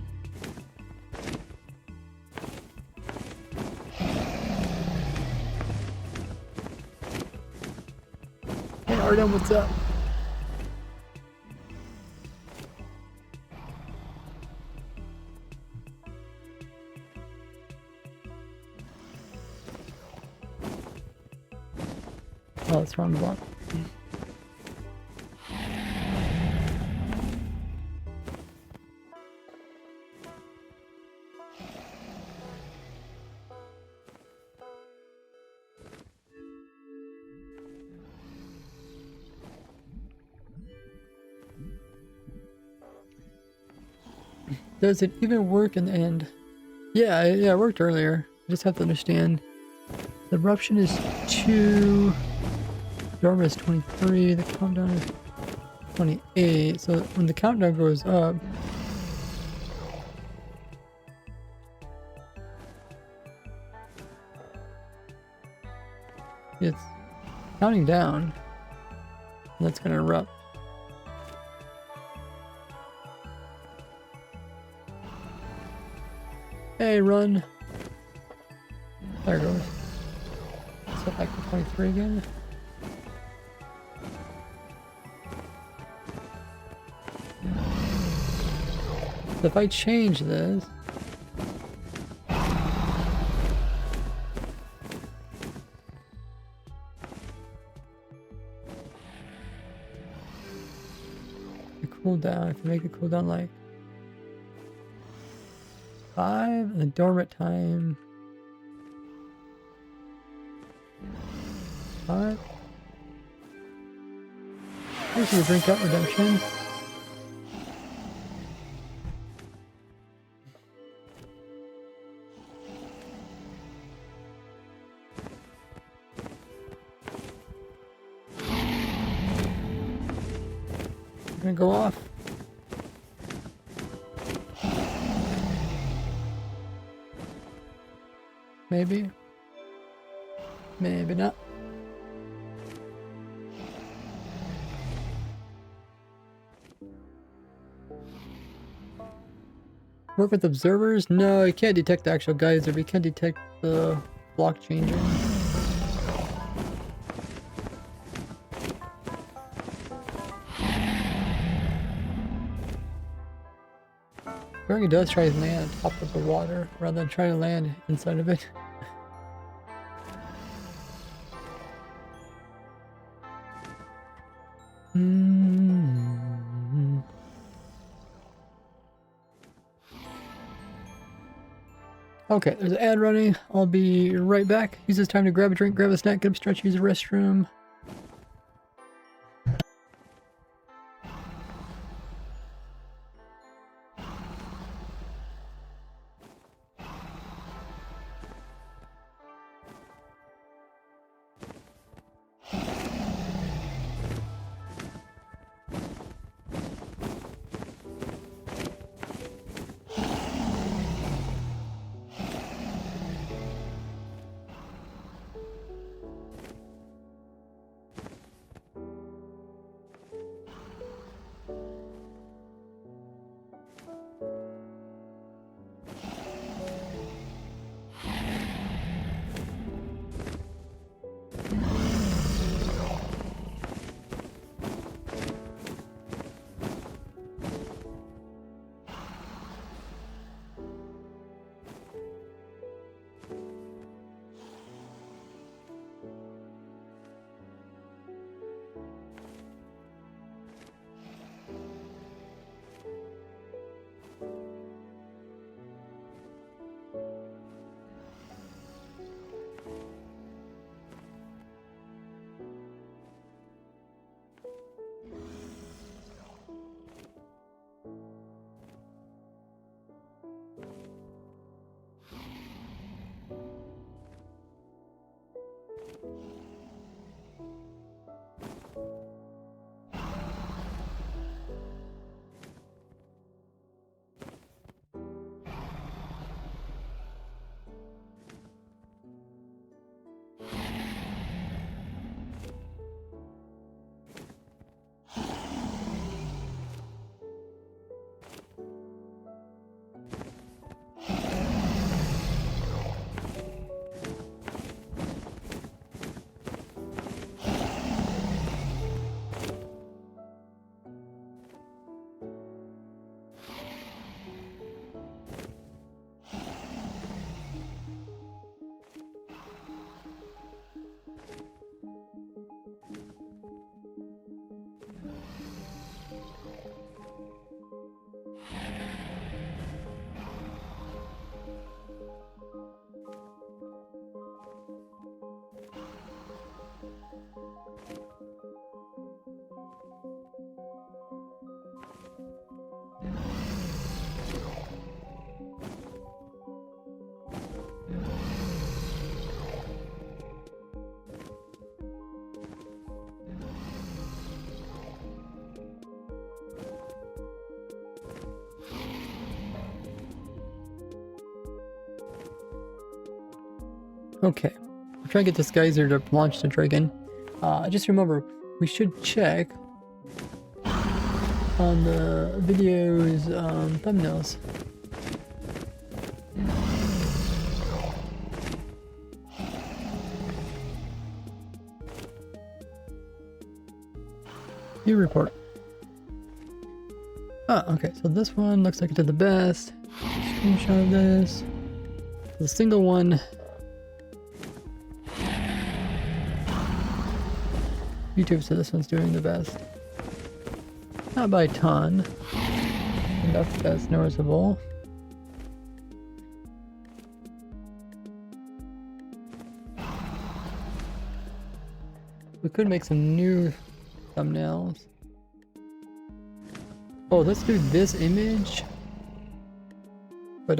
Hey Artem, what's up? Oh, that's wrong block. Does it even work in the end? Yeah, it worked earlier. I just have to understand. The eruption is 2. Dormant is 23. The countdown is 28. So when the countdown goes up, it's counting down. And that's gonna erupt. Hey, run. There it goes. Set back to 23 again. So if I change this, the cooldown, if I make the cooldown like 5, and the dormant time 5. Here's your drink up redemption. Gonna go off. Maybe. Maybe not. Work with observers? No, you can't detect the actual geyser, but you can detect the block changing. Swearing it does try to land on top of the water rather than trying to land inside of it. Okay, there's an ad running. I'll be right back. Use this time to grab a drink, grab a snack, get up, stretch, use the restroom. Okay, we'll try to get this geyser to launch the dragon. Just remember, we should check on the video's thumbnails. View report. Okay, so this one looks like it did the best. Screenshot of this. The single one. YouTube said this one's doing the best. Not by a ton. Enough that's noticeable. We could make some new thumbnails. Oh, let's do this image. But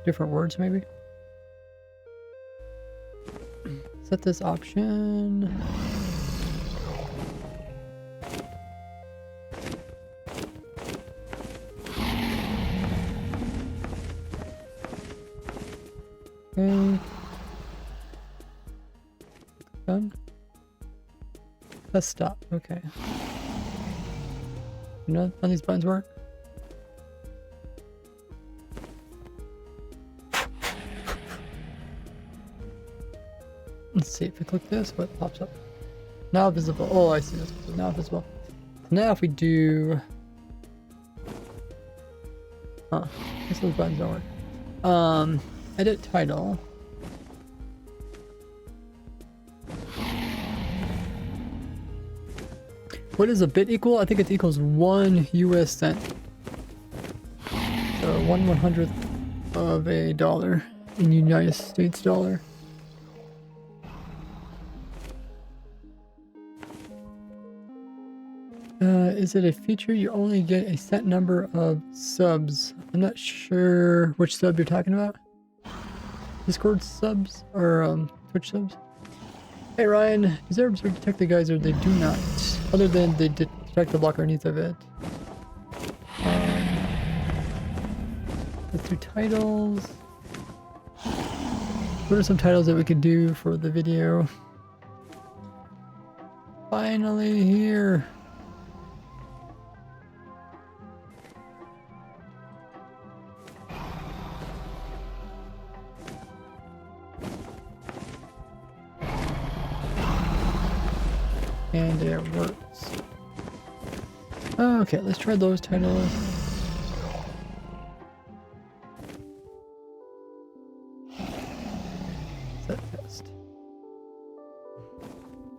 different words maybe. Set this option. Okay. Done. Let's stop. Okay. None of these buttons work. Let's see if I click this, what pops up. Now visible. Oh, I see this. Now visible. Now if we do... Huh. I guess those buttons don't work. Edit title. What is a bit equal? I think it equals 1 US cent. So 1/100th of a dollar in United States dollar. Is it a feature you only get a set number of subs? I'm not sure which sub you're talking about. Discord subs or Twitch subs? Hey Ryan, does their observer detect the geyser? They do not. Other than they detect the block underneath of it. Let's do titles. What are some titles that we could do for the video? Finally here. And it works. Okay, let's try those titles. Set test.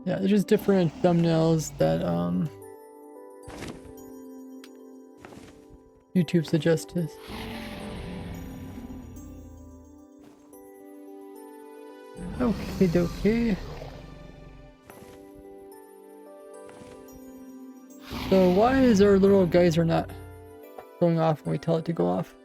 Yeah, they're just different thumbnails that YouTube suggested. Okay, dokie. So why is our little geyser not going off when we tell it to go off?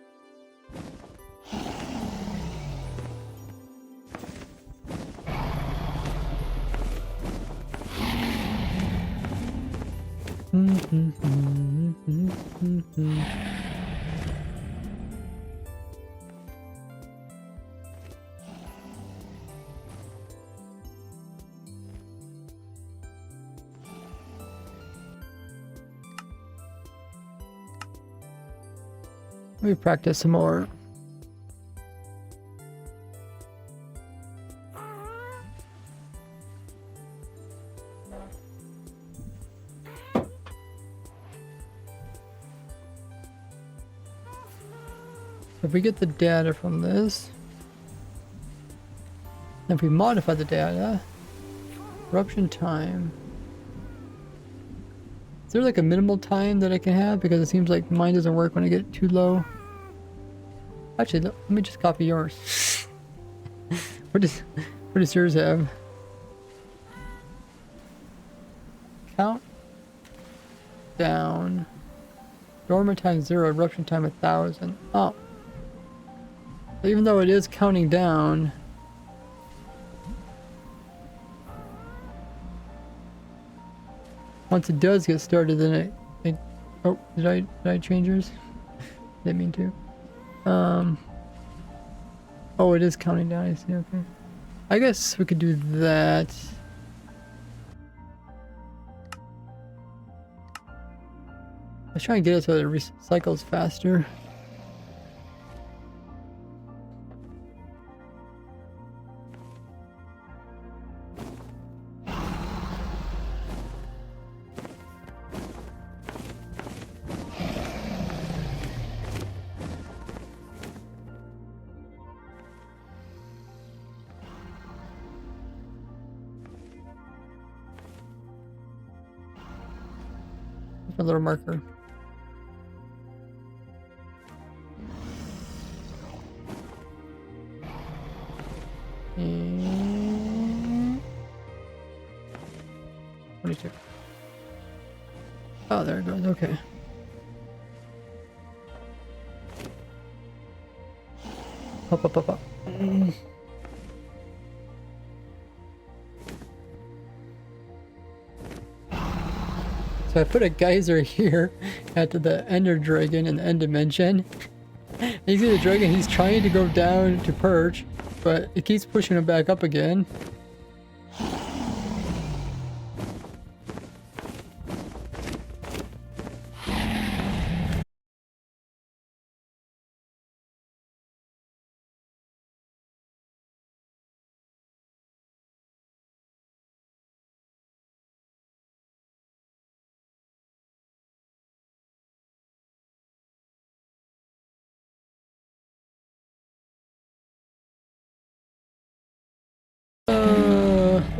Let me practice some more. If we get the data from this, if we modify the data, eruption time. Is there like a minimal time that I can have? Because it seems like mine doesn't work when I get too low. Actually, let me just copy yours. what does yours have? Count down. Dormant time 0, eruption time 1000. Oh. So even though it is counting down, once it does get started, then it oh, did I change yours? Didn't mean to. Oh, it is counting down. I see. Okay. I guess we could do that. Let's try and get it so that it recycles faster. A little marker. And 22. Oh, there it goes. Okay. Up. So I put a geyser here at the Ender Dragon in the end dimension. And you see the dragon, he's trying to go down to perch, but it keeps pushing him back up again.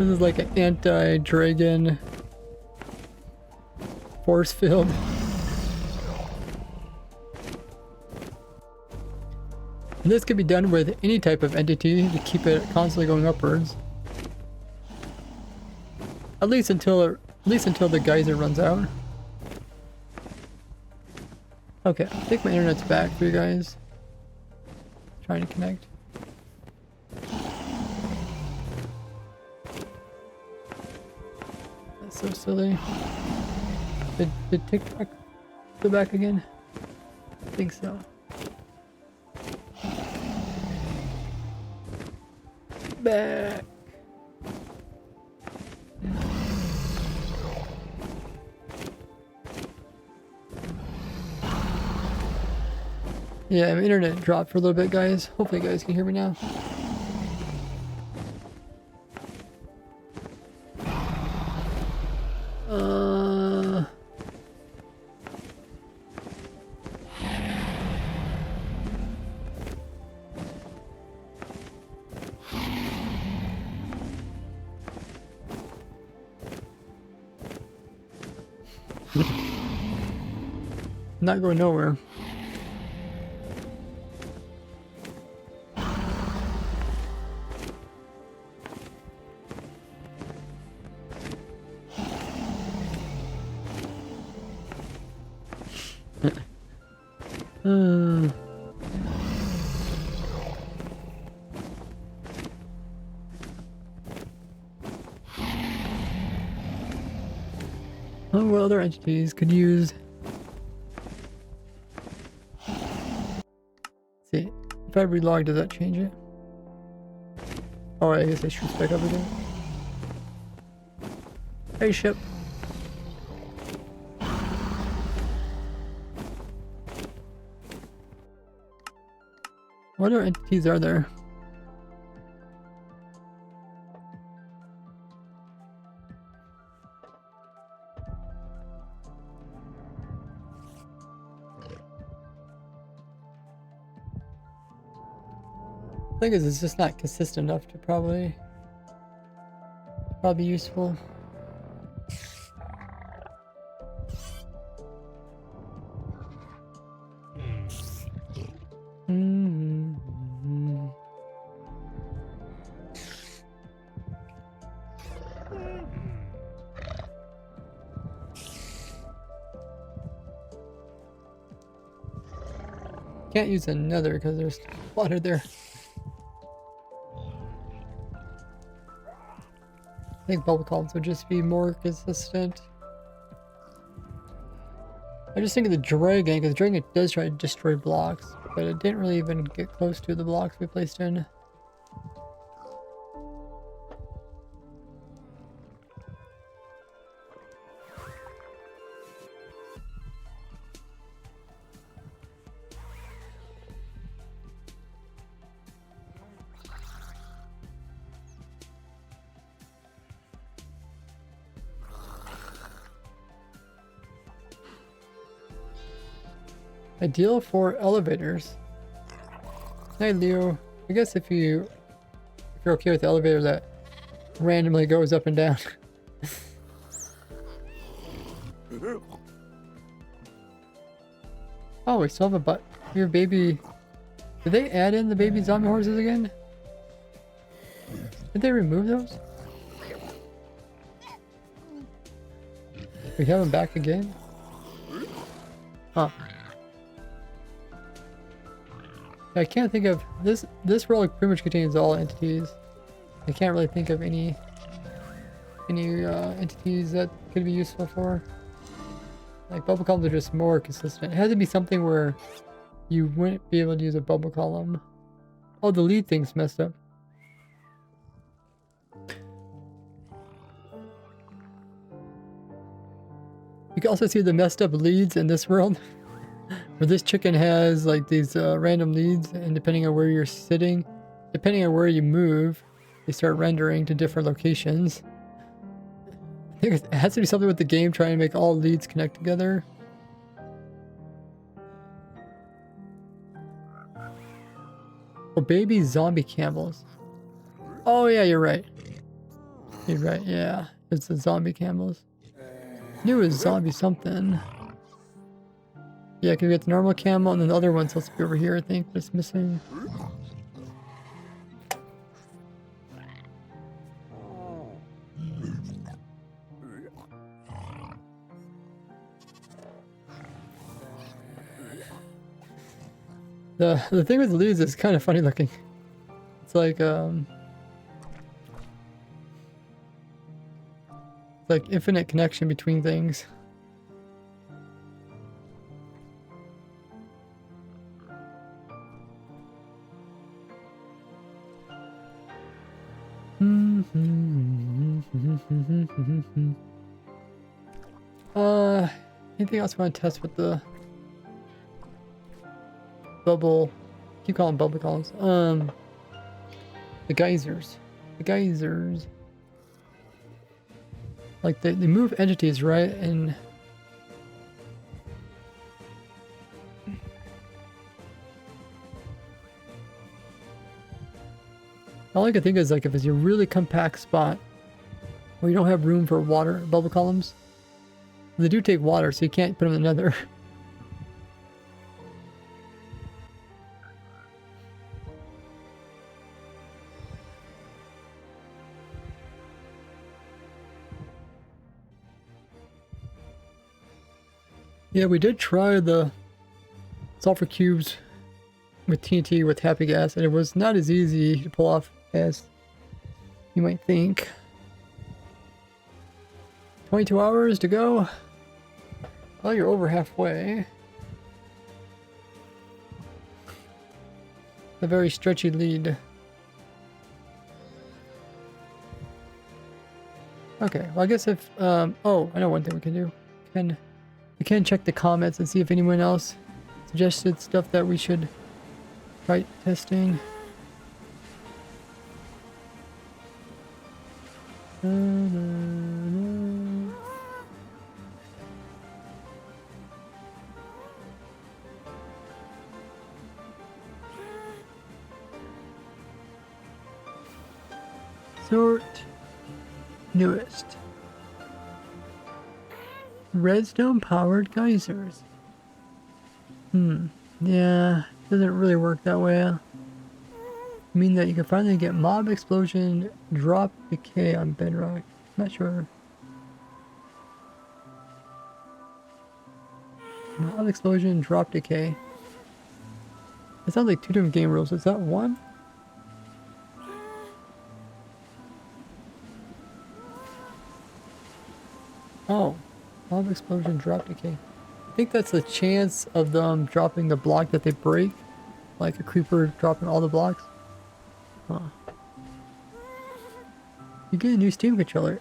This is like an anti-dragon force field. And this could be done with any type of entity to keep it constantly going upwards. At least until the geyser runs out. Okay, I think my internet's back for you guys. Trying to connect. That's so silly. Did TikTok go back again? I think so. Back. Yeah, my internet dropped for a little bit, guys. Hopefully you guys can hear me now. Not going nowhere. Oh, what other entities could use? Let's see, if I relog, does that change it? Oh, I guess I shoot back up again. Hey, ship. What other entities are there? The thing is, it's just not consistent enough to probably be useful. Can't use another because there's water there. I think bubble columns would just be more consistent. I just think of the dragon, because the dragon does try to destroy blocks, but it didn't really even get close to the blocks we placed in. Ideal for elevators. Hey Leo, I guess if you're okay with the elevator that randomly goes up and down. Oh, we still have your baby. Did they add in the baby zombie horses again? Did they remove those? We have them back again? Huh. I can't think of this world pretty much contains all entities. I can't really think of any entities that could be useful for. Like bubble columns are just more consistent. It has to be something where you wouldn't be able to use a bubble column. Oh, the lead thing's messed up. You can also see the messed up leads in this world. Where this chicken has like these random leads, and depending on where you're sitting, depending on where you move, they start rendering to different locations. I think it has to be something with the game trying to make all leads connect together. Oh, baby zombie camels. Oh yeah, you're right. You're right, yeah. It's the zombie camos. Knew it was zombie something. Yeah, can we get the normal camo and then the other one's supposed to be over here, I think, but it's missing. The thing with the leaves is kind of funny looking. It's like infinite connection between things. Anything else we want to test with the bubble? Keep calling bubble columns. The geysers. The geysers. Like they move entities, right? And all I can think is like if it's a really compact spot where you don't have room for water bubble columns. They do take water, so you can't put them in the nether. Yeah, we did try the sulfur cubes with TNT with happy gas, and it was not as easy to pull off as you might think. 22 hours to go. Well, you're over halfway. A very stretchy lead. Okay, well I guess if, oh, I know one thing we can do. We can check the comments and see if anyone else suggested stuff that we should try testing. Sort newest. Redstone powered geysers. Yeah, doesn't really work that way. I mean that you can finally get mob explosion, drop decay on bedrock. Not sure. Mob explosion, drop decay. It sounds like two different game rules. Is that one? Oh, mob explosion, drop decay. I think that's the chance of them dropping the block that they break. Like a creeper dropping all the blocks. Huh. You get a new Steam controller.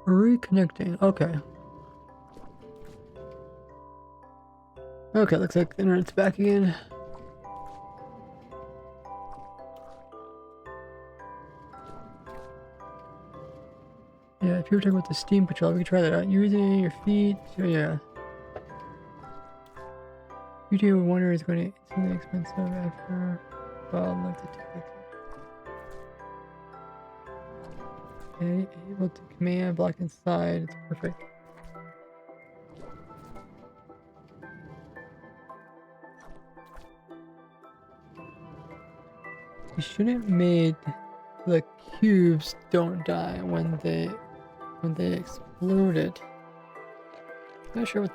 Reconnecting. Okay. Okay, looks like the internet's back again. Yeah, if you were talking about the Steam controller, we can try that out. Using your feet. So yeah. YouTube Wonder is going to instantly expensive after. Well, I'd like to take it. Okay, able to command block inside. It's perfect. You shouldn't made the cubes don't die when they exploded. Not sure what.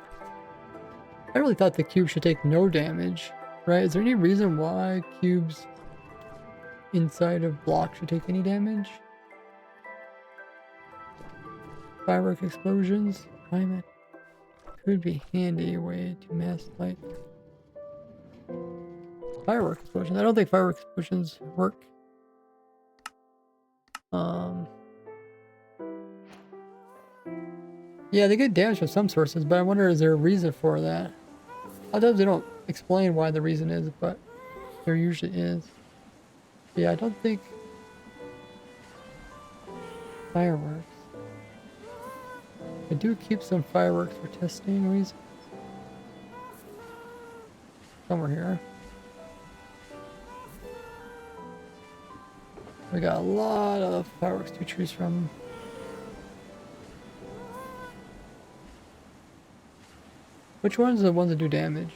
I really thought the cube should take no damage, right? Is there any reason why cubes inside of blocks should take any damage? Firework explosions, climate could be handy way to mass light. Firework explosions. I don't think firework explosions work. Yeah, they get damaged from some sources, but I wonder, is there a reason for that? Sometimes they don't explain why the reason is, but there usually is. Yeah, I don't think fireworks. I do keep some fireworks for testing reasons. Somewhere here. We got a lot of fireworks to choose from. Which ones are the ones that do damage?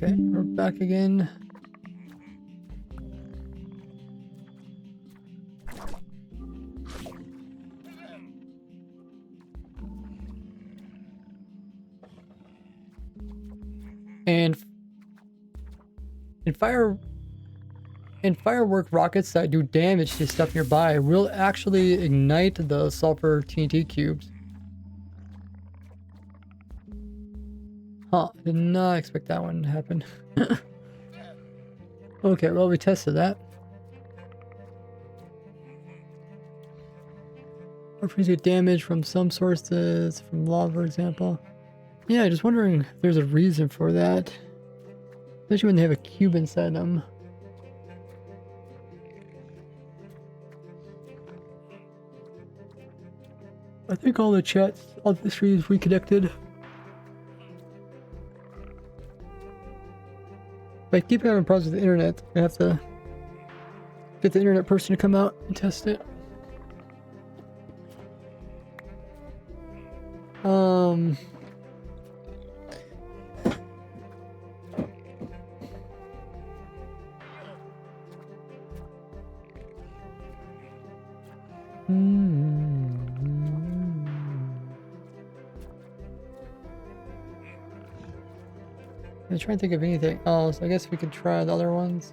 Okay, we're back again. And firework rockets that do damage to stuff nearby will actually ignite the sulfur TNT cubes. Huh, did not expect that one to happen. Okay, well, we tested that. Orphans get damage from some sources, from lava, for example. Yeah, just wondering if there's a reason for that. Especially when they have a cube inside them. I think all the chats on the stream is reconnected. If I keep having problems with the internet, I have to get the internet person to come out and test it. I'm trying to think of anything else. I guess we could try the other ones.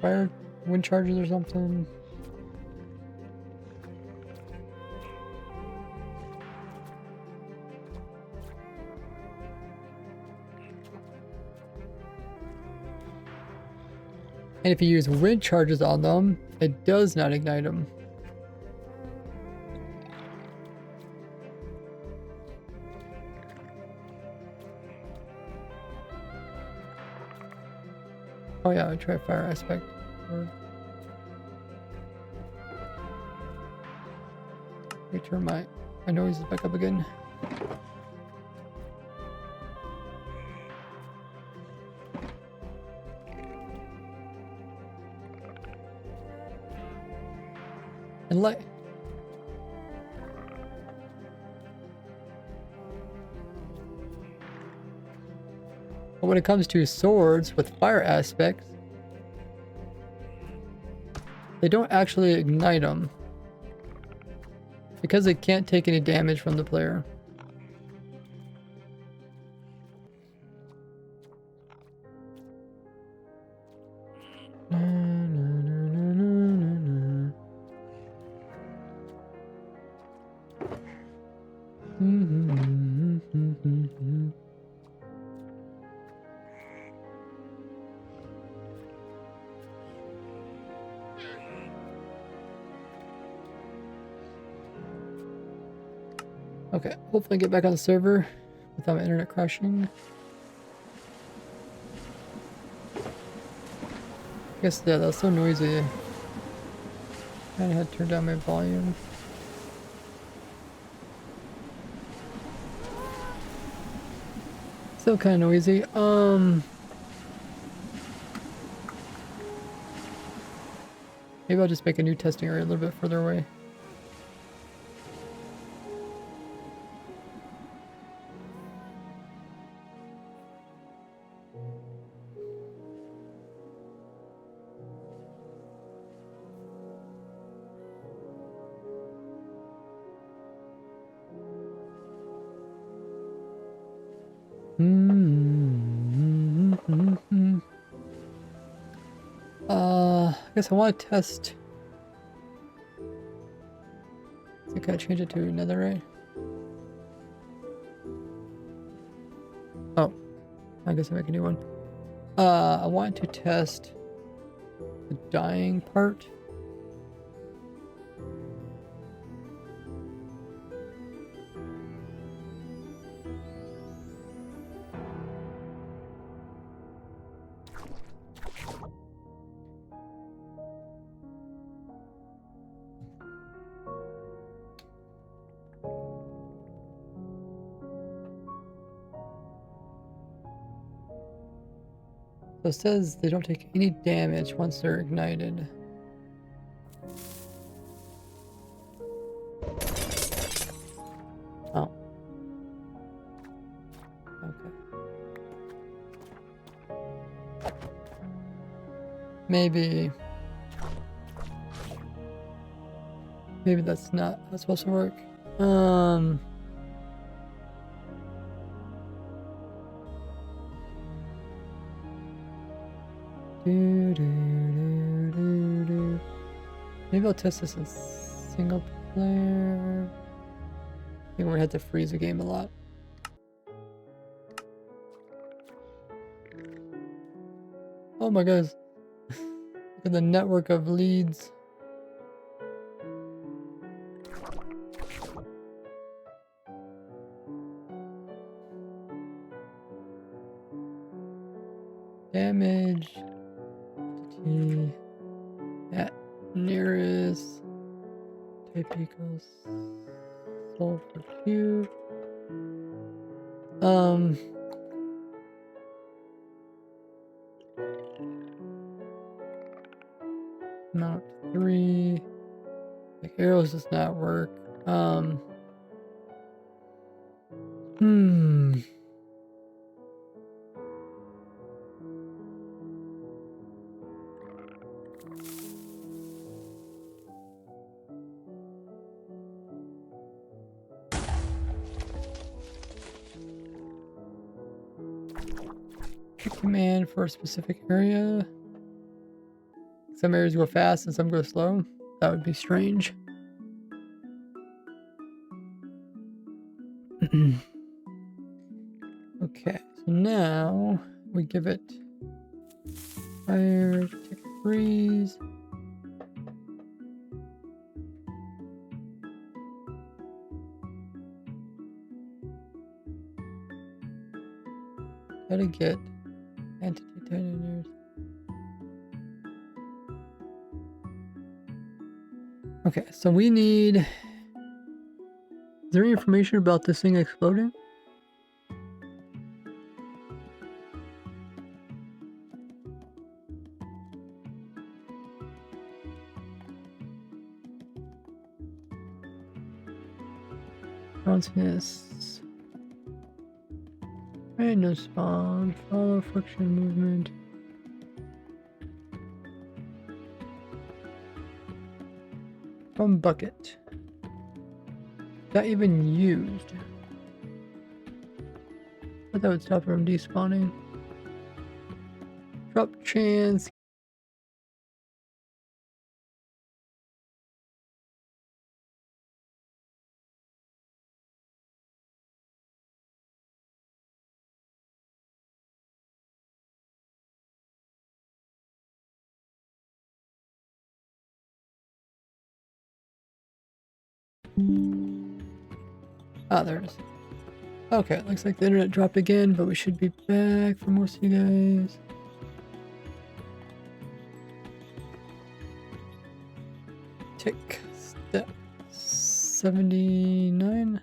Fire wind charges or something. And if you use wind charges on them, it does not ignite them. Oh yeah, I try fire aspect. Let me turn my noises back up again. And light. But when it comes to swords with fire aspects, they don't actually ignite them because they can't take any damage from the player. Okay, hopefully get back on the server without my internet crashing. I guess, yeah, that was so noisy. I had to turn down my volume. Still kind of noisy. Maybe I'll just make a new testing area a little bit further away. I guess I want to test. I think I change it to netherite. Oh, I guess I make a new one. I want to test the dyeing part. So it says they don't take any damage once they're ignited. Oh. Okay. Maybe that's not how it's supposed to work. Maybe I'll test this in single player. I think we're gonna have to freeze the game a lot. Oh my gosh. Look at the network of leads. Damage. Entity. At nearest. Type equals. Sulfur cube. Mount 3. Like arrows does not work. Command for a specific area. Some areas go fast and some go slow. That would be strange. Okay, so now we give it fire, tick freeze. Gotta get entity detonator. Okay, so we need. Is there any information about this thing exploding? Bounciness. Random spawn. Follow friction movement. From bucket. Not even used. But that would stop it from despawning. Drop chance. Ah, there it is. Okay, looks like the internet dropped again, but we should be back for most of you guys. Tick, step 79.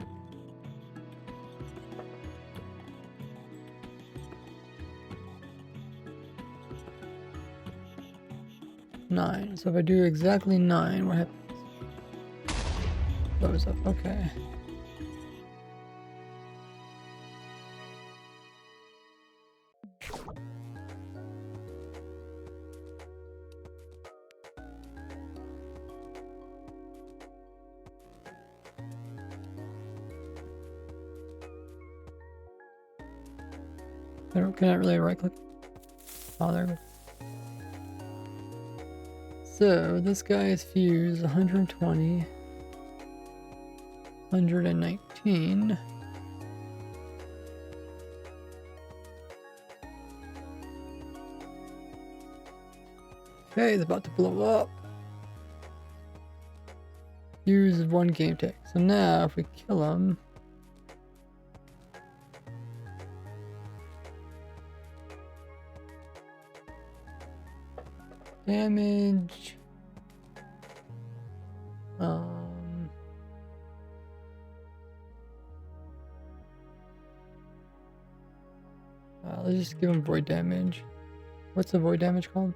Nine. So if I do exactly 9, what happens? Goes up. Okay. Can I really right click? Oh, there we go. So this guy's fuse 120, 119. Okay, it's about to blow up. Use 1 game tick. So now if we kill him, damage. Let's just give him void damage. What's the void damage called?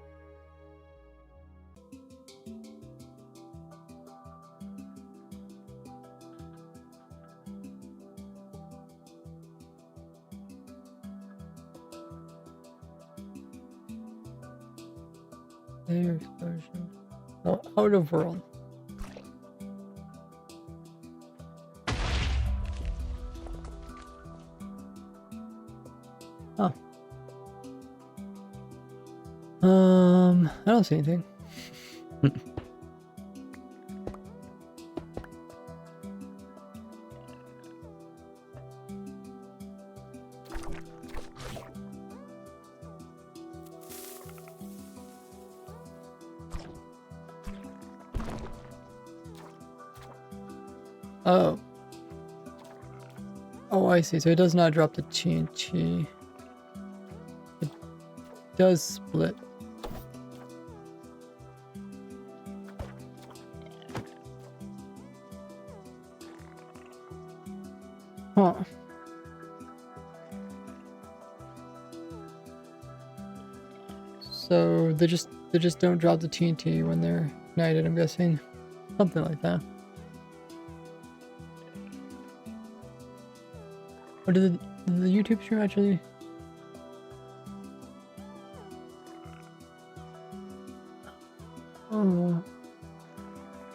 Air explosion. Oh, out of world. Oh. I don't see anything. Oh. Oh, I see. So it does not drop the TNT. It does split. Huh. So they just don't drop the TNT when they're ignited, I'm guessing. Something like that. Or did the YouTube stream actually? Oh,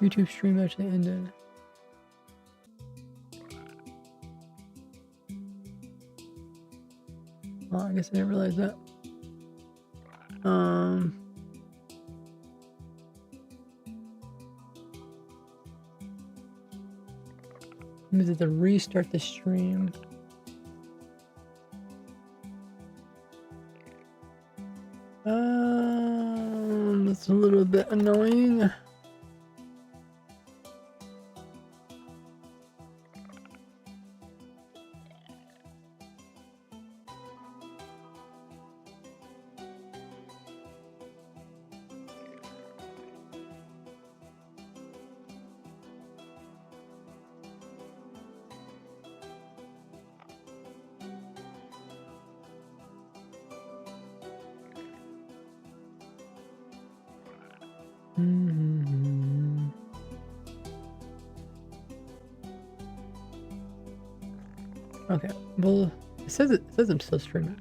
YouTube stream actually ended. Oh, I guess I didn't realize that. Maybe to restart the stream. That's a little bit annoying. Okay, well, it says I'm still streaming.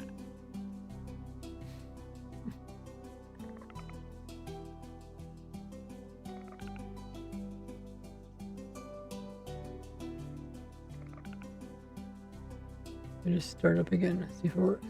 I just start up again, see if it works.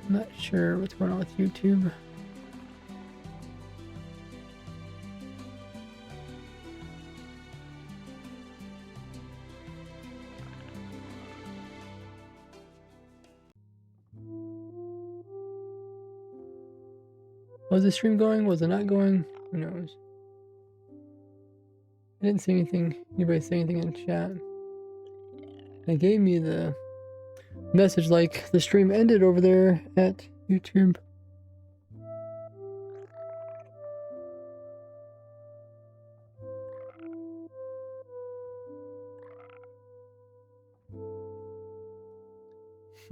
I'm not sure what's going on with YouTube. Was the stream going? Was it not going? Who knows? I didn't see anything. Anybody say anything in chat? They gave me the message like the stream ended over there at YouTube.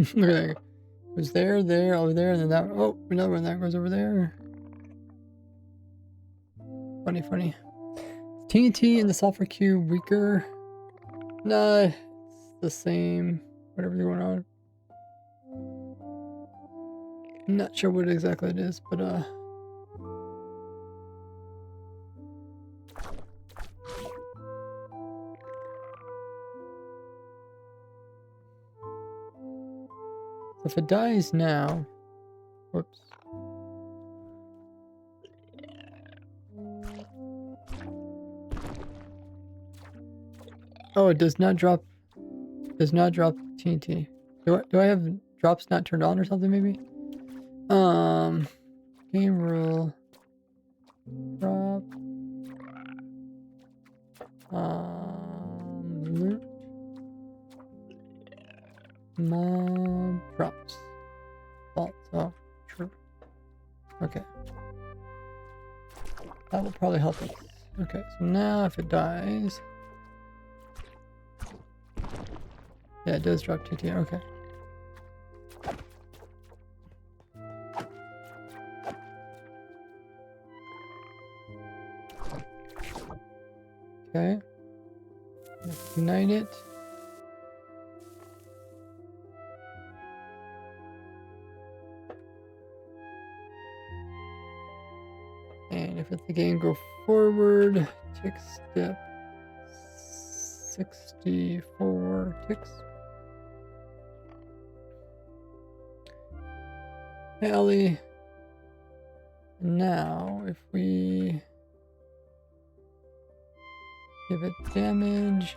Okay. It was there, over there, and then that. Oh, another one that goes over there. Funny, funny. TNT and the Sulfur Cube weaker? Nah, it's the same. Whatever's going on. I'm not sure what exactly it is, but if it dies now, whoops. Oh, it does not drop TNT. Do I have drops not turned on or something maybe? Game rule. Drop. Loot. Mob drops. False. Oh, true. Okay. That will probably help us. Okay, so now if it dies. Yeah, it does drop TNT. Okay. Okay. Ignite it. And if it's the game go forward, tick step 64 ticks. Hey, Ellie. Now, if we give it damage.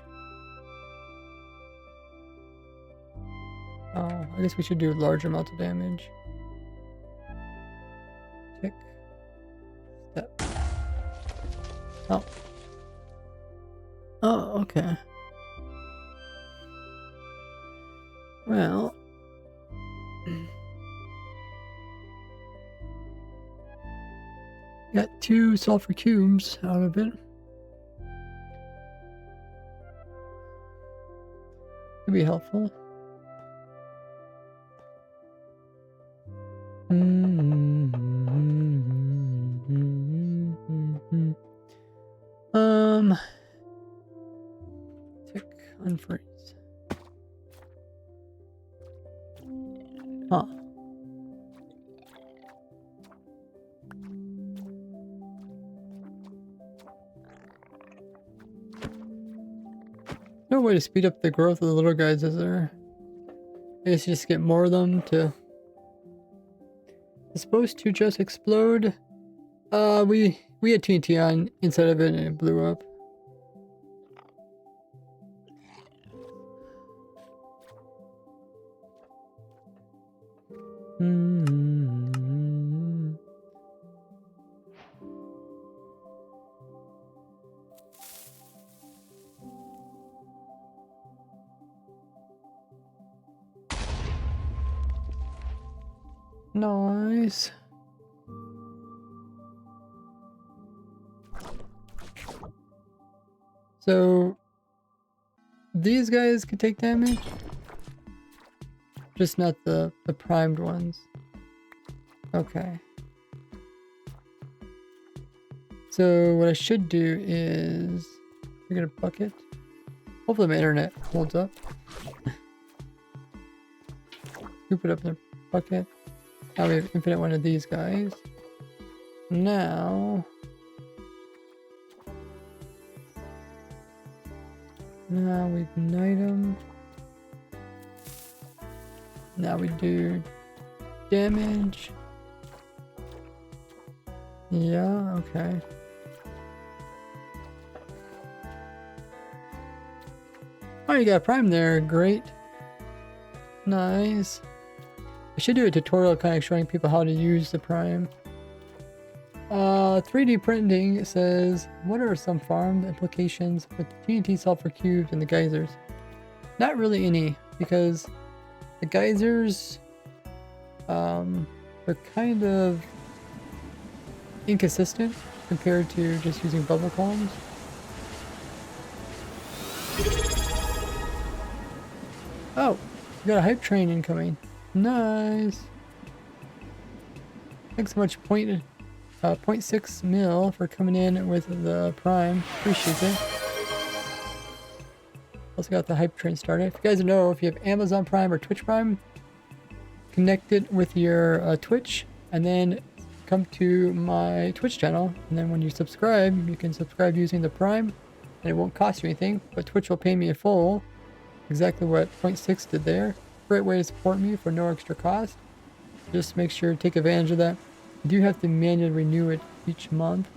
Oh, I guess we should do larger amounts of damage. Tick. Step. Oh. Oh, okay. Well. Got 2 sulfur cubes out of it. Could be helpful. Tick unfreeze. Huh. No way to speed up the growth of the little guys, is there? I guess you just get more of them to... It's supposed to just explode. We had TNT on inside of it and it blew up. Nice. So these guys could take damage, just not the primed ones. Okay. So what I should do is get a bucket. Hopefully my internet holds up. Scoop it up in the bucket. Now we have infinite one of these guys. Now we ignite them. Now we do damage. Yeah, okay. Oh, you got Prime there. Great. Nice. I should do a tutorial kind of showing people how to use the Prime. 3D printing, it says, what are some farm implications with TNT Sulfur Cubes and the geysers? Not really any, because the geysers, are kind of inconsistent compared to just using bubble columns. Oh, we got a hype train incoming. Nice. Thanks so much, 0.6 mil for coming in with the Prime. Appreciate it. Also got the hype train started. If you guys know, if you have Amazon Prime or Twitch Prime, connect it with your Twitch, and then come to my Twitch channel. And then when you subscribe, you can subscribe using the Prime, and it won't cost you anything. But Twitch will pay me a full, exactly what 0.6 did there. Great way to support me for no extra cost. Just make sure to take advantage of that. You do have to manually renew it each month.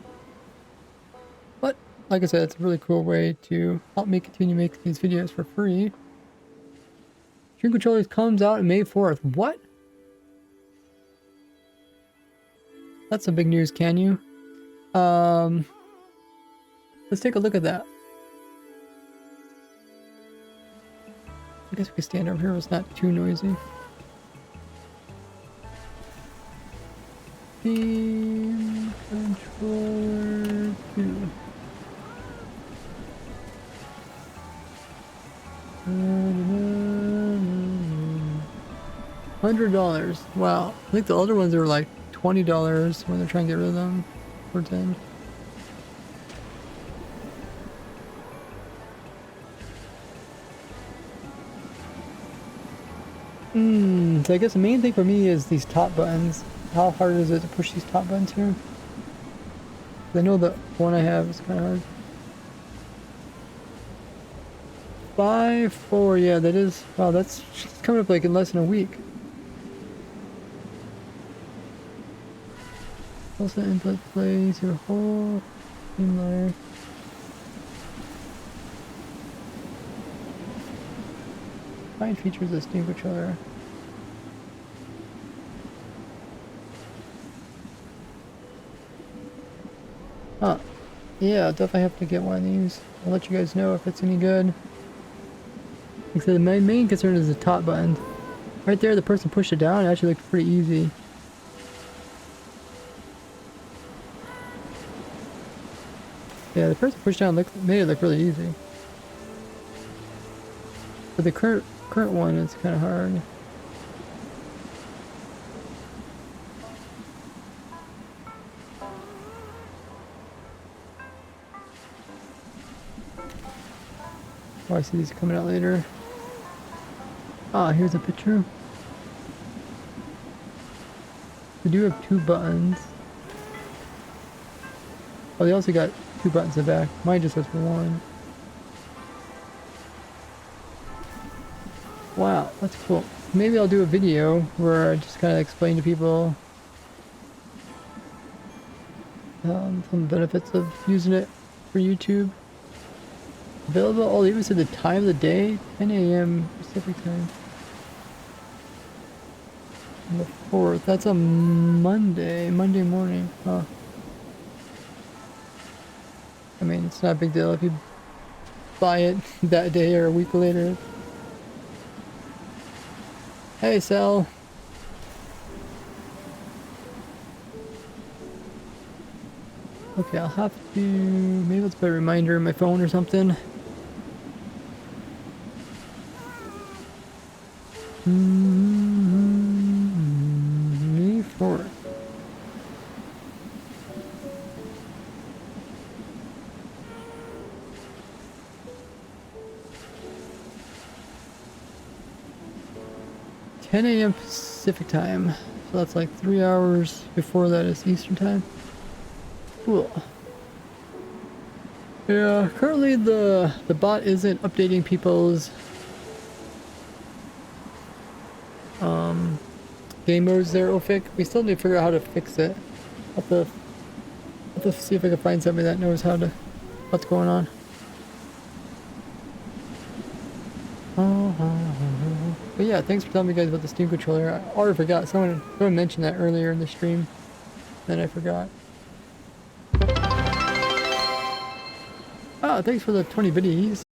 But, like I said, it's a really cool way to help me continue making these videos for free. Stream Controllers comes out on May 4th. What? That's some big news, can you? Let's take a look at that. I guess we can stand over here. It's not too noisy. Team Controller 2. $100. Wow. I think the older ones are like $20 when they're trying to get rid of them for 10. So I guess the main thing for me is these top buttons. How hard is it to push these top buttons here? I know the one I have is kind of hard. 5-4, yeah, that is. Wow, that's coming up like in less than a week. Also, input plays your whole team layer. Find features of Steam Controller. Huh. Yeah, I'll definitely have to get one of these. I'll let you guys know if it's any good. Like I said, my main concern is the top button. Right there, the person pushed it down. It actually looked pretty easy. Yeah, the person pushed down made it look really easy. But the current one is kind of hard. Oh, I see these coming out later. Ah, here's a picture. We do have 2 buttons. Oh, they also got 2 buttons in the back. Mine just has 1. Wow, that's cool. Maybe I'll do a video where I just kind of explain to people some benefits of using it for YouTube. Available, oh, they even said the time of the day, 10 a.m. Pacific time. On the 4th, that's a Monday morning, huh? I mean, it's not a big deal if you buy it that day or a week later. Hey, Sal. Okay, I'll have to, maybe let's put a reminder in my phone or something. May 4th. $10 a.m. Pacific time. So that's like 3 hours before that is Eastern time. Cool. Yeah, currently the bot isn't updating people's game modes there, Ofik. We still need to figure out how to fix it. I'll have to see if I can find somebody that knows what's going on. But yeah, thanks for telling me guys about the Steam controller. I already forgot. Someone mentioned that earlier in the stream. Then I forgot. Ah, thanks for the 20 biddies.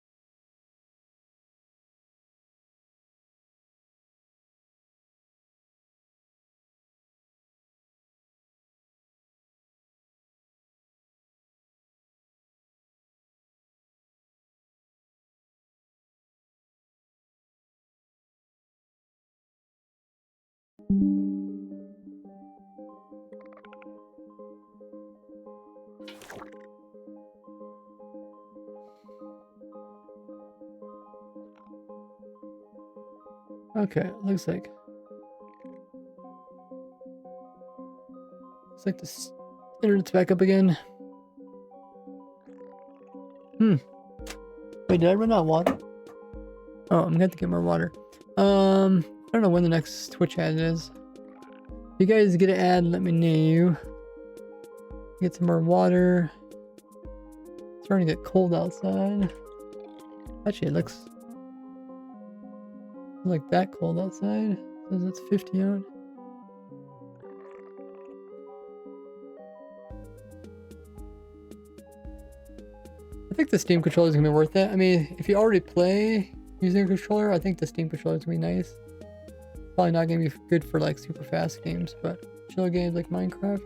Okay, looks like this internet's back up again. Wait, did I run out of water? Oh, I'm gonna have to get more water. I don't know when the next Twitch ad is. If you guys get an ad, let me know. Get some more water. It's starting to get cold outside. Actually, it looks like that cold outside. It says it's 50 out. I think the Steam controller is gonna be worth it. I mean, if you already play using a controller, I think the Steam controller is gonna be nice. Probably not gonna be good for like super fast games, but chill games like Minecraft.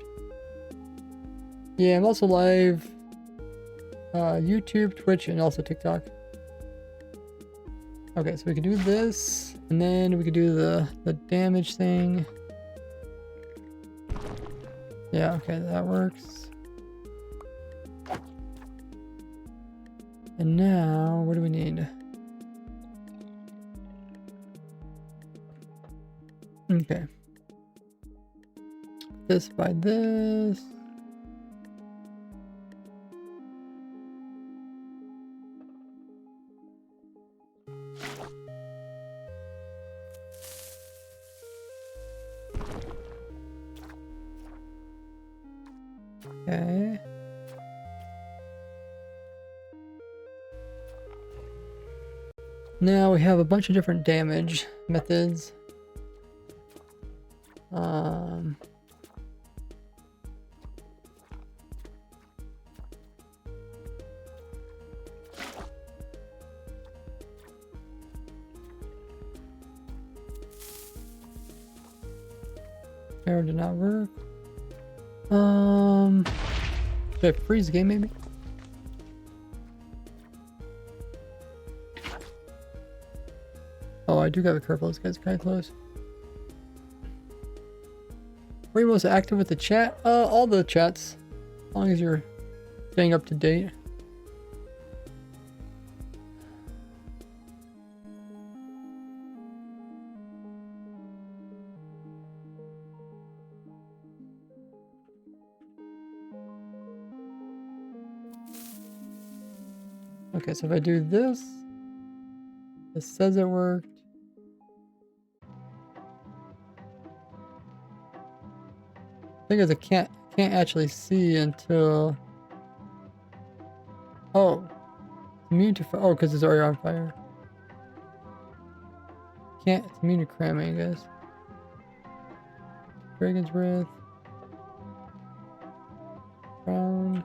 Yeah, I'm also live YouTube, Twitch, and also TikTok. Okay, so we can do this, and then we could do the damage thing. Yeah, okay, that works. And now, what do we need? Okay. This by this. Okay. Now we have a bunch of different damage methods. Arrow did not work. Should I freeze the game maybe? Oh, I do gotta be careful. This guy's kind of close. Were you most active with the chat? All the chats, as long as you're staying up to date. Okay, so if I do this, it says it worked. Thing is, I can't actually see until. Oh, immune to fire. Oh, because it's already on fire. It's immune to cramming, I guess. Dragon's Breath. Crown.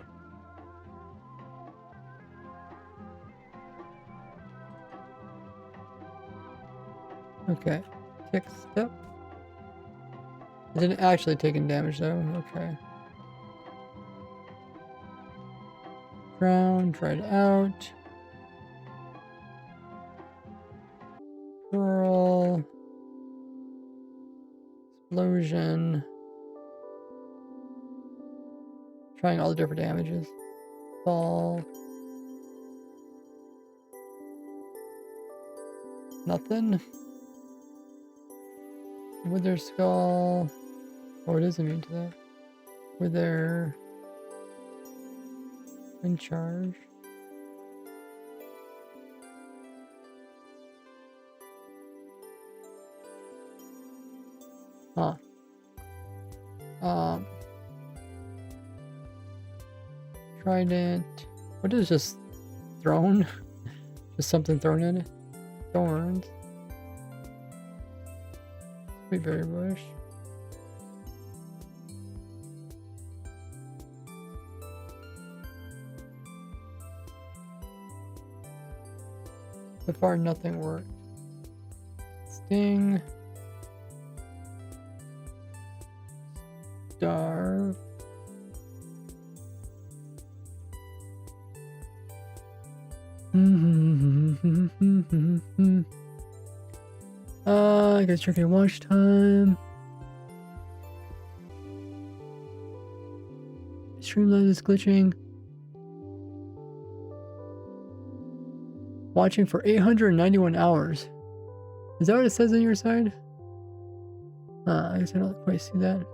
Okay. Kick step. I didn't actually take any damage though. Okay. Crown, dried out. Whirl. Explosion. Trying all the different damages. Fall. Nothing. Wither Skull. Oh, it is immune to that. Wither. Wind Charge. Huh. trident. What is just thrown? Just something thrown in it. Thorns. Sweet berry bush. So far, nothing worked. Sting. Starve. I guess drinking wash time. Streamline is glitching. Watching for 891 hours. Is that what it says on your side? I guess I don't quite see that.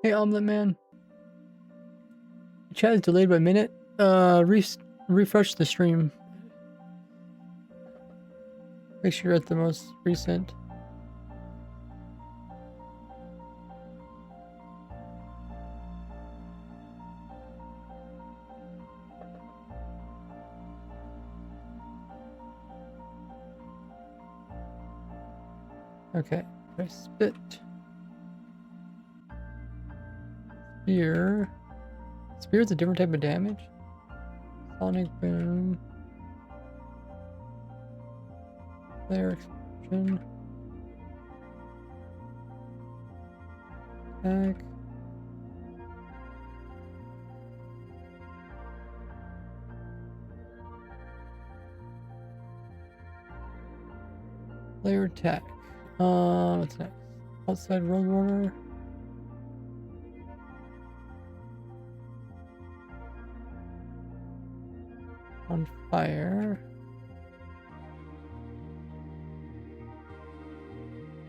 Hey, Omelet Man. Chat is delayed by a minute. Refresh the stream. Make sure you're at the most recent. Okay, I spit. Spear. Spear is a different type of damage. Sonic boom. Flare explosion. Attack. Flare attack. What's next? Outside road warner. On fire.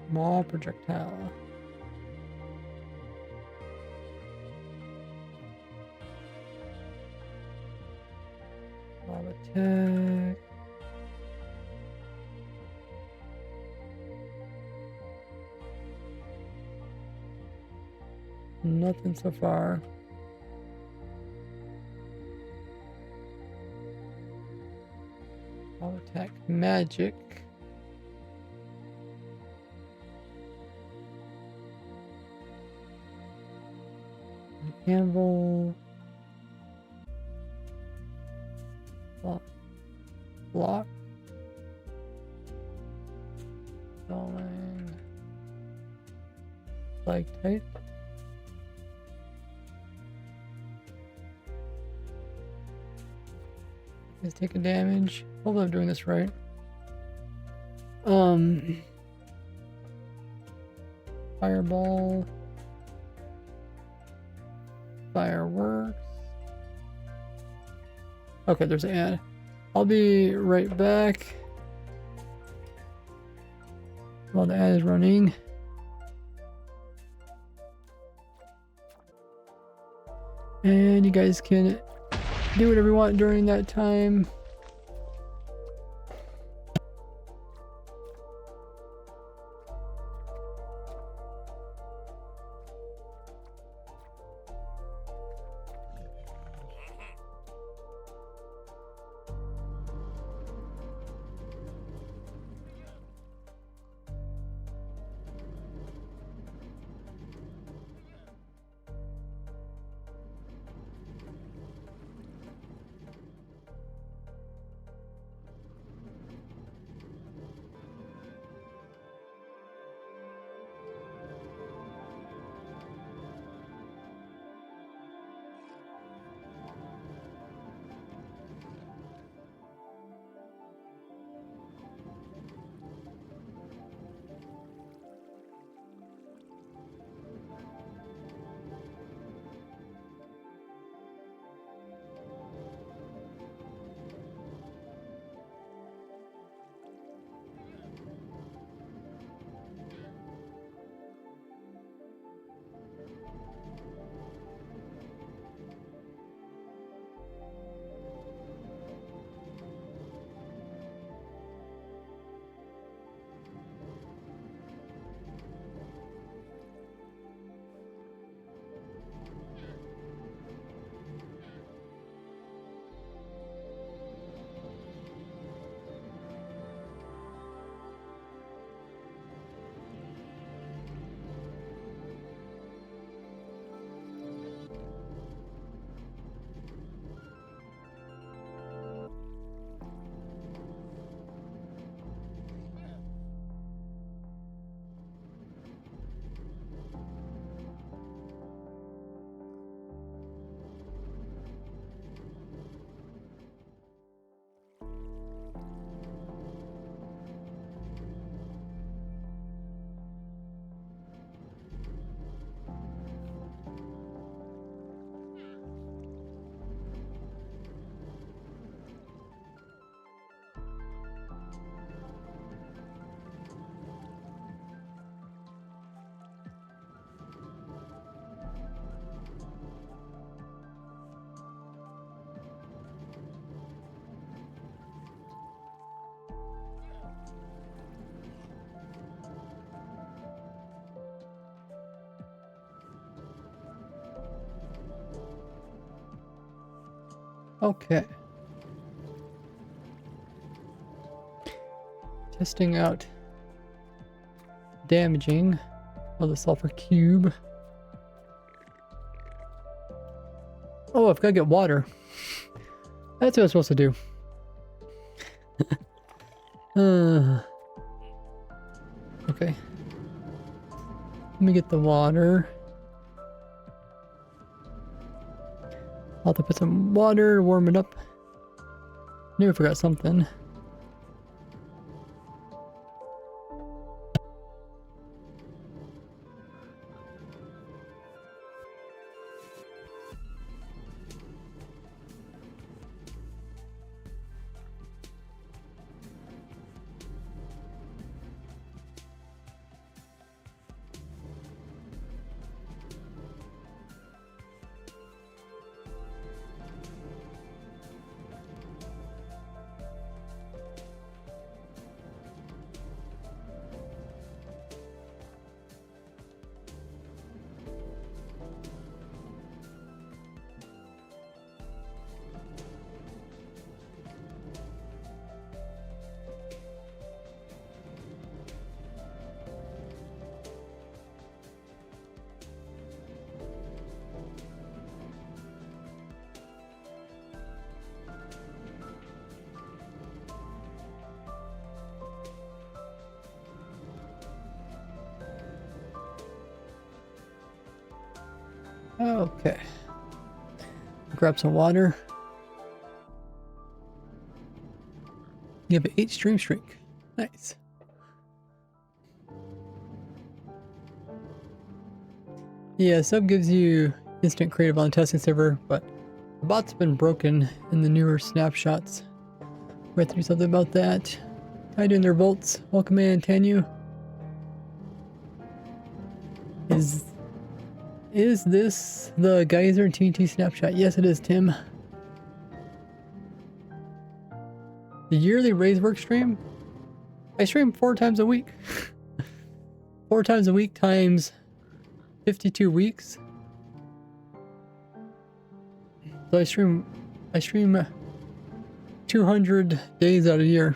Maw projectile. Mob attack. Nothing so far. Mob attack magic. Anvil. Block. Stalling. Flag type. He's taking damage. Hopefully I'm doing this right. Fireball. Fireworks. Okay, there's an ad. I'll be right back while the ad is running. And you guys can do whatever you want during that time. Okay. Testing out damaging of the sulfur cube. Oh, I've got to get water. That's what I'm supposed to do. Okay. Let me get the water. I'll have to put some water, warm it up. Knew I forgot something. Okay. Grab some water. You have an 8 stream streak. Nice. Yeah, sub gives you instant creative on the testing server, but the bot's been broken in the newer snapshots. We have to do something about that. How you doing there, Volts? Welcome in, Tanu. Is this the Geyser and TNT snapshot? Yes, it is, Tim. The yearly raise work stream? I stream 4 times a week. 4 times a week times 52 weeks. So I stream 200 days out of the year.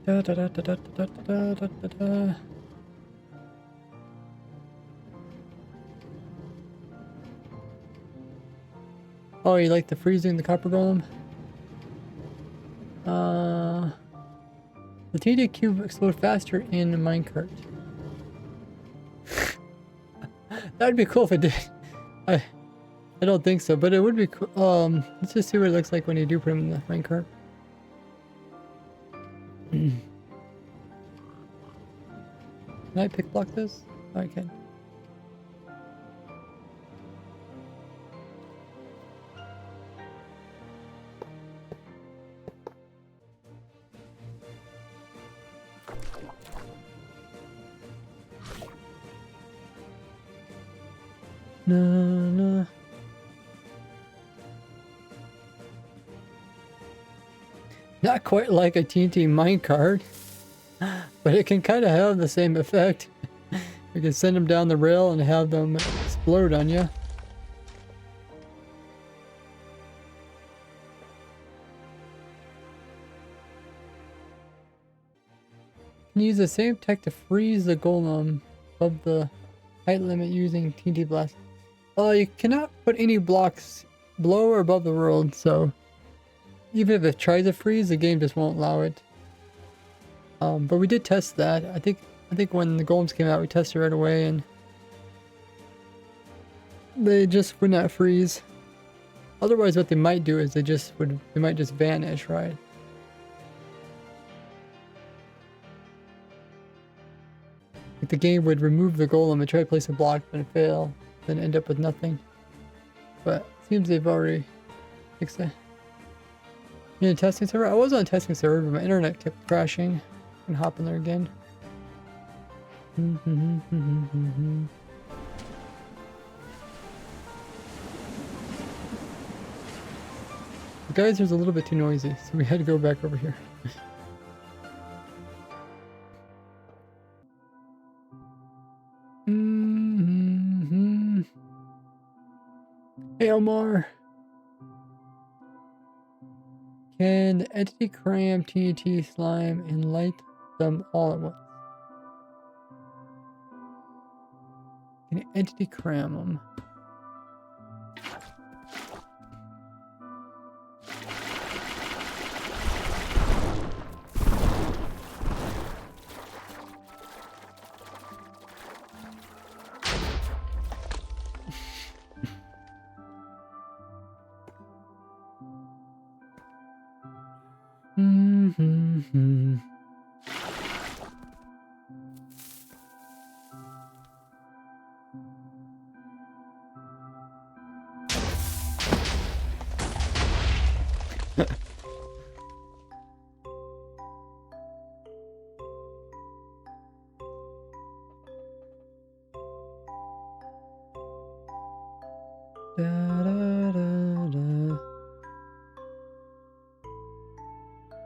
Da, da, da, da, da, da, da, da, da, da. Oh, you like the freezing the copper golem? The TNT cube explode faster in a minecart. That would be cool if it did. I don't think so, but it would be cool. Let's just see what it looks like when you do put him in the minecart. Can I pick block this? Oh, I can. No. Not quite like a TNT minecart, but it can kind of have the same effect. You can send them down the rail and have them explode on you. You can use the same tech to freeze the golem above the height limit using TNT blast. You cannot put any blocks below or above the world, so even if it tries to freeze, the game just won't allow it. But we did test that. I think when the golems came out, we tested right away, and they just would not freeze. Otherwise, what they might do is they might just vanish, right? Like the game would remove the golem and try to place a block, and fail, then end up with nothing. But it seems they've already fixed it. You in a testing server? I was on a testing server, but my internet kept crashing. And hop in there again. The geyser's a little bit too noisy, so we had to go back over here. Hey Omar. Can the entity cram TNT slime and light them all at once? Can the entity cram them? Mm-hmm. Da, da, da, da.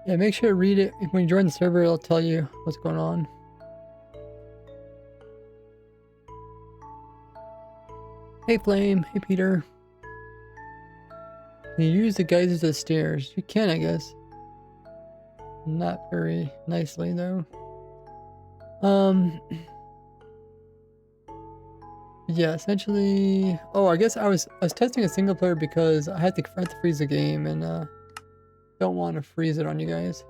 Yeah, make sure to read it. When you join the server, it'll tell you what's going on. Hey Flame, hey Peter. Can you use the geysers as stairs? You can, I guess. Not very nicely though. Yeah, essentially. Oh, I guess I was testing a single player because I had to freeze the game and don't want to freeze it on you guys.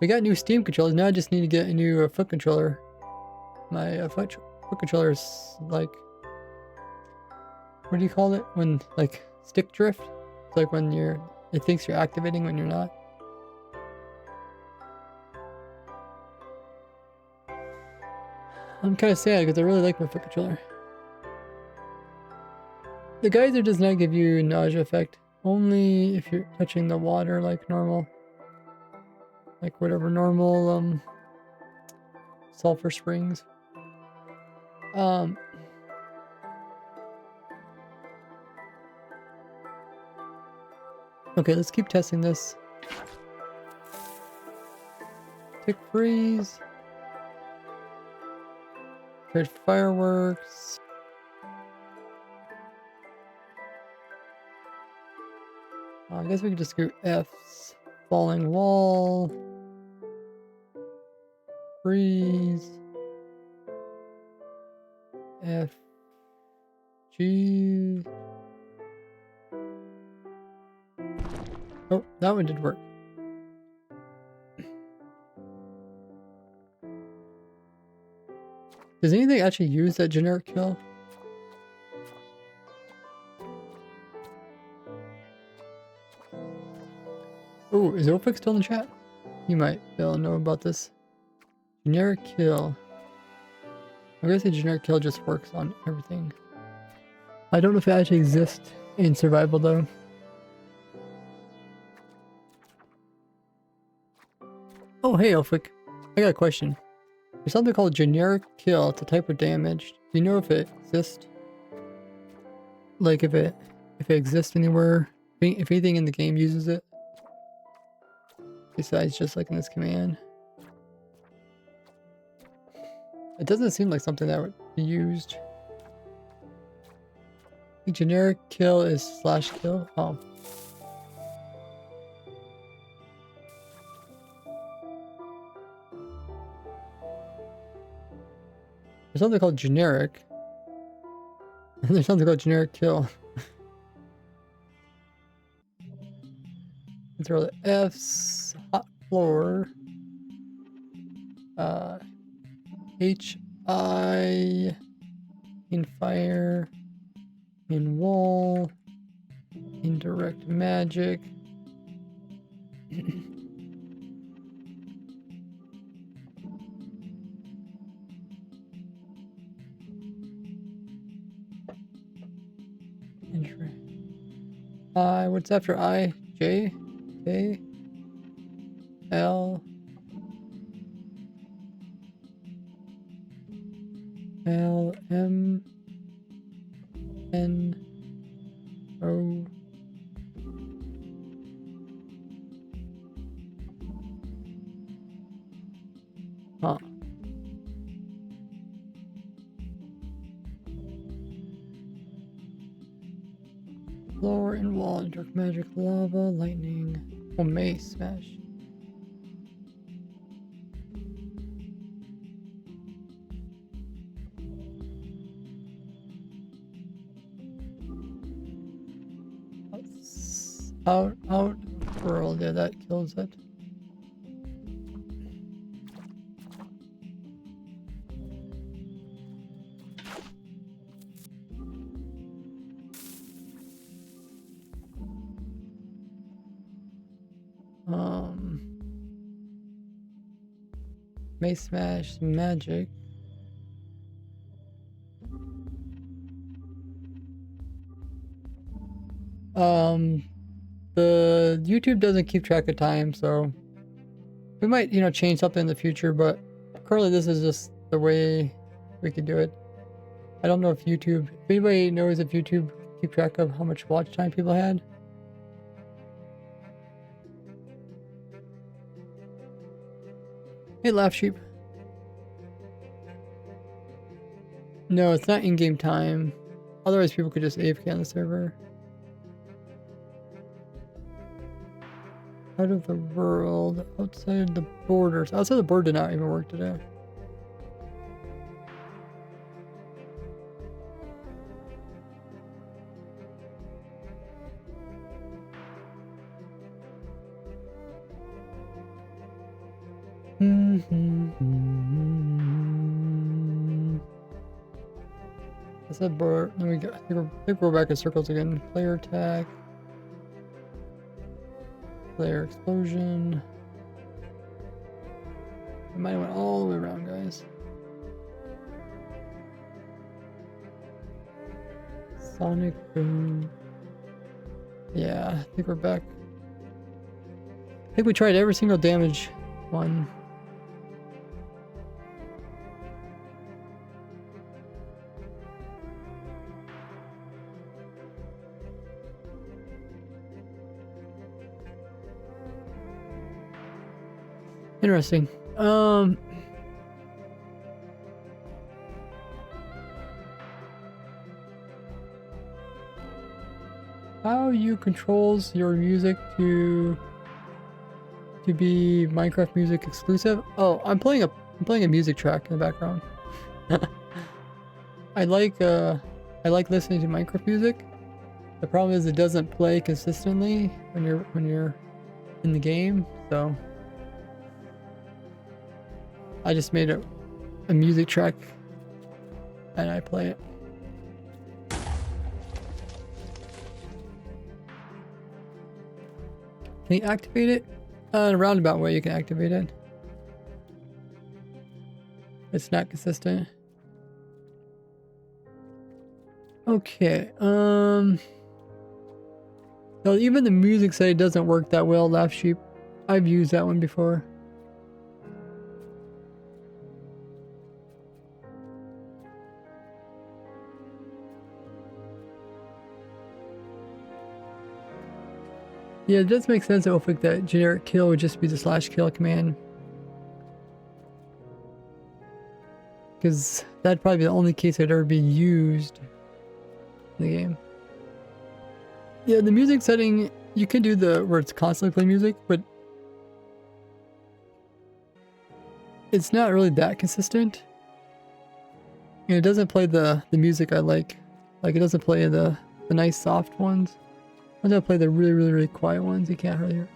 We got new Steam controllers. Now I just need to get a new foot controller. My foot controller is like, what do you call it? When like stick drift? It's like when it thinks you're activating when you're not. I'm kind of sad because I really like my foot controller. The geyser does not give you nausea effect. Only if you're touching the water like normal. Like whatever normal sulfur springs. Okay, let's keep testing this. Tick freeze. Trade fireworks. I guess we could just go F's. Falling wall. Freeze. F. G. Oh, that one did work. Does anything actually use that generic kill? Oh, is Ophic still in the chat? You might be able to know about this. Generic kill. I guess the generic kill just works on everything. I don't know if it actually exists in survival though. Oh, hey Ophic. I got a question. There's something called generic kill. It's a type of damage. Do you know if it exists? Like if it exists anywhere? If anything in the game uses it? Besides just like in this command. It doesn't seem like something that would be used. The generic kill is /kill. Oh. There's something called generic. And there's something called generic kill. Throw the F's. Hot floor. HI. In fire. In wall. Indirect magic. What's after I? J? K? L? L? M? N? O? Huh. floor and wall, dark magic, lava, lightning. Oh, mace smash. Out world, yeah, that kills it. Mace smash, magic. The YouTube doesn't keep track of time, so we might, change something in the future, but currently this is just the way we could do it. I don't know if YouTube, if anybody knows if YouTube keep track of how much watch time people had. Hey, Laugh Sheep. No, it's not in-game time. Otherwise, people could just AFK on the server. Out of the world, outside the borders. Outside the border did not even work today. That's a bird. Then we got. I think we're back in circles again. Player attack. Player explosion. We might have went all the way around, guys. Sonic boom. Yeah, I think we're back. I think we tried every single damage one. Interesting. How you controls your music to be Minecraft music exclusive? Oh, I'm playing a music track in the background. I like listening to Minecraft music. The problem is it doesn't play consistently when you're in the game, so I just made a music track and I play it. Can you activate it? In a roundabout way you can activate it. It's not consistent. Okay, no, even the music side doesn't work that well, Laugh Sheep. I've used that one before. Yeah, it does make sense, Ophic, that generic kill would just be the /kill command. Because that'd probably be the only case I'd ever be used in the game. Yeah, the music setting, you can do where it's constantly playing music, but it's not really that consistent. And it doesn't play the music I like. Like, it doesn't play the nice soft ones. I'm gonna play the really quiet ones you can't hardly hear.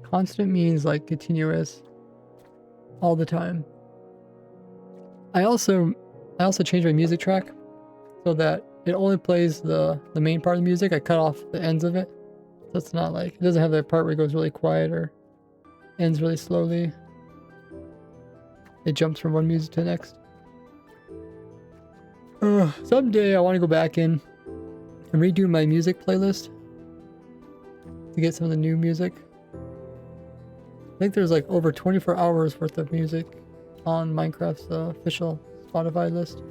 Constant means like continuous, all the time. I also changed my music track so that it only plays the main part of the music. I cut off the ends of it, so it's not like, it doesn't have that part where it goes really quiet or ends really slowly. It jumps from one music to the next. Someday I want to go back in and redo my music playlist to get some of the new music. I think there's like over 24 hours worth of music on Minecraft's official Spotify list.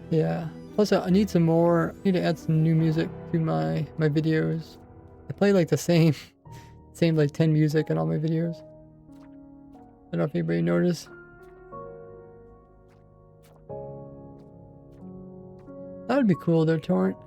Yeah. Plus I need some more, I need to add some new music to my videos. I play like the same Same like 10 music in all my videos. I don't know if anybody noticed. That would be cool though, Torrent.